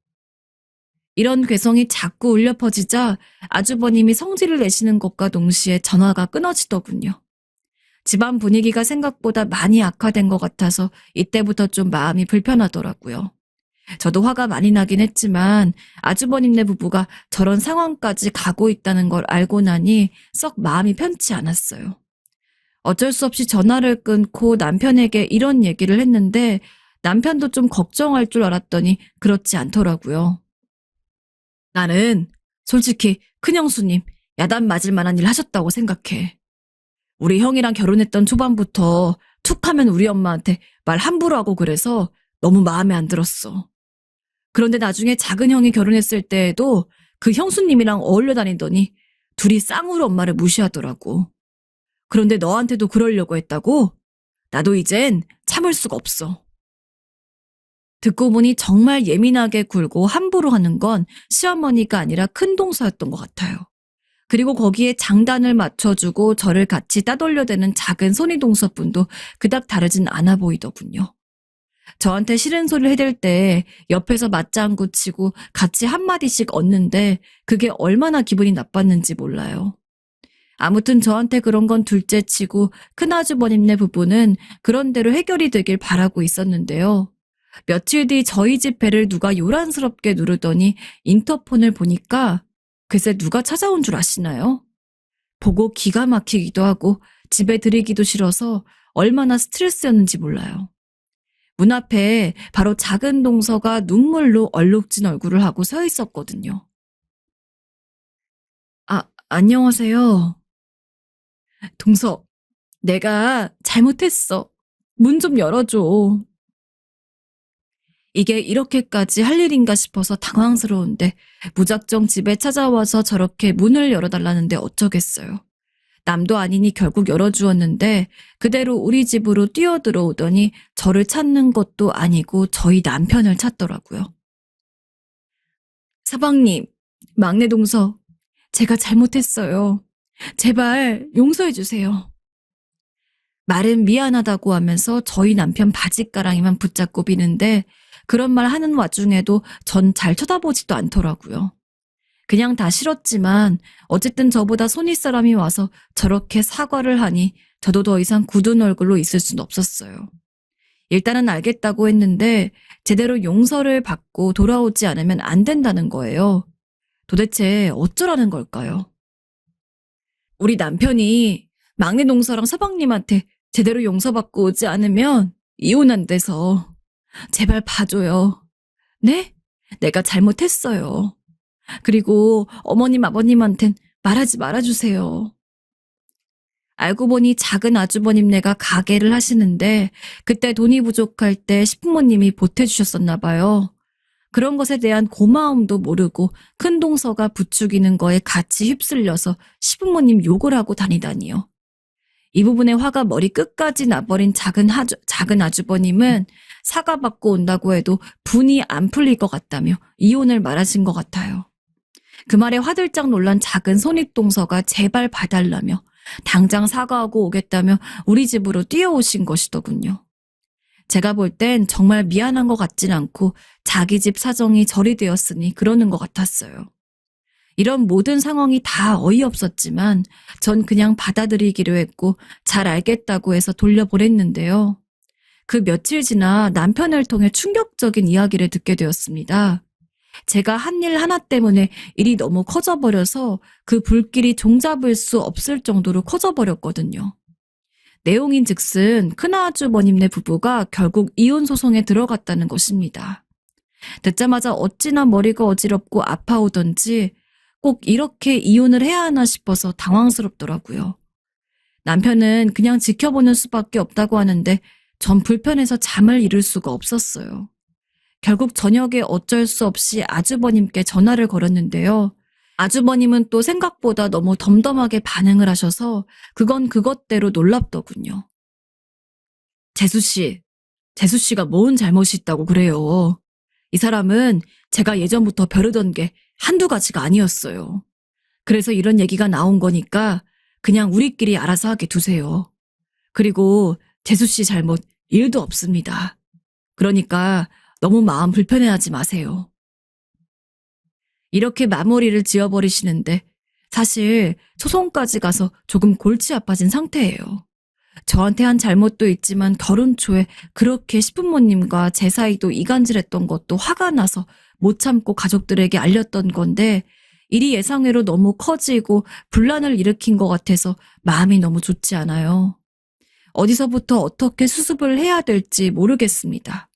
이런 괴성이 자꾸 울려 퍼지자 아주버님이 성질을 내시는 것과 동시에 전화가 끊어지더군요. 집안 분위기가 생각보다 많이 악화된 것 같아서 이때부터 좀 마음이 불편하더라고요. 저도 화가 많이 나긴 했지만 아주버님네 부부가 저런 상황까지 가고 있다는 걸 알고 나니 썩 마음이 편치 않았어요. 어쩔 수 없이 전화를 끊고 남편에게 이런 얘기를 했는데 남편도 좀 걱정할 줄 알았더니 그렇지 않더라고요. 나는 솔직히 큰형수님 야단 맞을 만한 일 하셨다고 생각해. 우리 형이랑 결혼했던 초반부터 툭 하면 우리 엄마한테 말 함부로 하고 그래서 너무 마음에 안 들었어. 그런데 나중에 작은 형이 결혼했을 때에도 그 형수님이랑 어울려 다니더니 둘이 쌍으로 엄마를 무시하더라고. 그런데 너한테도 그러려고 했다고? 나도 이젠 참을 수가 없어. 듣고 보니 정말 예민하게 굴고 함부로 하는 건 시어머니가 아니라 큰동서였던 것 같아요. 그리고 거기에 장단을 맞춰주고 저를 같이 따돌려대는 작은 손이동서분도 그닥 다르진 않아 보이더군요. 저한테 싫은 소리를 해댈 때 옆에서 맞장구 치고 같이 한마디씩 얻는데 그게 얼마나 기분이 나빴는지 몰라요. 아무튼 저한테 그런 건 둘째치고 큰아주버님네 부부는 그런 대로 해결이 되길 바라고 있었는데요. 며칠 뒤 저희 집 배를 누가 요란스럽게 누르더니 인터폰을 보니까 글쎄 누가 찾아온 줄 아시나요? 보고 기가 막히기도 하고 집에 들이기도 싫어서 얼마나 스트레스였는지 몰라요. 문 앞에 바로 작은 동서가 눈물로 얼룩진 얼굴을 하고 서 있었거든요. 안녕하세요. 동서, 내가 잘못했어. 문 좀 열어줘. 이게 이렇게까지 할 일인가 싶어서 당황스러운데 무작정 집에 찾아와서 저렇게 문을 열어달라는데 어쩌겠어요. 남도 아니니 결국 열어주었는데 그대로 우리 집으로 뛰어들어오더니 저를 찾는 것도 아니고 저희 남편을 찾더라고요. 서방님, 막내 동서, 제가 잘못했어요. 제발 용서해 주세요. 말은 미안하다고 하면서 저희 남편 바지가랑이만 붙잡고 비는데 그런 말 하는 와중에도 전 잘 쳐다보지도 않더라고요. 그냥 다 싫었지만 어쨌든 저보다 손윗 사람이 와서 저렇게 사과를 하니 저도 더 이상 굳은 얼굴로 있을 순 없었어요. 일단은 알겠다고 했는데 제대로 용서를 받고 돌아오지 않으면 안 된다는 거예요. 도대체 어쩌라는 걸까요? 우리 남편이 막내 동서랑 서방님한테 제대로 용서받고 오지 않으면 이혼한대서 제발 봐줘요. 네? 내가 잘못했어요. 그리고 어머님 아버님한텐 말하지 말아주세요. 알고 보니 작은 아주버님네가 가게를 하시는데 그때 돈이 부족할 때 시부모님이 보태주셨었나 봐요. 그런 것에 대한 고마움도 모르고 큰 동서가 부추기는 거에 같이 휩쓸려서 시부모님 욕을 하고 다니다니요. 이 부분에 화가 머리 끝까지 나버린 작은 아주버님은 사과받고 온다고 해도 분이 안 풀릴 것 같다며 이혼을 말하신 것 같아요. 그 말에 화들짝 놀란 작은 손윗동서가 제발 봐달라며 당장 사과하고 오겠다며 우리 집으로 뛰어오신 것이더군요. 제가 볼 땐 정말 미안한 것 같진 않고 자기 집 사정이 절이 되었으니 그러는 것 같았어요. 이런 모든 상황이 다 어이없었지만 전 그냥 받아들이기로 했고 잘 알겠다고 해서 돌려보냈는데요. 그 며칠 지나 남편을 통해 충격적인 이야기를 듣게 되었습니다. 제가 한 일 하나 때문에 일이 너무 커져버려서 그 불길이 종잡을 수 없을 정도로 커져버렸거든요. 내용인즉슨 큰아주버님네 부부가 결국 이혼 소송에 들어갔다는 것입니다. 듣자마자 어찌나 머리가 어지럽고 아파오던지 꼭 이렇게 이혼을 해야 하나 싶어서 당황스럽더라고요. 남편은 그냥 지켜보는 수밖에 없다고 하는데 전 불편해서 잠을 이룰 수가 없었어요. 결국 저녁에 어쩔 수 없이 아주버님께 전화를 걸었는데요. 아주버님은 또 생각보다 너무 덤덤하게 반응을 하셔서 그건 그것대로 놀랍더군요. 재수씨가 뭔 잘못이 있다고 그래요. 이 사람은 제가 예전부터 벼르던 게 한두 가지가 아니었어요. 그래서 이런 얘기가 나온 거니까 그냥 우리끼리 알아서 하게 두세요. 그리고 재수씨 잘못 1도 없습니다. 그러니까 너무 마음 불편해하지 마세요. 이렇게 마무리를 지어버리시는데 사실 소송까지 가서 조금 골치 아파진 상태예요. 저한테 한 잘못도 있지만 결혼 초에 그렇게 시부모님과 제 사이도 이간질했던 것도 화가 나서 못 참고 가족들에게 알렸던 건데 일이 예상외로 너무 커지고 분란을 일으킨 것 같아서 마음이 너무 좋지 않아요. 어디서부터 어떻게 수습을 해야 될지 모르겠습니다.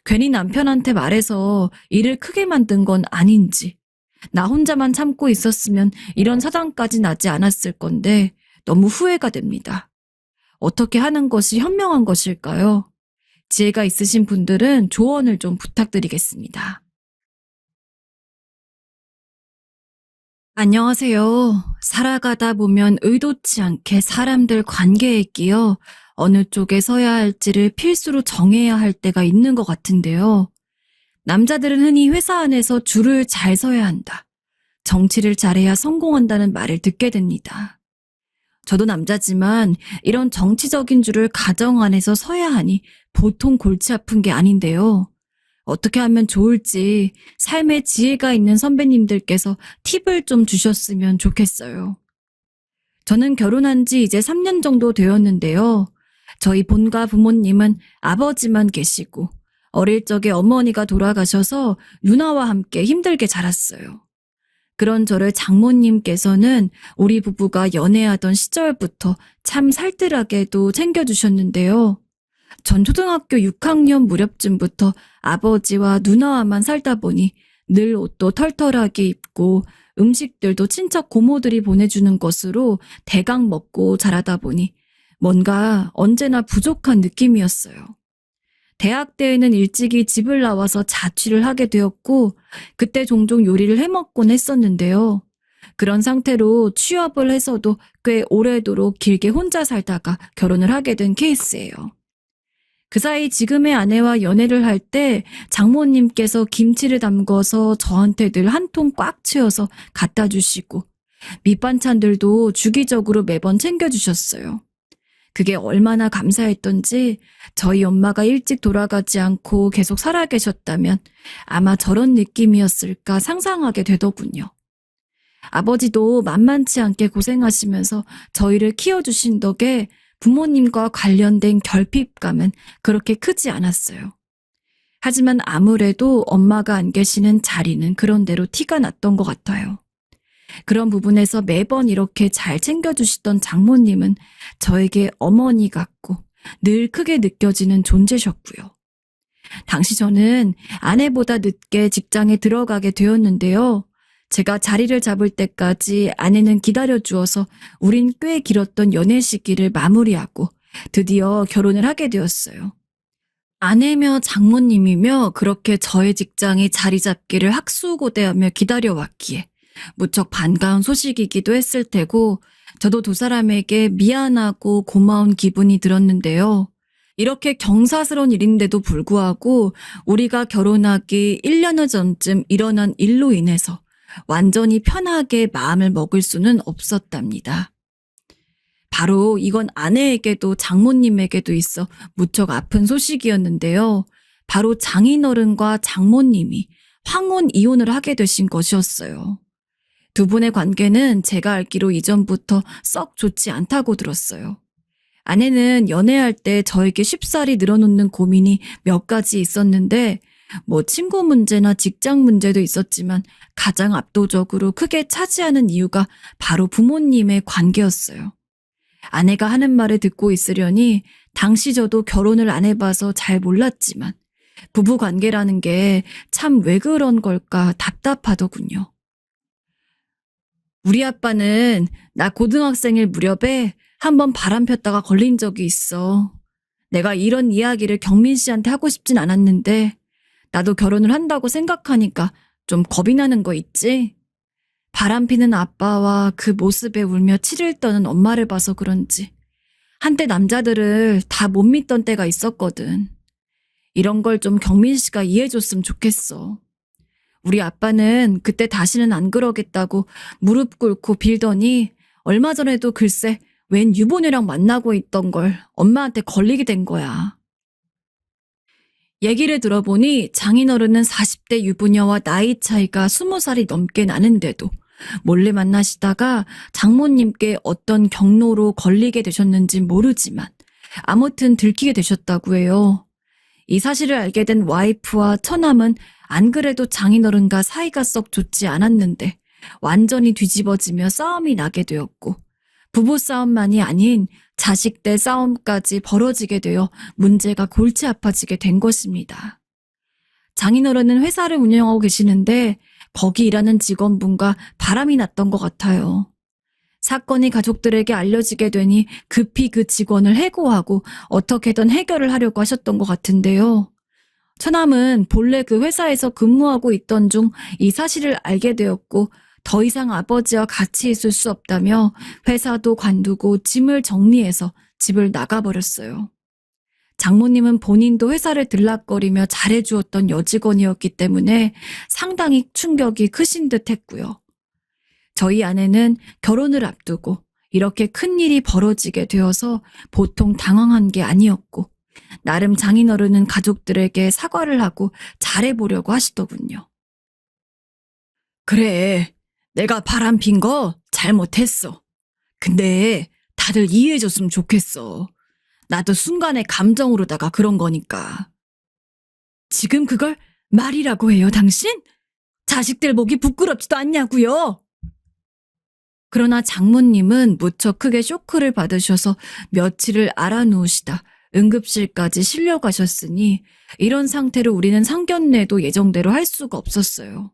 괜히 남편한테 말해서 일을 크게 만든 건 아닌지, 나 혼자만 참고 있었으면 이런 사단까지 나지 않았을 건데 너무 후회가 됩니다. 어떻게 하는 것이 현명한 것일까요? 지혜가 있으신 분들은 조언을 좀 부탁드리겠습니다. 안녕하세요. 살아가다 보면 의도치 않게 사람들 관계에 끼어 어느 쪽에 서야 할지를 필수로 정해야 할 때가 있는 것 같은데요. 남자들은 흔히 회사 안에서 줄을 잘 서야 한다. 정치를 잘해야 성공한다는 말을 듣게 됩니다. 저도 남자지만 이런 정치적인 줄을 가정 안에서 서야 하니 보통 골치 아픈 게 아닌데요. 어떻게 하면 좋을지 삶의 지혜가 있는 선배님들께서 팁을 좀 주셨으면 좋겠어요. 저는 결혼한 지 이제 3년 정도 되었는데요. 저희 본가 부모님은 아버지만 계시고 어릴 적에 어머니가 돌아가셔서 누나와 함께 힘들게 자랐어요. 그런 저를 장모님께서는 우리 부부가 연애하던 시절부터 참 살뜰하게도 챙겨주셨는데요. 전 초등학교 6학년 무렵쯤부터 아버지와 누나와만 살다 보니 늘 옷도 털털하게 입고 음식들도 친척 고모들이 보내주는 것으로 대강 먹고 자라다 보니 뭔가 언제나 부족한 느낌이었어요. 대학 때에는 일찍이 집을 나와서 자취를 하게 되었고 그때 종종 요리를 해먹곤 했었는데요. 그런 상태로 취업을 해서도 꽤 오래도록 길게 혼자 살다가 결혼을 하게 된 케이스예요. 그 사이 지금의 아내와 연애를 할 때 장모님께서 김치를 담궈서 저한테 늘 한 통 꽉 채워서 갖다 주시고 밑반찬들도 주기적으로 매번 챙겨주셨어요. 그게 얼마나 감사했던지 저희 엄마가 일찍 돌아가지 않고 계속 살아계셨다면 아마 저런 느낌이었을까 상상하게 되더군요. 아버지도 만만치 않게 고생하시면서 저희를 키워주신 덕에 부모님과 관련된 결핍감은 그렇게 크지 않았어요. 하지만 아무래도 엄마가 안 계시는 자리는 그런대로 티가 났던 것 같아요. 그런 부분에서 매번 이렇게 잘 챙겨주시던 장모님은 저에게 어머니 같고 늘 크게 느껴지는 존재셨고요. 당시 저는 아내보다 늦게 직장에 들어가게 되었는데요. 제가 자리를 잡을 때까지 아내는 기다려주어서 우린 꽤 길었던 연애 시기를 마무리하고 드디어 결혼을 하게 되었어요. 아내며 장모님이며 그렇게 저의 직장이 자리 잡기를 학수고대하며 기다려왔기에 무척 반가운 소식이기도 했을 테고 저도 두 사람에게 미안하고 고마운 기분이 들었는데요. 이렇게 경사스러운 일인데도 불구하고 우리가 결혼하기 1년여 전쯤 일어난 일로 인해서 완전히 편하게 마음을 먹을 수는 없었답니다. 바로 이건 아내에게도 장모님에게도 있어 무척 아픈 소식이었는데요. 바로 장인어른과 장모님이 황혼 이혼을 하게 되신 것이었어요. 두 분의 관계는 제가 알기로 이전부터 썩 좋지 않다고 들었어요. 아내는 연애할 때 저에게 쉽사리 늘어놓는 고민이 몇 가지 있었는데 친구 문제나 직장 문제도 있었지만 가장 압도적으로 크게 차지하는 이유가 바로 부모님의 관계였어요. 아내가 하는 말을 듣고 있으려니 당시 저도 결혼을 안 해봐서 잘 몰랐지만 부부 관계라는 게 참 왜 그런 걸까 답답하더군요. 우리 아빠는 나 고등학생일 무렵에 한번 바람 폈다가 걸린 적이 있어. 내가 이런 이야기를 경민 씨한테 하고 싶진 않았는데 나도 결혼을 한다고 생각하니까 좀 겁이 나는 거 있지? 바람 피는 아빠와 그 모습에 울며 치를 떠는 엄마를 봐서 그런지 한때 남자들을 다 못 믿던 때가 있었거든. 이런 걸 좀 경민 씨가 이해해줬으면 좋겠어. 우리 아빠는 그때 다시는 안 그러겠다고 무릎 꿇고 빌더니 얼마 전에도 글쎄 웬 유부녀랑 만나고 있던 걸 엄마한테 걸리게 된 거야. 얘기를 들어보니 장인어른은 40대 유부녀와 나이 차이가 20살이 넘게 나는데도 몰래 만나시다가 장모님께 어떤 경로로 걸리게 되셨는지 모르지만 아무튼 들키게 되셨다고 해요. 이 사실을 알게 된 와이프와 처남은 안 그래도 장인어른과 사이가 썩 좋지 않았는데 완전히 뒤집어지며 싸움이 나게 되었고 부부싸움만이 아닌 자식들 싸움까지 벌어지게 되어 문제가 골치 아파지게 된 것입니다. 장인어른은 회사를 운영하고 계시는데 거기 일하는 직원분과 바람이 났던 것 같아요. 사건이 가족들에게 알려지게 되니 급히 그 직원을 해고하고 어떻게든 해결을 하려고 하셨던 것 같은데요. 처남은 본래 그 회사에서 근무하고 있던 중 이 사실을 알게 되었고 더 이상 아버지와 같이 있을 수 없다며 회사도 관두고 짐을 정리해서 집을 나가버렸어요. 장모님은 본인도 회사를 들락거리며 잘해주었던 여직원이었기 때문에 상당히 충격이 크신 듯 했고요. 저희 아내는 결혼을 앞두고 이렇게 큰일이 벌어지게 되어서 보통 당황한 게 아니었고 나름 장인어른은 가족들에게 사과를 하고 잘해보려고 하시더군요. 그래, 내가 바람핀 거 잘못했어. 근데 다들 이해해줬으면 좋겠어. 나도 순간의 감정으로다가 그런 거니까. 지금 그걸 말이라고 해요, 당신? 자식들 보기 부끄럽지도 않냐고요? 그러나 장모님은 무척 크게 쇼크를 받으셔서 며칠을 알아누우시다 응급실까지 실려가셨으니 이런 상태로 우리는 상견례도 예정대로 할 수가 없었어요.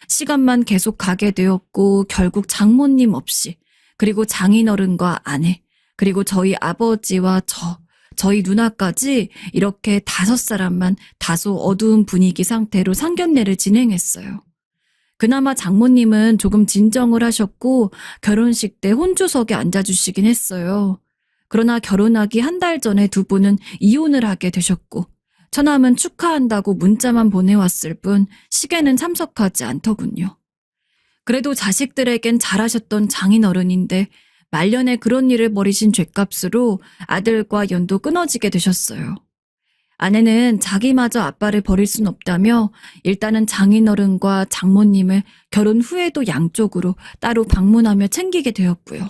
시간만 계속 가게 되었고 결국 장모님 없이 그리고 장인어른과 아내 그리고 저희 아버지와 저희 누나까지 이렇게 5사람만 다소 어두운 분위기 상태로 상견례를 진행했어요. 그나마 장모님은 조금 진정을 하셨고 결혼식 때 혼주석에 앉아주시긴 했어요. 그러나 결혼하기 한 달 전에 두 분은 이혼을 하게 되셨고 처남은 축하한다고 문자만 보내왔을 뿐 시계는 참석하지 않더군요. 그래도 자식들에겐 잘하셨던 장인어른인데 말년에 그런 일을 벌이신 죗값으로 아들과 연도 끊어지게 되셨어요. 아내는 자기마저 아빠를 버릴 순 없다며 일단은 장인어른과 장모님을 결혼 후에도 양쪽으로 따로 방문하며 챙기게 되었고요.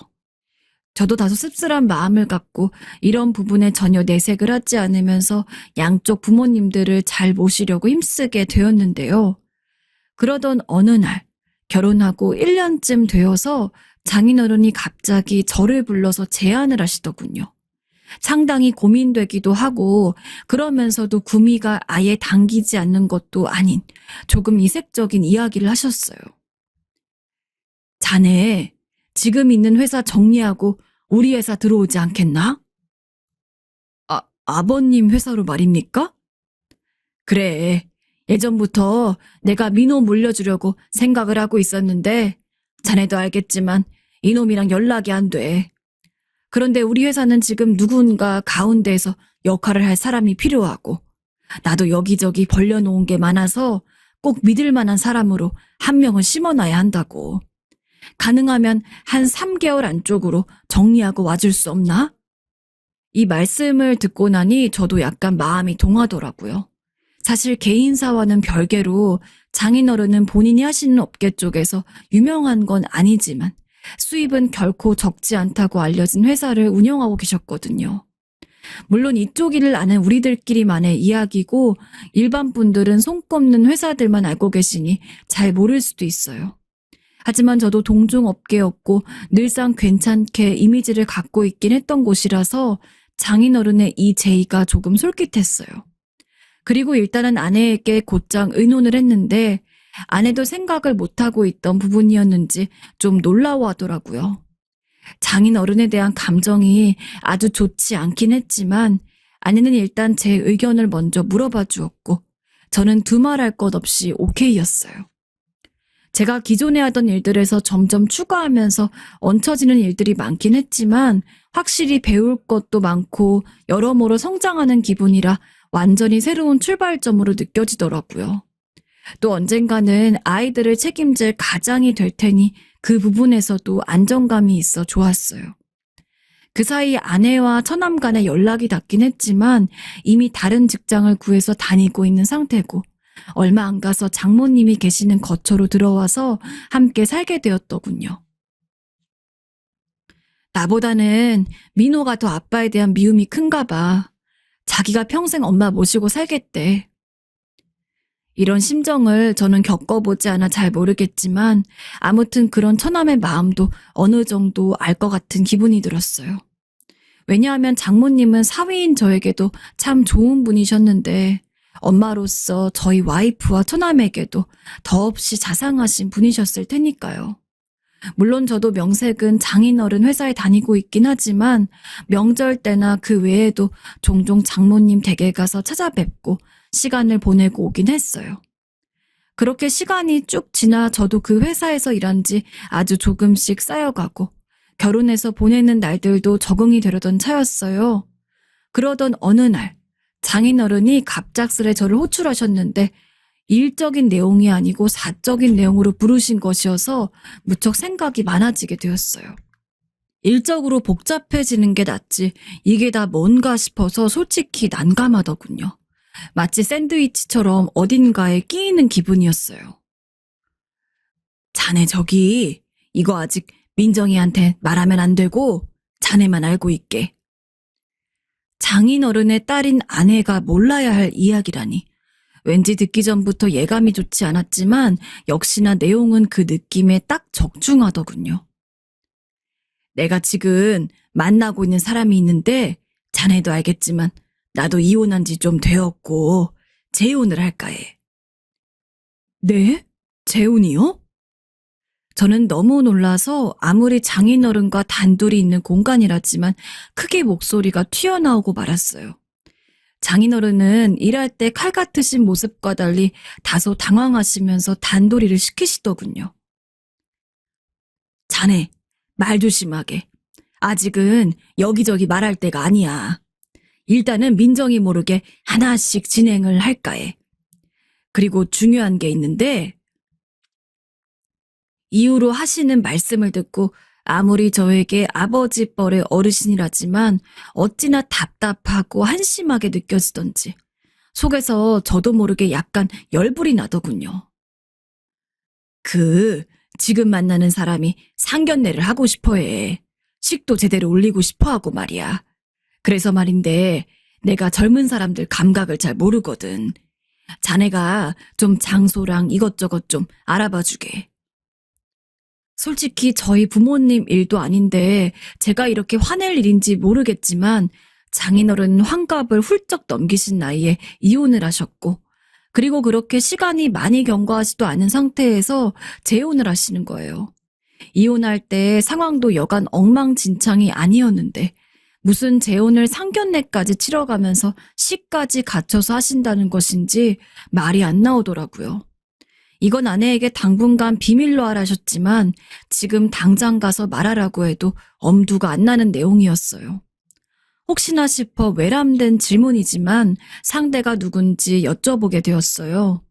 저도 다소 씁쓸한 마음을 갖고 이런 부분에 전혀 내색을 하지 않으면서 양쪽 부모님들을 잘 모시려고 힘쓰게 되었는데요. 그러던 어느 날 결혼하고 1년쯤 되어서 장인어른이 갑자기 저를 불러서 제안을 하시더군요. 상당히 고민되기도 하고 그러면서도 구미가 아예 당기지 않는 것도 아닌 조금 이색적인 이야기를 하셨어요. 자네, 지금 있는 회사 정리하고 우리 회사 들어오지 않겠나? 아버님 회사로 말입니까? 그래, 예전부터 내가 민호 물려주려고 생각을 하고 있었는데 자네도 알겠지만 이놈이랑 연락이 안 돼. 그런데 우리 회사는 지금 누군가 가운데에서 역할을 할 사람이 필요하고 나도 여기저기 벌려놓은 게 많아서 꼭 믿을 만한 사람으로 한 명은 심어놔야 한다고. 가능하면 한 3개월 안쪽으로 정리하고 와줄 수 없나? 이 말씀을 듣고 나니 저도 약간 마음이 동하더라고요. 사실 개인사와는 별개로 장인어른은 본인이 하시는 업계 쪽에서 유명한 건 아니지만 수입은 결코 적지 않다고 알려진 회사를 운영하고 계셨거든요. 물론 이쪽 일을 아는 우리들끼리만의 이야기고 일반 분들은 손꼽는 회사들만 알고 계시니 잘 모를 수도 있어요. 하지만 저도 동종업계였고 늘상 괜찮게 이미지를 갖고 있긴 했던 곳이라서 장인어른의 이 제의가 조금 솔깃했어요. 그리고 일단은 아내에게 곧장 의논을 했는데 아내도 생각을 못하고 있던 부분이었는지 좀 놀라워하더라고요. 장인어른에 대한 감정이 아주 좋지 않긴 했지만 아내는 일단 제 의견을 먼저 물어봐 주었고 저는 두말할 것 없이 오케이였어요. 제가 기존에 하던 일들에서 점점 추가하면서 얹혀지는 일들이 많긴 했지만 확실히 배울 것도 많고 여러모로 성장하는 기분이라 완전히 새로운 출발점으로 느껴지더라고요. 또 언젠가는 아이들을 책임질 가장이 될 테니 그 부분에서도 안정감이 있어 좋았어요. 그 사이 아내와 처남 간에 연락이 닿긴 했지만 이미 다른 직장을 구해서 다니고 있는 상태고 얼마 안 가서 장모님이 계시는 거처로 들어와서 함께 살게 되었더군요. 나보다는 민호가 더 아빠에 대한 미움이 큰가 봐. 자기가 평생 엄마 모시고 살겠대. 이런 심정을 저는 겪어보지 않아 잘 모르겠지만 아무튼 그런 처남의 마음도 어느 정도 알 것 같은 기분이 들었어요. 왜냐하면 장모님은 사위인 저에게도 참 좋은 분이셨는데 엄마로서 저희 와이프와 처남에게도 더없이 자상하신 분이셨을 테니까요. 물론 저도 명색은 장인어른 회사에 다니고 있긴 하지만 명절 때나 그 외에도 종종 장모님 댁에 가서 찾아뵙고 시간을 보내고 오긴 했어요. 그렇게 시간이 쭉 지나 저도 그 회사에서 일한 지 아주 조금씩 쌓여가고 결혼해서 보내는 날들도 적응이 되려던 차였어요. 그러던 어느 날 장인어른이 갑작스레 저를 호출하셨는데 일적인 내용이 아니고 사적인 내용으로 부르신 것이어서 무척 생각이 많아지게 되었어요. 일적으로 복잡해지는 게 낫지 이게 다 뭔가 싶어서 솔직히 난감하더군요. 마치 샌드위치처럼 어딘가에 끼이는 기분이었어요. 자네 저기 이거 아직 민정이한테 말하면 안 되고 자네만 알고 있게. 장인어른의 딸인 아내가 몰라야 할 이야기라니. 왠지 듣기 전부터 예감이 좋지 않았지만 역시나 내용은 그 느낌에 딱 적중하더군요. 내가 지금 만나고 있는 사람이 있는데 자네도 알겠지만 나도 이혼한 지 좀 되었고 재혼을 할까 해. 네? 재혼이요? 저는 너무 놀라서 아무리 장인어른과 단둘이 있는 공간이라지만 크게 목소리가 튀어나오고 말았어요. 장인어른은 일할 때 칼 같으신 모습과 달리 다소 당황하시면서 단도리를 시키시더군요. 자네, 말 조심하게. 아직은 여기저기 말할 때가 아니야. 일단은 민정이 모르게 하나씩 진행을 할까 해. 그리고 중요한 게 있는데 이후로 하시는 말씀을 듣고 아무리 저에게 아버지 뻘의 어르신이라지만 어찌나 답답하고 한심하게 느껴지던지 속에서 저도 모르게 약간 열불이 나더군요. 지금 만나는 사람이 상견례를 하고 싶어 해. 식도 제대로 올리고 싶어 하고 말이야. 그래서 말인데 내가 젊은 사람들 감각을 잘 모르거든. 자네가 좀 장소랑 이것저것 좀 알아봐 주게. 솔직히 저희 부모님 일도 아닌데 제가 이렇게 화낼 일인지 모르겠지만 장인어른 환갑을 훌쩍 넘기신 나이에 이혼을 하셨고 그리고 그렇게 시간이 많이 경과하지도 않은 상태에서 재혼을 하시는 거예요. 이혼할 때 상황도 여간 엉망진창이 아니었는데 무슨 재혼을 상견례까지 치러가면서 시까지 갖춰서 하신다는 것인지 말이 안 나오더라고요. 이건 아내에게 당분간 비밀로 하라셨지만 지금 당장 가서 말하라고 해도 엄두가 안 나는 내용이었어요. 혹시나 싶어 외람된 질문이지만 상대가 누군지 여쭤보게 되었어요.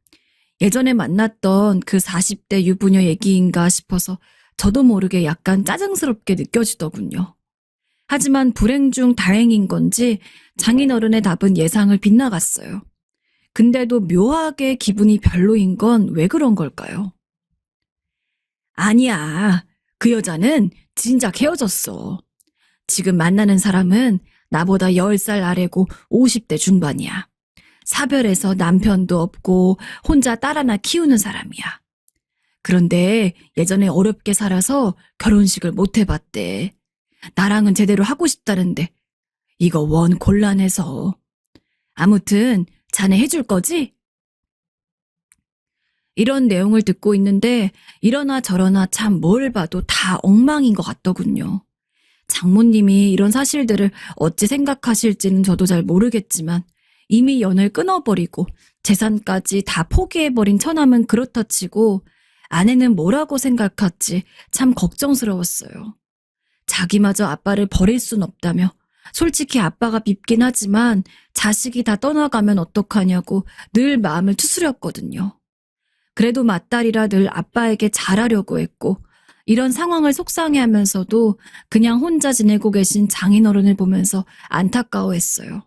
예전에 만났던 그 40대 유부녀 얘기인가 싶어서 저도 모르게 약간 짜증스럽게 느껴지더군요. 하지만 불행 중 다행인 건지 장인어른의 답은 예상을 빗나갔어요. 근데도 묘하게 기분이 별로인 건 왜 그런 걸까요? 아니야. 그 여자는 진작 헤어졌어. 지금 만나는 사람은 나보다 10살 아래고 50대 중반이야. 사별해서 남편도 없고 혼자 딸 하나 키우는 사람이야. 그런데 예전에 어렵게 살아서 결혼식을 못 해봤대. 나랑은 제대로 하고 싶다는데 이거 원 곤란해서. 아무튼 자네 해줄 거지? 이런 내용을 듣고 있는데 이러나 저러나 참 뭘 봐도 다 엉망인 것 같더군요. 장모님이 이런 사실들을 어찌 생각하실지는 저도 잘 모르겠지만 이미 연을 끊어버리고 재산까지 다 포기해버린 처남은 그렇다 치고 아내는 뭐라고 생각할지 참 걱정스러웠어요. 자기마저 아빠를 버릴 순 없다며 솔직히 아빠가 밉긴 하지만 자식이 다 떠나가면 어떡하냐고 늘 마음을 추스렸거든요. 그래도 맏딸이라 늘 아빠에게 잘하려고 했고 이런 상황을 속상해하면서도 그냥 혼자 지내고 계신 장인어른을 보면서 안타까워했어요.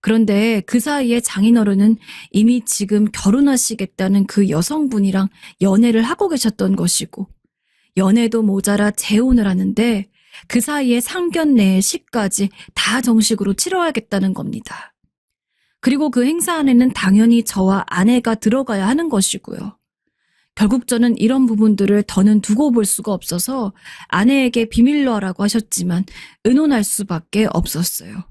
그런데 그 사이에 장인어른은 이미 지금 결혼하시겠다는 그 여성분이랑 연애를 하고 계셨던 것이고 연애도 모자라 재혼을 하는데 그 사이에 상견례의 시까지 다 정식으로 치러야겠다는 겁니다. 그리고 그 행사 안에는 당연히 저와 아내가 들어가야 하는 것이고요. 결국 저는 이런 부분들을 더는 두고 볼 수가 없어서 아내에게 비밀로 하라고 하셨지만 의논할 수밖에 없었어요.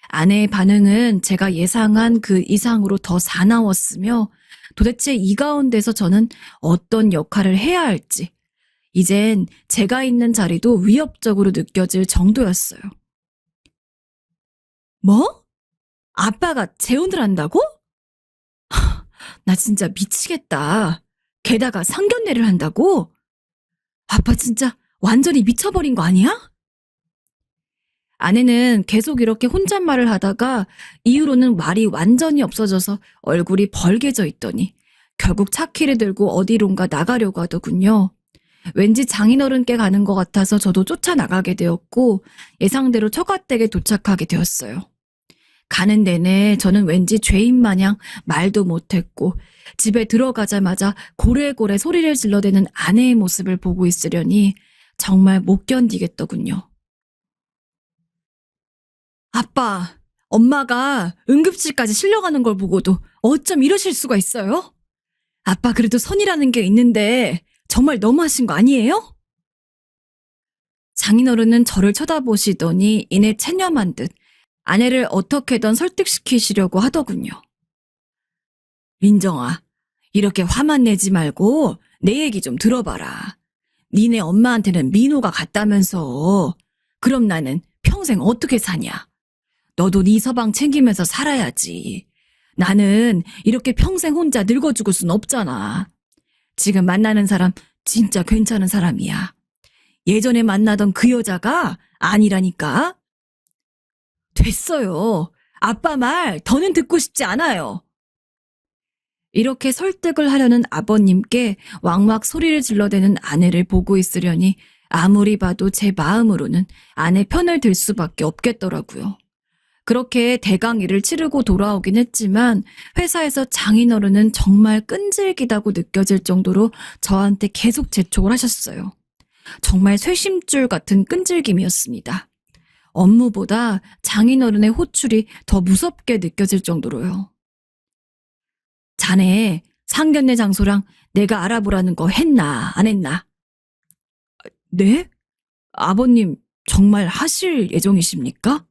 아내의 반응은 제가 예상한 그 이상으로 더 사나웠으며 도대체 이 가운데서 저는 어떤 역할을 해야 할지 이젠 제가 있는 자리도 위협적으로 느껴질 정도였어요. 뭐? 아빠가 재혼을 한다고? 나 진짜 미치겠다. 게다가 상견례를 한다고? 아빠 진짜 완전히 미쳐버린 거 아니야? 아내는 계속 이렇게 혼잣말을 하다가 이후로는 말이 완전히 없어져서 얼굴이 벌개져 있더니 결국 차키를 들고 어디론가 나가려고 하더군요. 왠지 장인어른께 가는 것 같아서 저도 쫓아나가게 되었고 예상대로 처갓댁에 도착하게 되었어요. 가는 내내 저는 왠지 죄인 마냥 말도 못했고 집에 들어가자마자 고래고래 소리를 질러대는 아내의 모습을 보고 있으려니 정말 못 견디겠더군요. 아빠, 엄마가 응급실까지 실려가는 걸 보고도 어쩜 이러실 수가 있어요? 아빠 그래도 선이라는 게 있는데 정말 너무하신 거 아니에요? 장인어른은 저를 쳐다보시더니 이내 체념한 듯 아내를 어떻게든 설득시키시려고 하더군요. 민정아, 이렇게 화만 내지 말고 내 얘기 좀 들어봐라. 니네 엄마한테는 민호가 같다면서. 그럼 나는 평생 어떻게 사냐? 너도 네 서방 챙기면서 살아야지. 나는 이렇게 평생 혼자 늙어 죽을 순 없잖아. 지금 만나는 사람 진짜 괜찮은 사람이야. 예전에 만나던 그 여자가 아니라니까. 됐어요. 아빠 말 더는 듣고 싶지 않아요. 이렇게 설득을 하려는 아버님께 왕막 소리를 질러대는 아내를 보고 있으려니 아무리 봐도 제 마음으로는 아내 편을 들 수밖에 없겠더라고요. 그렇게 대강일을 치르고 돌아오긴 했지만 회사에서 장인어른은 정말 끈질기다고 느껴질 정도로 저한테 계속 재촉을 하셨어요. 정말 쇠심줄 같은 끈질김이었습니다. 업무보다 장인어른의 호출이 더 무섭게 느껴질 정도로요. 자네 상견례 장소랑 내가 알아보라는 거 했나 안 했나? 네? 아버님 정말 하실 예정이십니까?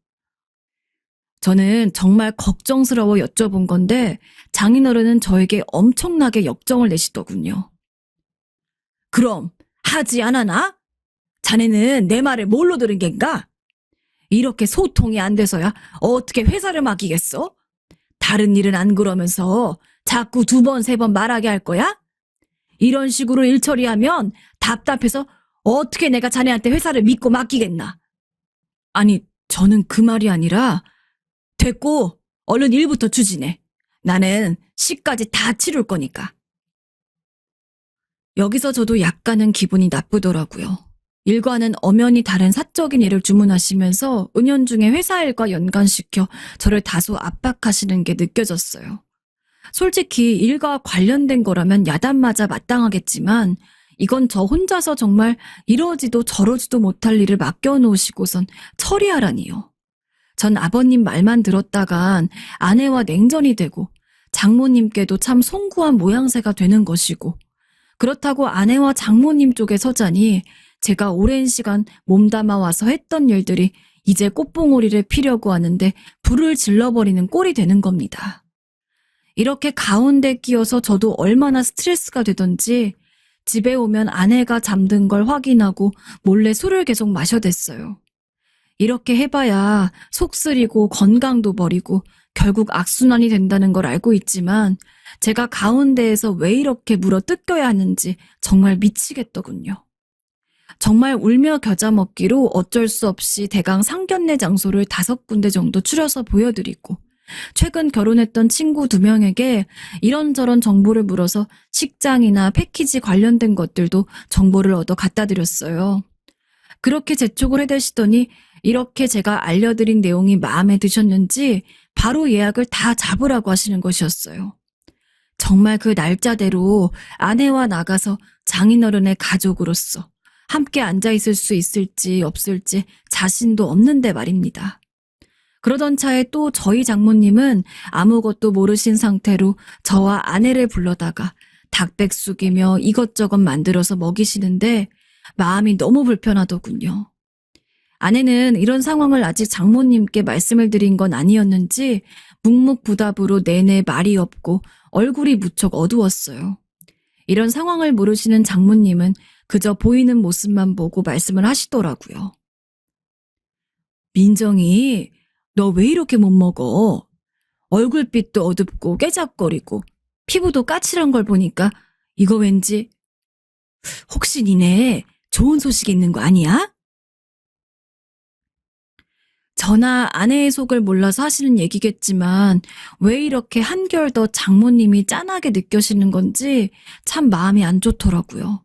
저는 정말 걱정스러워 여쭤본 건데 장인어른은 저에게 엄청나게 역정을 내시더군요. 그럼 하지 않아나? 자네는 내 말을 뭘로 들은 겐가? 이렇게 소통이 안 돼서야 어떻게 회사를 맡기겠어? 다른 일은 안 그러면서 자꾸 2번, 3번 말하게 할 거야? 이런 식으로 일 처리하면 답답해서 어떻게 내가 자네한테 회사를 믿고 맡기겠나? 아니, 저는 그 말이 아니라 됐고 얼른 일부터 추진해. 나는 시까지 다 치룰 거니까. 여기서 저도 약간은 기분이 나쁘더라고요. 일과는 엄연히 다른 사적인 일을 주문하시면서 은연중에 회사 일과 연관시켜 저를 다소 압박하시는 게 느껴졌어요. 솔직히 일과 관련된 거라면 야단맞아 마땅하겠지만 이건 저 혼자서 정말 이러지도 저러지도 못할 일을 맡겨놓으시고선 처리하라니요. 전 아버님 말만 들었다간 아내와 냉전이 되고 장모님께도 참 송구한 모양새가 되는 것이고 그렇다고 아내와 장모님 쪽에 서자니 제가 오랜 시간 몸담아 와서 했던 일들이 이제 꽃봉오리를 피려고 하는데 불을 질러버리는 꼴이 되는 겁니다. 이렇게 가운데 끼어서 저도 얼마나 스트레스가 되던지 집에 오면 아내가 잠든 걸 확인하고 몰래 술을 계속 마셔댔어요. 이렇게 해봐야 속 쓰리고 건강도 버리고 결국 악순환이 된다는 걸 알고 있지만 제가 가운데에서 왜 이렇게 물어 뜯겨야 하는지 정말 미치겠더군요. 정말 울며 겨자 먹기로 어쩔 수 없이 대강 상견례 장소를 5군데 정도 추려서 보여드리고 최근 결혼했던 친구 2명에게 이런저런 정보를 물어서 식장이나 패키지 관련된 것들도 정보를 얻어 갖다 드렸어요. 그렇게 재촉을 해대시더니 이렇게 제가 알려드린 내용이 마음에 드셨는지 바로 예약을 다 잡으라고 하시는 것이었어요. 정말 그 날짜대로 아내와 나가서 장인어른의 가족으로서 함께 앉아있을 수 있을지 없을지 자신도 없는데 말입니다. 그러던 차에 또 저희 장모님은 아무것도 모르신 상태로 저와 아내를 불러다가 닭백숙이며 이것저것 만들어서 먹이시는데 마음이 너무 불편하더군요. 아내는 이런 상황을 아직 장모님께 말씀을 드린 건 아니었는지 묵묵부답으로 내내 말이 없고 얼굴이 무척 어두웠어요. 이런 상황을 모르시는 장모님은 그저 보이는 모습만 보고 말씀을 하시더라고요. 민정이, 너 왜 이렇게 못 먹어? 얼굴빛도 어둡고 깨작거리고 피부도 까칠한 걸 보니까 이거 왠지 혹시 니네 좋은 소식 있는 거 아니야? 저나 아내의 속을 몰라서 하시는 얘기겠지만 왜 이렇게 한결 더 장모님이 짠하게 느껴지는 건지 참 마음이 안 좋더라고요.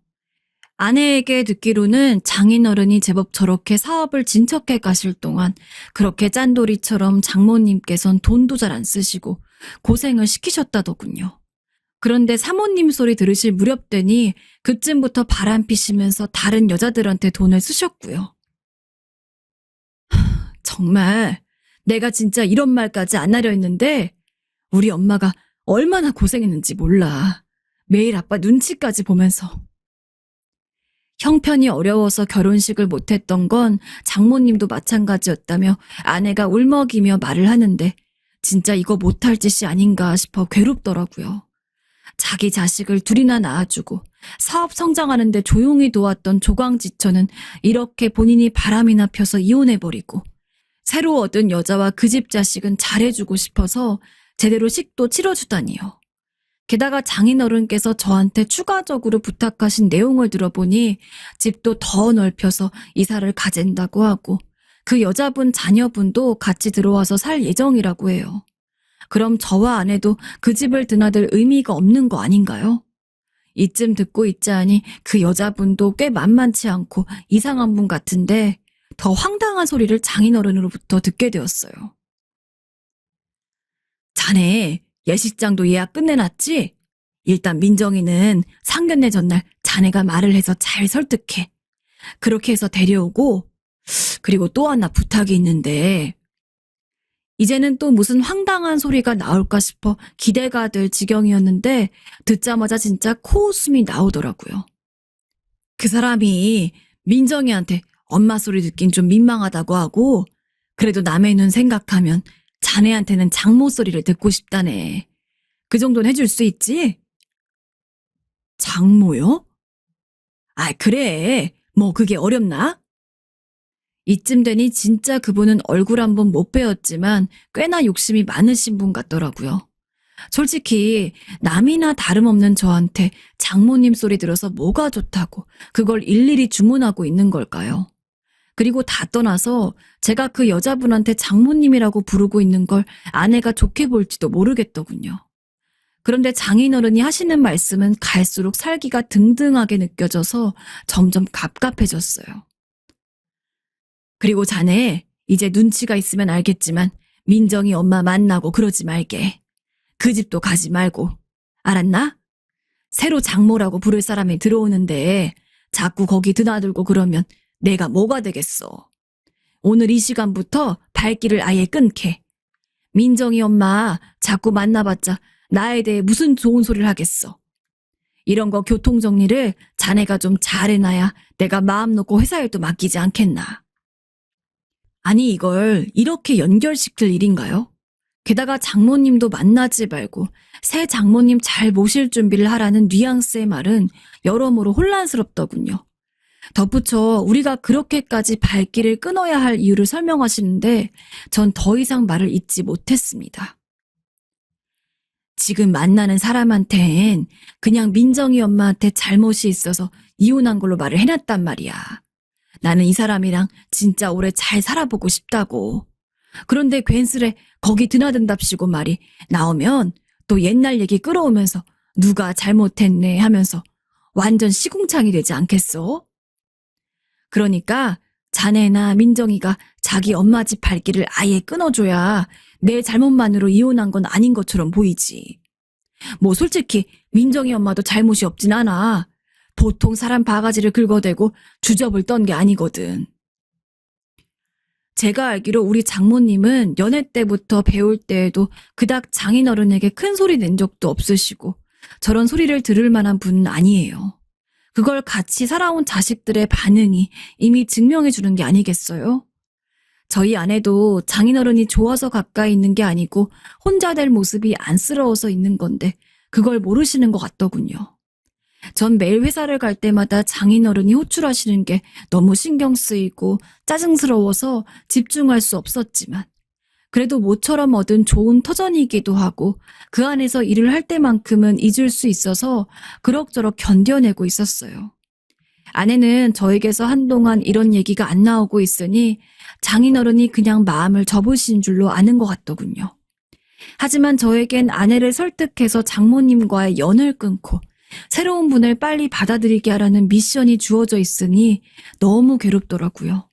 아내에게 듣기로는 장인어른이 제법 저렇게 사업을 진척해 가실 동안 그렇게 짠돌이처럼 장모님께선 돈도 잘 안 쓰시고 고생을 시키셨다더군요. 그런데 사모님 소리 들으실 무렵 되니 그쯤부터 바람 피시면서 다른 여자들한테 돈을 쓰셨고요. 정말 내가 진짜 이런 말까지 안 하려 했는데 우리 엄마가 얼마나 고생했는지 몰라. 매일 아빠 눈치까지 보면서. 형편이 어려워서 결혼식을 못했던 건 장모님도 마찬가지였다며 아내가 울먹이며 말을 하는데 진짜 이거 못할 짓이 아닌가 싶어 괴롭더라고요. 자기 자식을 2이나 낳아주고 사업 성장하는데 조용히 도왔던 조광지처는 이렇게 본인이 바람이나 펴서 이혼해버리고 새로 얻은 여자와 그 집 자식은 잘해주고 싶어서 제대로 식도 치러주다니요. 게다가 장인어른께서 저한테 추가적으로 부탁하신 내용을 들어보니 집도 더 넓혀서 이사를 가진다고 하고 그 여자분 자녀분도 같이 들어와서 살 예정이라고 해요. 그럼 저와 아내도 그 집을 드나들 의미가 없는 거 아닌가요? 이쯤 듣고 있자니 그 여자분도 꽤 만만치 않고 이상한 분 같은데 더 황당한 소리를 장인어른으로부터 듣게 되었어요. 자네 예식장도 예약 끝내놨지? 일단 민정이는 상견례 전날 자네가 말을 해서 잘 설득해. 그렇게 해서 데려오고, 그리고 또 하나 부탁이 있는데 이제는 또 무슨 황당한 소리가 나올까 싶어 기대가 될 지경이었는데 듣자마자 진짜 코웃음이 나오더라고요. 그 사람이 민정이한테 엄마 소리 듣긴 좀 민망하다고 하고 그래도 남의 눈 생각하면 자네한테는 장모 소리를 듣고 싶다네. 그 정도는 해줄 수 있지? 장모요? 아, 그래. 뭐 그게 어렵나? 이쯤 되니 진짜 그분은 얼굴 한번 못 뵈었지만 꽤나 욕심이 많으신 분 같더라고요. 솔직히 남이나 다름없는 저한테 장모님 소리 들어서 뭐가 좋다고 그걸 일일이 주문하고 있는 걸까요? 그리고 다 떠나서 제가 그 여자분한테 장모님이라고 부르고 있는 걸 아내가 좋게 볼지도 모르겠더군요. 그런데 장인어른이 하시는 말씀은 갈수록 살기가 등등하게 느껴져서 점점 갑갑해졌어요. 그리고 자네, 이제 눈치가 있으면 알겠지만 민정이 엄마 만나고 그러지 말게. 그 집도 가지 말고. 알았나? 새로 장모라고 부를 사람이 들어오는데 자꾸 거기 드나들고 그러면 내가 뭐가 되겠어. 오늘 이 시간부터 발길을 아예 끊게. 민정이 엄마 자꾸 만나봤자 나에 대해 무슨 좋은 소리를 하겠어. 이런 거 교통정리를 자네가 좀 잘해놔야 내가 마음 놓고 회사 일도 맡기지 않겠나. 아니 이걸 이렇게 연결시킬 일인가요? 게다가 장모님도 만나지 말고 새 장모님 잘 모실 준비를 하라는 뉘앙스의 말은 여러모로 혼란스럽더군요. 덧붙여 우리가 그렇게까지 발길을 끊어야 할 이유를 설명하시는데 전 더 이상 말을 잇지 못했습니다. 지금 만나는 사람한텐 그냥 민정이 엄마한테 잘못이 있어서 이혼한 걸로 말을 해놨단 말이야. 나는 이 사람이랑 진짜 오래 잘 살아보고 싶다고. 그런데 괜스레 거기 드나든답시고 말이 나오면 또 옛날 얘기 끌어오면서 누가 잘못했네 하면서 완전 시궁창이 되지 않겠어? 그러니까 자네나 민정이가 자기 엄마 집 발길을 아예 끊어줘야 내 잘못만으로 이혼한 건 아닌 것처럼 보이지. 뭐 솔직히 민정이 엄마도 잘못이 없진 않아. 보통 사람 바가지를 긁어대고 주접을 떤 게 아니거든. 제가 알기로 우리 장모님은 연애 때부터 배울 때에도 그닥 장인어른에게 큰 소리 낸 적도 없으시고 저런 소리를 들을 만한 분은 아니에요. 그걸 같이 살아온 자식들의 반응이 이미 증명해 주는 게 아니겠어요? 저희 아내도 장인어른이 좋아서 가까이 있는 게 아니고 혼자 될 모습이 안쓰러워서 있는 건데 그걸 모르시는 것 같더군요. 전 매일 회사를 갈 때마다 장인어른이 호출하시는 게 너무 신경 쓰이고 짜증스러워서 집중할 수 없었지만 그래도 모처럼 얻은 좋은 터전이기도 하고 그 안에서 일을 할 때만큼은 잊을 수 있어서 그럭저럭 견뎌내고 있었어요. 아내는 저에게서 한동안 이런 얘기가 안 나오고 있으니 장인어른이 그냥 마음을 접으신 줄로 아는 것 같더군요. 하지만 저에겐 아내를 설득해서 장모님과의 연을 끊고 새로운 분을 빨리 받아들이게 하라는 미션이 주어져 있으니 너무 괴롭더라고요.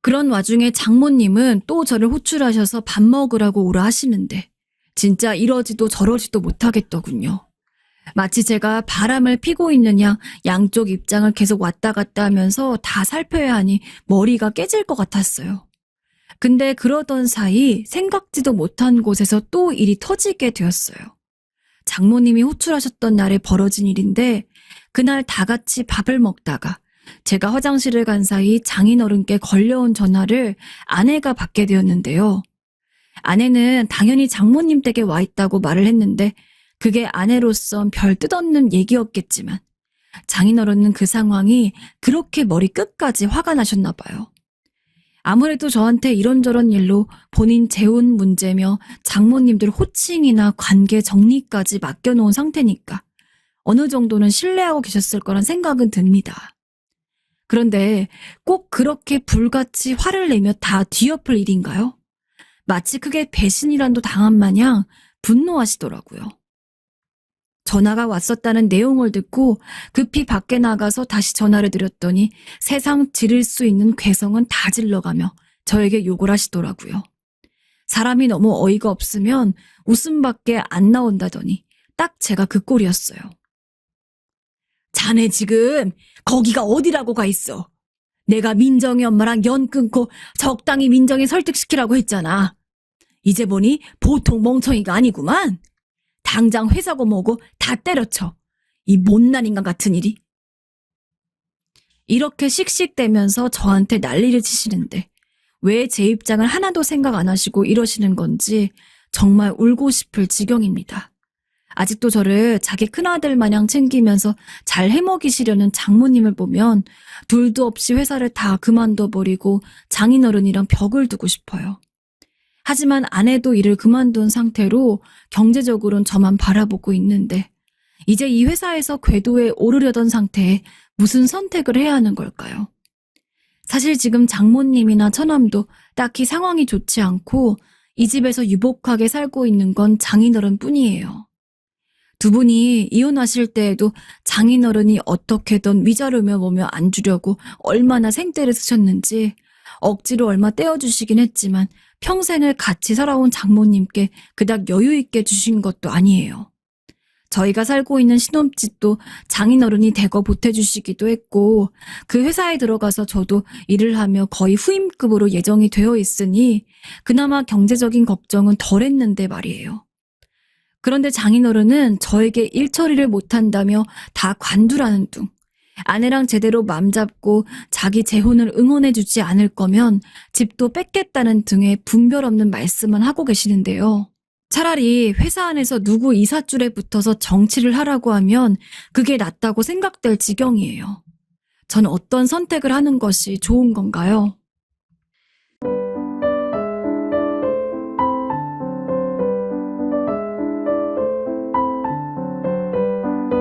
그런 와중에 장모님은 또 저를 호출하셔서 밥 먹으라고 오라 하시는데 진짜 이러지도 저러지도 못하겠더군요. 마치 제가 바람을 피고 있는 양 양쪽 입장을 계속 왔다 갔다 하면서 다 살펴야 하니 머리가 깨질 것 같았어요. 근데 그러던 사이 생각지도 못한 곳에서 또 일이 터지게 되었어요. 장모님이 호출하셨던 날에 벌어진 일인데 그날 다 같이 밥을 먹다가 제가 화장실을 간 사이 장인어른께 걸려온 전화를 아내가 받게 되었는데요. 아내는 당연히 장모님 댁에 와 있다고 말을 했는데 그게 아내로선 별 뜻없는 얘기였겠지만 장인어른은 그 상황이 그렇게 머리 끝까지 화가 나셨나 봐요. 아무래도 저한테 이런저런 일로 본인 재혼 문제며 장모님들 호칭이나 관계 정리까지 맡겨놓은 상태니까 어느 정도는 신뢰하고 계셨을 거란 생각은 듭니다. 그런데 꼭 그렇게 불같이 화를 내며 다 뒤엎을 일인가요? 마치 크게 배신이란도 당한 마냥 분노하시더라고요. 전화가 왔었다는 내용을 듣고 급히 밖에 나가서 다시 전화를 드렸더니 세상 지를 수 있는 괴성은 다 질러가며 저에게 욕을 하시더라고요. 사람이 너무 어이가 없으면 웃음밖에 안 나온다더니 딱 제가 그 꼴이었어요. 자네 지금 거기가 어디라고 가 있어? 내가 민정이 엄마랑 연 끊고 적당히 민정이 설득시키라고 했잖아. 이제 보니 보통 멍청이가 아니구만. 당장 회사고 뭐고 다 때려쳐. 이 못난 인간 같은 일이. 이렇게 씩씩대면서 저한테 난리를 치시는데 왜 제 입장을 하나도 생각 안 하시고 이러시는 건지 정말 울고 싶을 지경입니다. 아직도 저를 자기 큰아들 마냥 챙기면서 잘 해먹이시려는 장모님을 보면 둘도 없이 회사를 다 그만둬버리고 장인어른이랑 벽을 두고 싶어요. 하지만 아내도 일을 그만둔 상태로 경제적으로는 저만 바라보고 있는데 이제 이 회사에서 궤도에 오르려던 상태에 무슨 선택을 해야 하는 걸까요? 사실 지금 장모님이나 처남도 딱히 상황이 좋지 않고 이 집에서 유복하게 살고 있는 건 장인어른 뿐이에요. 두 분이 이혼하실 때에도 장인어른이 어떻게든 위자료며 뭐며 안 주려고 얼마나 생떼를 쓰셨는지 억지로 얼마 떼어주시긴 했지만 평생을 같이 살아온 장모님께 그닥 여유 있게 주신 것도 아니에요. 저희가 살고 있는 신혼집도 장인어른이 대거 보태주시기도 했고 그 회사에 들어가서 저도 일을 하며 거의 후임급으로 예정이 되어 있으니 그나마 경제적인 걱정은 덜 했는데 말이에요. 그런데 장인어른은 저에게 일 처리를 못한다며 다 관두라는 둥. 아내랑 제대로 맘 잡고 자기 재혼을 응원해주지 않을 거면 집도 뺏겠다는 등의 분별 없는 말씀만 하고 계시는데요. 차라리 회사 안에서 누구 이삿줄에 붙어서 정치를 하라고 하면 그게 낫다고 생각될 지경이에요. 전 어떤 선택을 하는 것이 좋은 건가요?